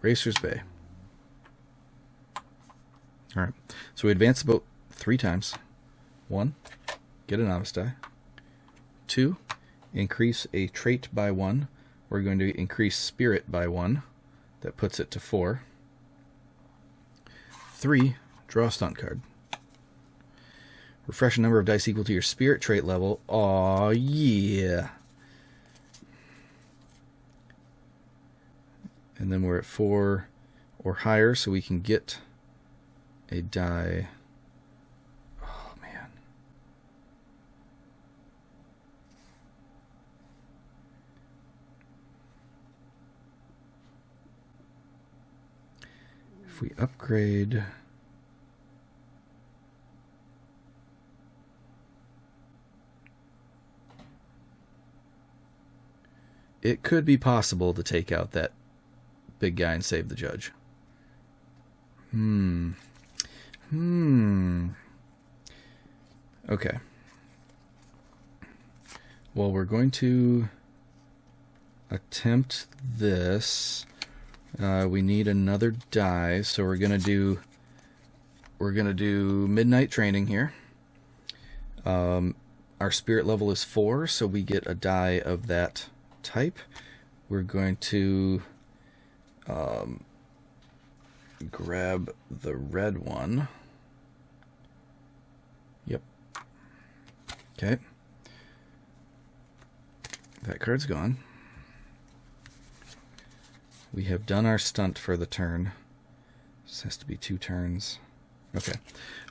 Racer's Bay. All right. So we advance about 3 times. 1, get a novice die. 2, increase a trait by 1. We're going to increase spirit by 1. That puts it to 4. 3, draw a stunt card. Refresh a number of dice equal to your spirit trait level. Aw, yeah. And then we're at 4 or higher, so we can get a die. Oh, man. If we upgrade... It could be possible to take out that big guy and save the judge. Okay. Well, we're going to attempt this. We need another die, so we're gonna do midnight training here. Our spirit level is 4, so we get a die of that type. We're going to grab the red one. Yep. Okay. That card's gone. We have done our stunt for the turn. This has to be 2 turns. Okay.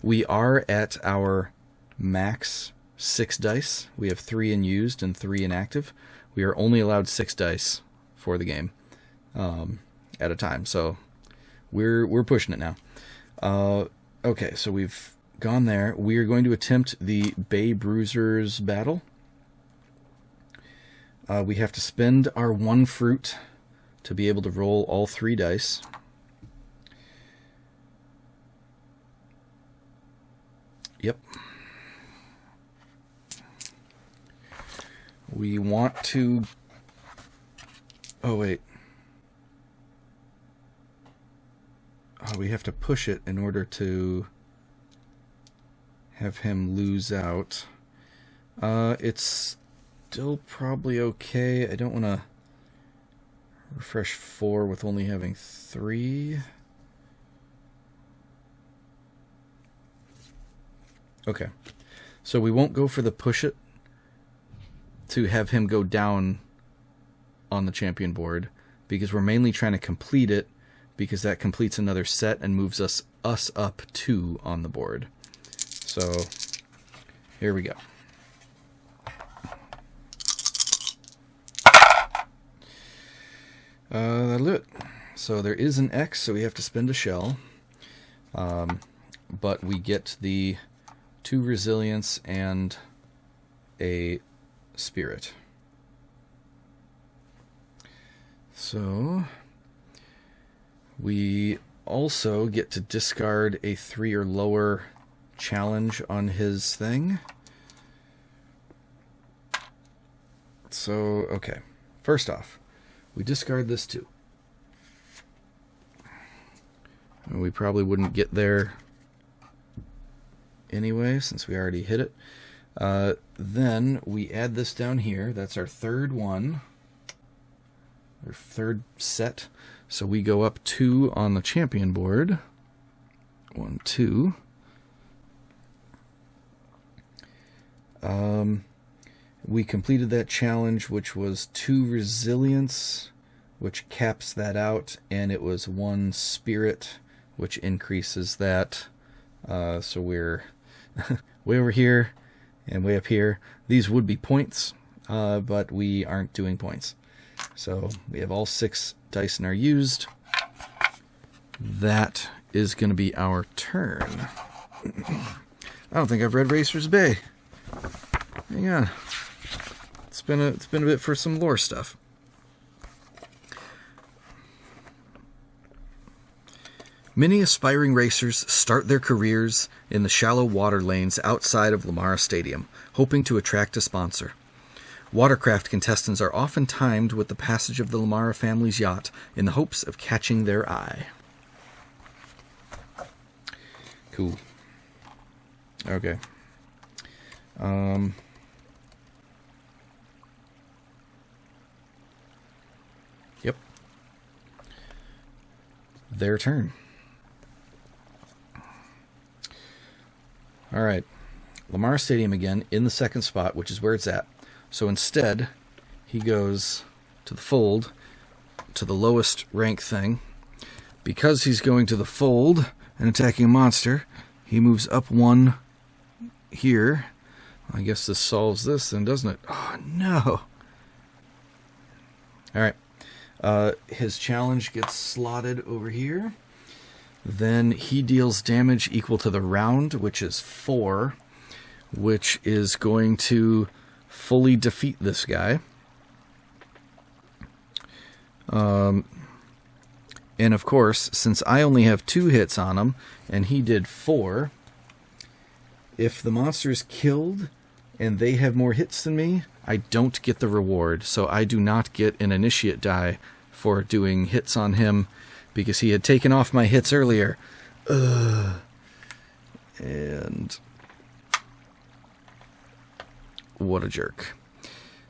We are at our max 6 dice. We have 3 in used and 3 in active. We are only allowed 6 dice for the game at a time, so we're pushing it now. Okay, so we've gone there. We are going to attempt the Bay Bruisers battle. We have to spend our 1 fruit to be able to roll all 3 dice. Yep. We want to... Oh, wait. Oh, we have to push it in order to have him lose out. It's still probably okay. I don't want to refresh 4 with only having 3. Okay. So we won't go for the push it to have him go down on the champion board, because we're mainly trying to complete it, because that completes another set and moves us up 2 on the board. So here we go. That'll do it. So there is an X, so we have to spend a shell. But we get the 2 resilience and a spirit. So we also get to discard a 3 or lower challenge on his thing. So, okay. First off, we discard this too. We probably wouldn't get there anyway, since we already hit it. Then we add this down here. That's our third one. Our third set. So we go up 2 on the champion board. 1, 2. We completed that challenge, which was 2 resilience, which caps that out, and it was 1 spirit, which increases that. So we're way over here and way up here. These would be points, but we aren't doing points. So we have all 6 dice in our used. That is going to be our turn. I don't think I've read Racer's Bay. Hang on. It's been a bit for some lore stuff. Many aspiring racers start their careers in the shallow water lanes outside of Lamara Stadium, hoping to attract a sponsor. Watercraft contestants are often timed with the passage of the Lamara family's yacht in the hopes of catching their eye. Cool. Okay. Yep. Their turn. All right. Lamar Stadium again in the second spot, which is where it's at. So instead, he goes to the fold, to the lowest rank thing. Because he's going to the fold and attacking a monster, he moves up 1 here. I guess this solves this then, doesn't it? Oh, no. All right. His challenge gets slotted over here. Then he deals damage equal to the round, which is 4, which is going to fully defeat this guy. And of course, since I only have 2 hits on him, and he did 4, if the monster is killed and they have more hits than me, I don't get the reward. So I do not get an initiate die for doing hits on him, because he had taken off my hits earlier. And what a jerk.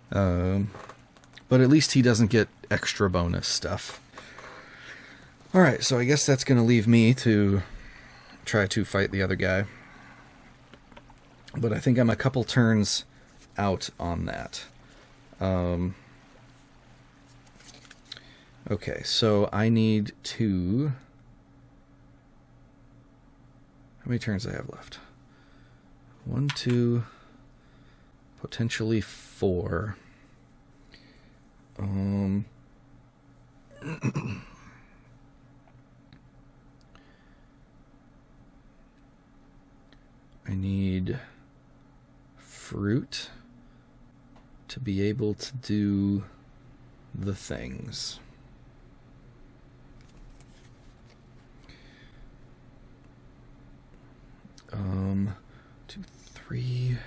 But at least he doesn't get extra bonus stuff. Alright, so I guess that's going to leave me to try to fight the other guy. But I think I'm a couple turns out on that. Okay, so I need to... How many turns do I have left? 1, 2, potentially 4. I need fruit to be able to do the things. 2, 3.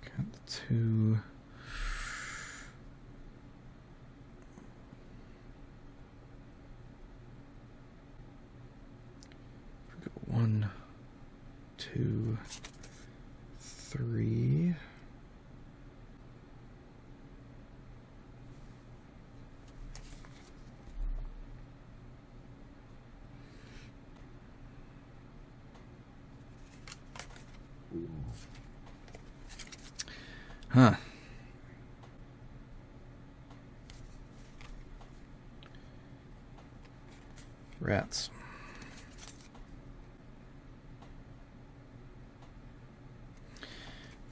Got 2. We go 1, 2, 3. Huh. Rats.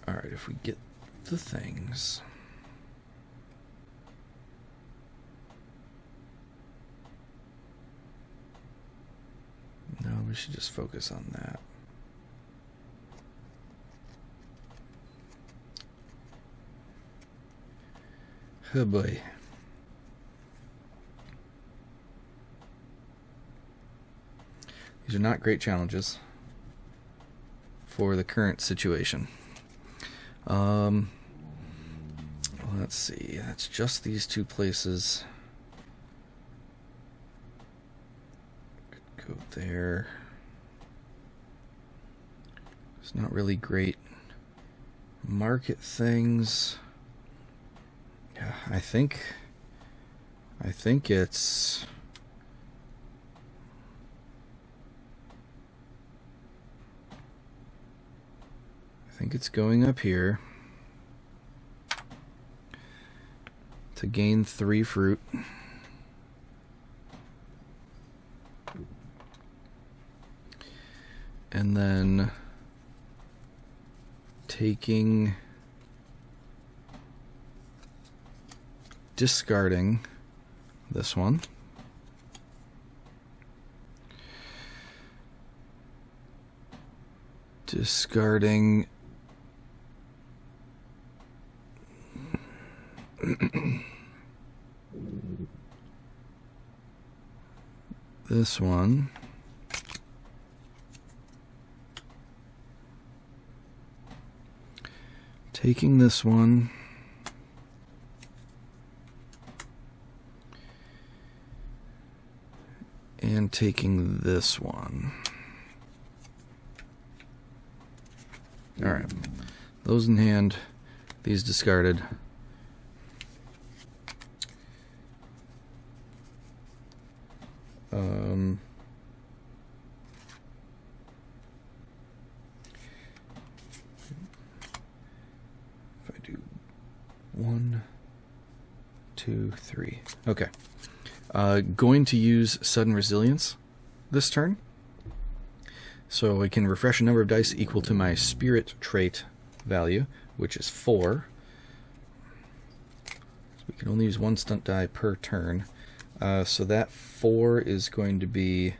Alright, if we get the things. No, we should just focus on that. Oh boy. These are not great challenges for the current situation. Let's see. That's just these two places. Could go there. It's not really great market things. Yeah, I think it's going up here to gain 3 fruit. And then discarding this one. Discarding this one. Taking this one. And taking this one. Alright. Those in hand. These discarded. If I do 1, 2, 3. Okay. Going to use Sudden Resilience this turn. So I can refresh a number of dice equal to my Spirit trait value, which is 4. So we can only use 1 stunt die per turn. So that 4 is going to be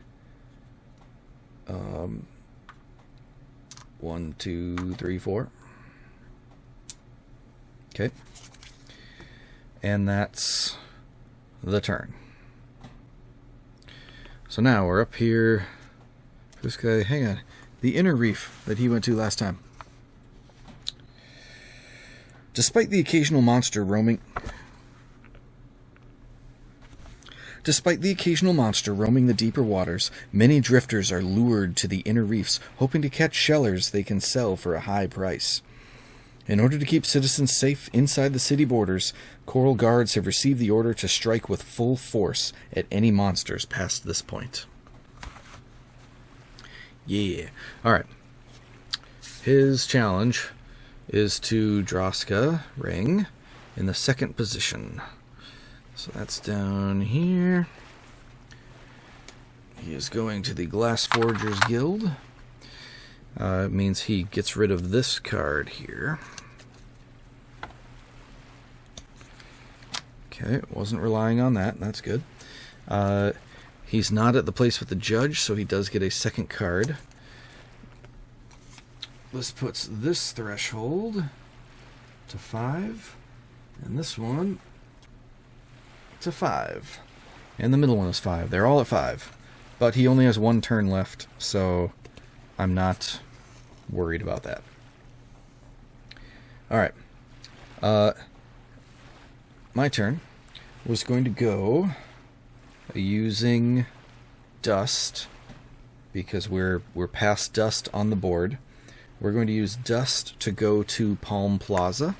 1, 2, 3, 4. Okay. And that's the turn. So now we're up here. This guy, hang on. The inner reef that he went to last time. Despite the occasional monster roaming the deeper waters, many drifters are lured to the inner reefs, hoping to catch shellers they can sell for a high price. In order to keep citizens safe inside the city borders, Coral Guards have received the order to strike with full force at any monsters past this point. Yeah. Alright. His challenge is to Droska Ring in the 2nd position. So that's down here. He is going to the Glass Forgers Guild. It means he gets rid of this card here. Okay, wasn't relying on that. That's good. He's not at the place with the judge, so he does get a 2nd card. This puts this threshold to 5, and this one to 5. And the middle one is 5. They're all at 5. But he only has 1 turn left, so I'm not worried about that. Alright. My turn was going to go using dust, because we're past dust on the board. We're going to use dust to go to Palm Plaza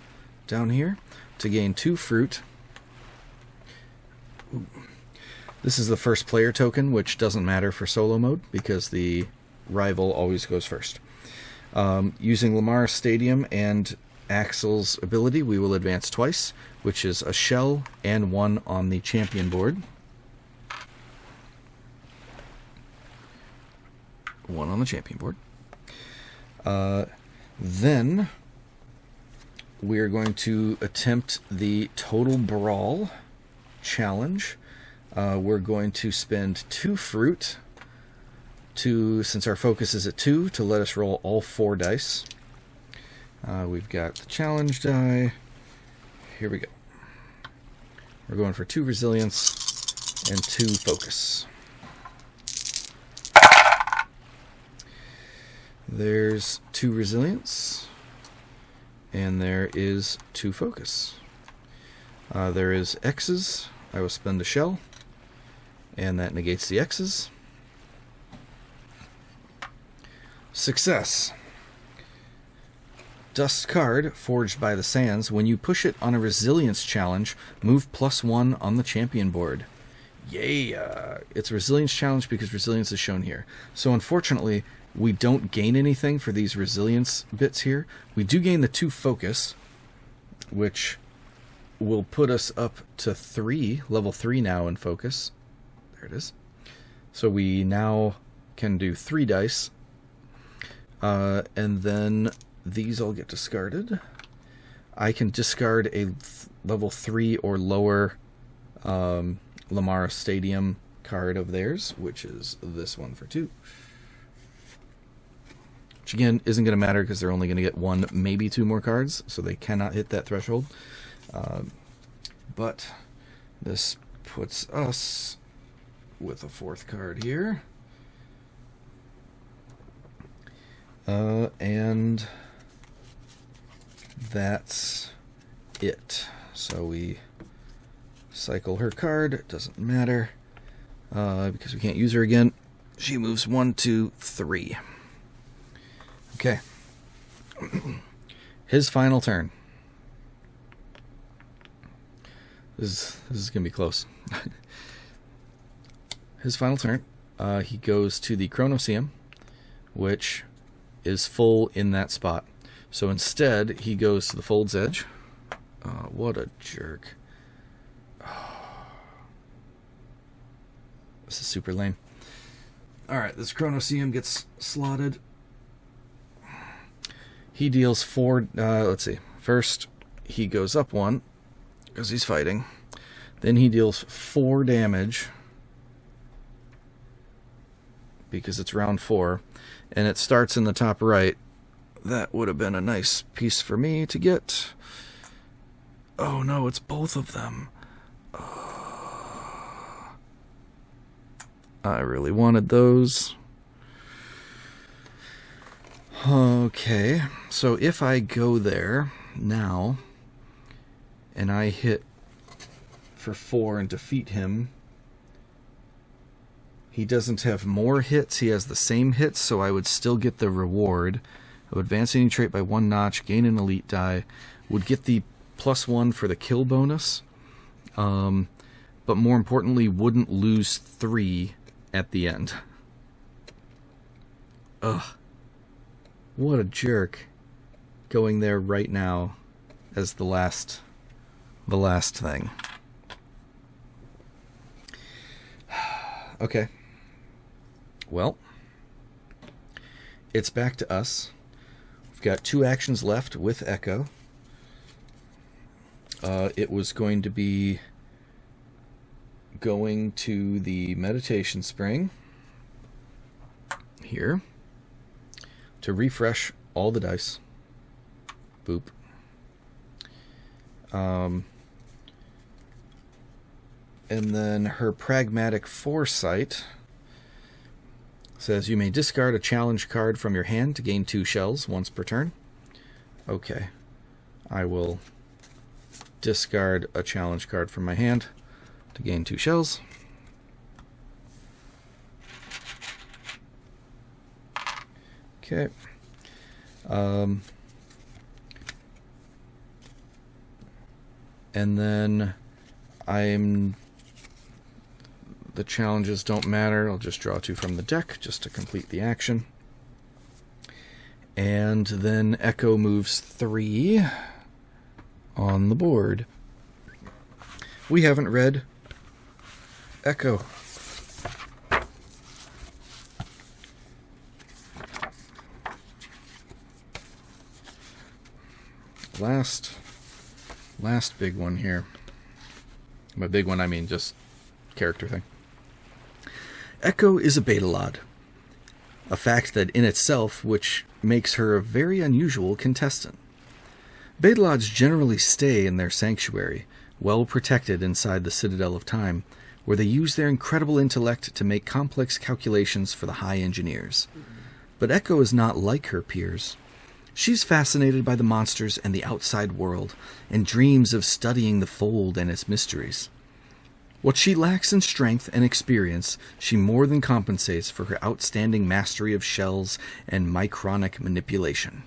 down here to gain 2 fruit. Ooh. This is the first player token, which doesn't matter for solo mode because the rival always goes first. Using Lamar Stadium and Axel's ability, we will advance twice, which is a shell and 1 on the champion board. 1 on the champion board. Then we're going to attempt the Total Brawl challenge. We're going to spend 2 fruit since our focus is at 2, to let us roll all 4 dice. We've got the challenge die. Here we go. We're going for 2 resilience and 2 focus. There's 2 resilience, and there is 2 focus. There is X's. I will spend a shell, and that negates the X's. Success. Dust card, Forged by the Sands. When you push it on a resilience challenge, move +1 on the champion board. Yay! It's a resilience challenge because resilience is shown here. So unfortunately, we don't gain anything for these resilience bits here. We do gain the 2 focus, which will put us up to 3, level 3 now in focus. There it is. So we now can do 3 dice. And then these all get discarded. I can discard a level 3 or lower Lamara Stadium card of theirs, which is this one for 2. Which again isn't going to matter because they're only going to get 1, maybe 2 more cards, so they cannot hit that threshold. But this puts us with a 4th card here. And that's it. So we cycle her card. It doesn't matter because we can't use her again. She moves 1, 2, 3. Okay. His final turn. This is going to be close. His final turn. He goes to the Chronoseum, which is full in that spot. So instead, he goes to the Fold's Edge. What a jerk. This is super lame. Alright, this Chronoseum gets slotted. He deals 4... let's see. First, he goes up 1, because he's fighting. Then he deals 4 damage, because it's round 4. And it starts in the top right. That would have been a nice piece for me to get. Oh no, it's both of them. I really wanted those. Okay, so if I go there now, and I hit for 4 and defeat him, he doesn't have more hits, he has the same hits, so I would still get the reward. I would advance any trait by 1 notch, gain an elite die, would get the +1 for the kill bonus, but more importantly, wouldn't lose 3 at the end. Ugh. What a jerk. Going there right now as the last thing. Okay. Well, it's back to us. We've got 2 actions left with Echo. It was going to be going to the meditation spring here to refresh all the dice. Boop. And then her pragmatic foresight says you may discard a challenge card from your hand to gain 2 shells once per turn. Okay. I will discard a challenge card from my hand to gain 2 shells. Okay. And then the challenges don't matter. I'll just draw 2 from the deck just to complete the action. And then Echo moves 3 on the board. We haven't read Echo. last big one here. By big one, I mean just character thing. Echo is a Betalod, a fact that in itself which makes her a very unusual contestant. Betalods generally stay in their sanctuary, well protected inside the Citadel of Time, where they use their incredible intellect to make complex calculations for the high engineers. But Echo is not like her peers. She's fascinated by the monsters and the outside world, and dreams of studying the Fold and its mysteries. What she lacks in strength and experience, she more than compensates for her outstanding mastery of shells and micronic manipulation.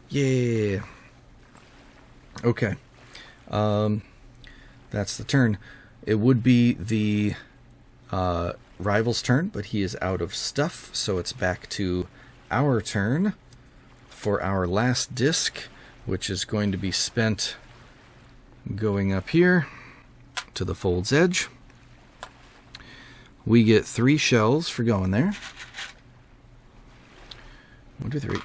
Yeah. Okay. That's the turn. It would be the rival's turn, but he is out of stuff, so it's back to our turn for our last disc, which is going to be spent going up here to the Fold's edge. We get 3 shells for going there. 1, 2, 3.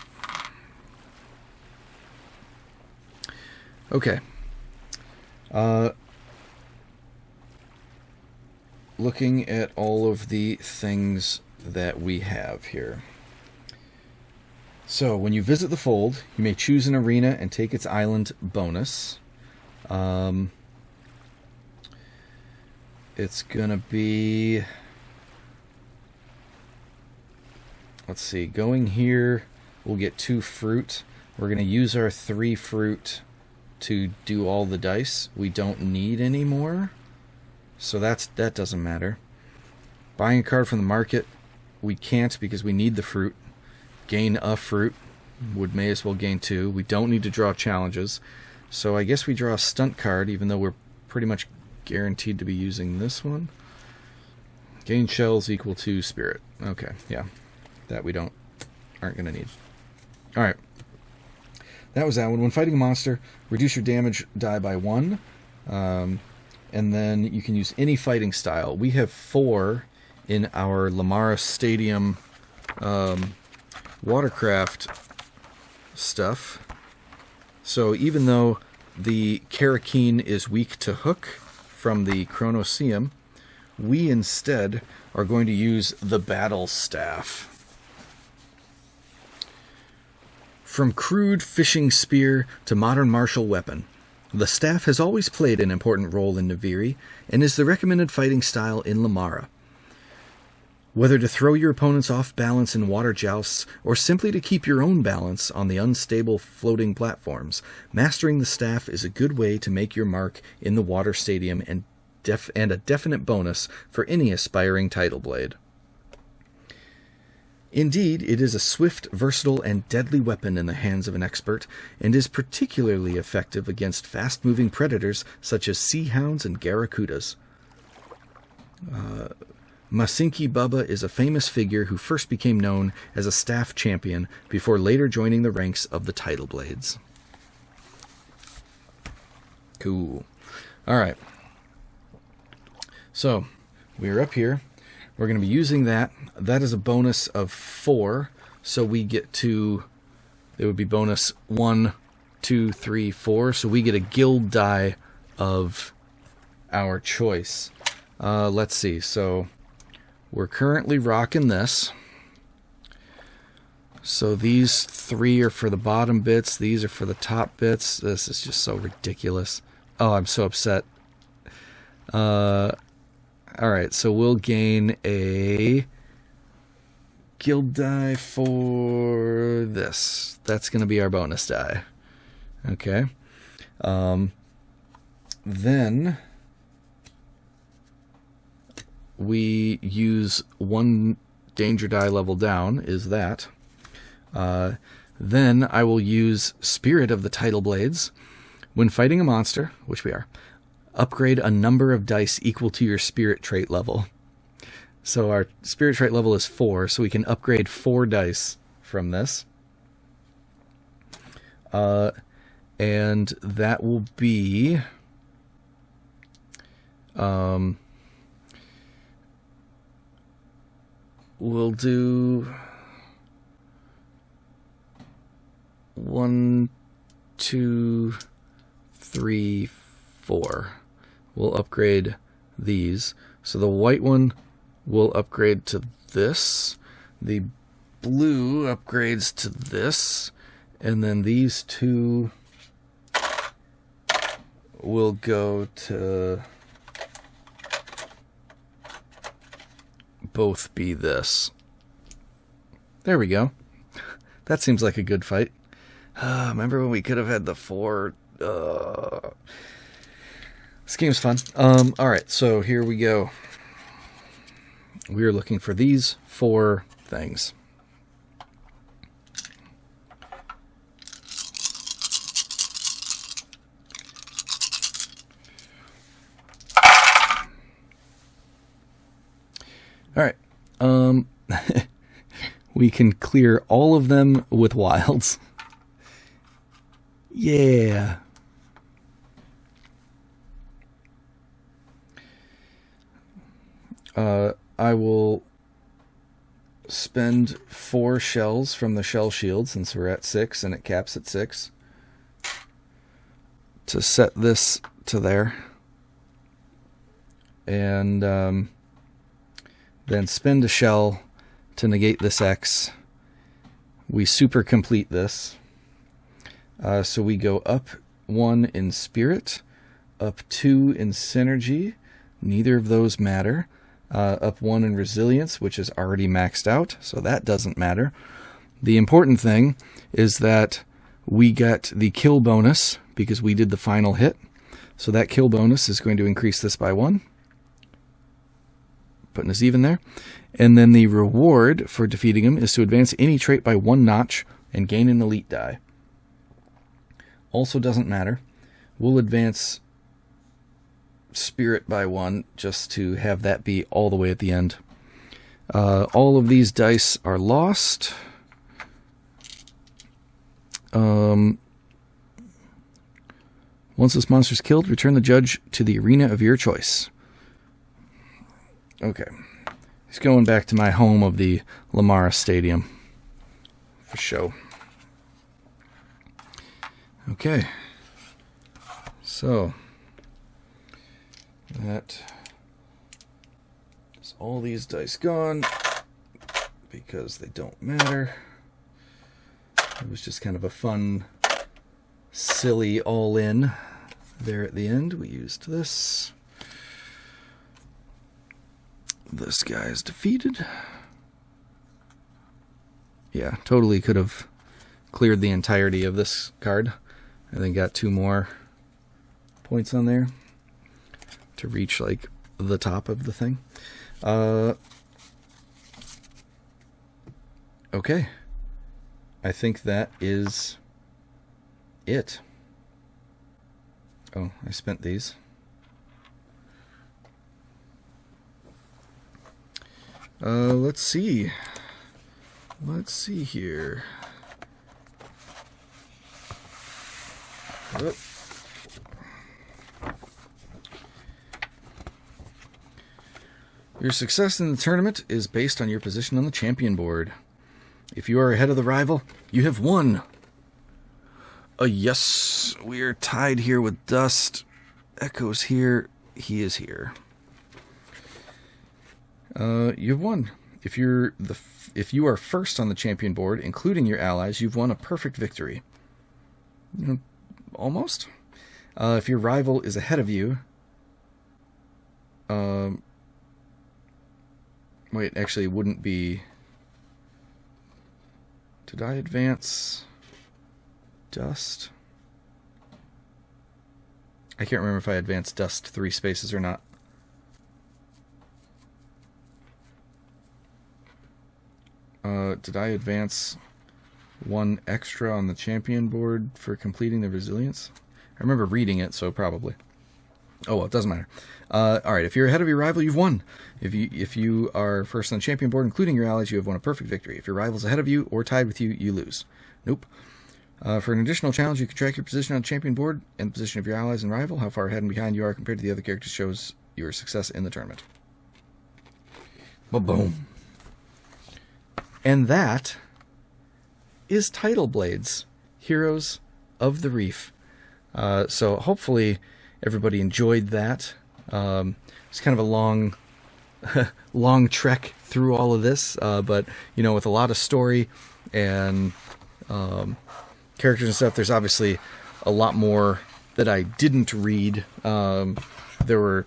Okay. Looking at all of the things that we have here. So, when you visit the Fold, you may choose an arena and take its island bonus. It's gonna be... Let's see, going here, we'll get 2 fruit. We're gonna use our 3 fruit to do all the dice. We don't need any more, so that doesn't matter. Buying a card from the market, we can't because we need the fruit. Gain a fruit, may as well gain 2. We don't need to draw challenges, so I guess we draw a stunt card, even though we're pretty much guaranteed to be using this one. Gain shells equal to spirit. Okay, yeah, that we aren't gonna need. All right. That was that one. When fighting a monster, reduce your damage die by 1. And then you can use any fighting style. We have 4 in our Lamara Stadium watercraft stuff. So even though the Karakeen is weak to hook from the Chronoseum, we instead are going to use the Battle Staff. From crude fishing spear to modern martial weapon, the staff has always played an important role in Naviri and is the recommended fighting style in Lamara. Whether to throw your opponents off balance in water jousts or simply to keep your own balance on the unstable floating platforms, mastering the staff is a good way to make your mark in the water stadium and a definite bonus for any aspiring Tidal blade. Indeed, it is a swift, versatile, and deadly weapon in the hands of an expert, and is particularly effective against fast-moving predators such as sea hounds and barracudas. Masinki Bubba is a famous figure who first became known as a staff champion before later joining the ranks of the Tidal Blades. Cool. Alright. So, we're up here. We're going to be using that. That is a bonus of 4, so we get to... It would be bonus 1, 2, 3, 4, so we get a guild die of our choice. Let's see, so we're currently rocking this. So these 3 are for the bottom bits, these are for the top bits. This is just so ridiculous. Oh, I'm so upset. Alright, so we'll gain a guild die for this. That's going to be our bonus die. Okay. Then we use 1 danger die level down, is that. Then I will use Spirit of the Tidal Blades. When fighting a monster, which we are, upgrade a number of dice equal to your spirit trait level. So our spirit trait level is 4, so we can upgrade 4 dice from this. And that will be... we'll do... 1, 2, 3, 4. We'll upgrade these. So the white one will upgrade to this. The blue upgrades to this. And then these two will go to both be this. There we go. That seems like a good fight. Remember when we could have had the 4? This game's fun. Alright, so here we go. We are looking for these 4 things. Alright. We can clear all of them with wilds. Yeah. I will spend 4 shells from the shell shield, since we're at 6 and it caps at 6, to set this to there. And then spend a shell to negate this X. We super complete this. So we go up 1 in spirit, up 2 in synergy. Neither of those matter. Up 1 in resilience, which is already maxed out, so that doesn't matter. The important thing is that we get the kill bonus because we did the final hit. So that kill bonus is going to increase this by 1. Putting us even there. And then the reward for defeating him is to advance any trait by 1 notch and gain an elite die. Also doesn't matter. We'll advance spirit by 1 just to have that be all the way at the end. All of these dice are lost. Once this monster is killed, return the judge to the arena of your choice. Okay. He's going back to my home of the Lamara Stadium. For show. Okay. So that is all these dice gone because they don't matter. It was just kind of a fun, silly all-in there at the end. We used this. This guy is defeated. Yeah, totally could have cleared the entirety of this card. And then got 2 more points on there to reach like the top of the thing. Okay. I think that is it. Oh, I spent these. Let's see. Let's see here. Oh. Your success in the tournament is based on your position on the champion board. If you are ahead of the rival, you have won. Yes, we are tied here with Dust. Echo's here. He is here. You've won. If you are first on the champion board, including your allies, you've won a perfect victory. Almost. If your rival is ahead of you, wait, actually, it wouldn't be. Did I advance Dust? I can't remember if I advanced Dust 3 spaces or not. Did I advance 1 extra on the champion board for completing the resilience? I remember reading it, so probably. Oh well, it doesn't matter. Alright, if you're ahead of your rival, you've won. If you are first on the champion board, including your allies, you have won a perfect victory. If your rival's ahead of you or tied with you, you lose. Nope. For an additional challenge, you can track your position on the champion board and the position of your allies and rival. How far ahead and behind you are compared to the other characters shows your success in the tournament. Ba-boom. And that is Tidal Blades. Heroes of the Reef. So hopefully everybody enjoyed that. It's kind of a long trek through all of this, but with a lot of story and characters and stuff. There's obviously a lot more that I didn't read. There were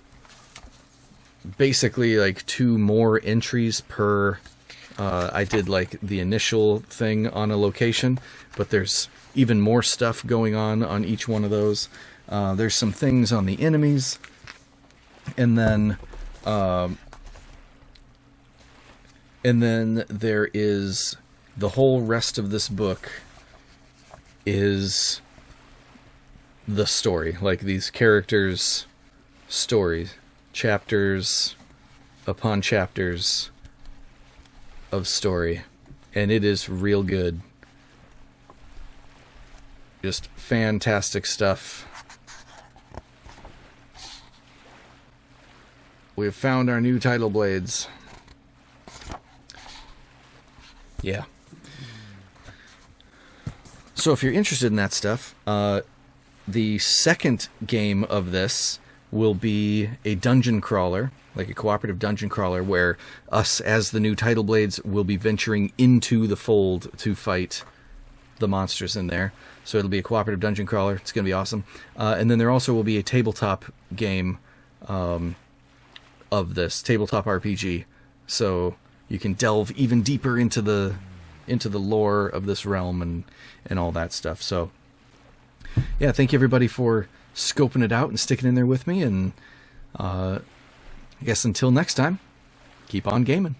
basically like 2 more entries per. I did like the initial thing on a location, but there's even more stuff going on each one of those. There's some things on the enemies, and then there is the whole rest of this book is the story, like these characters' stories, chapters upon chapters of story, and it is real good. Just fantastic stuff. We've found our new Tidal blades. Yeah. So if you're interested in that stuff, the second game of this will be a dungeon crawler, like a cooperative dungeon crawler, where us as the new Tidal blades will be venturing into the fold to fight the monsters in there. So it'll be a cooperative dungeon crawler. It's going to be awesome. And then there also will be a tabletop game of this, tabletop RPG. So you can delve even deeper into the lore of this realm and all that stuff. So yeah, thank you everybody for scoping it out and sticking in there with me. And I guess until next time, keep on gaming.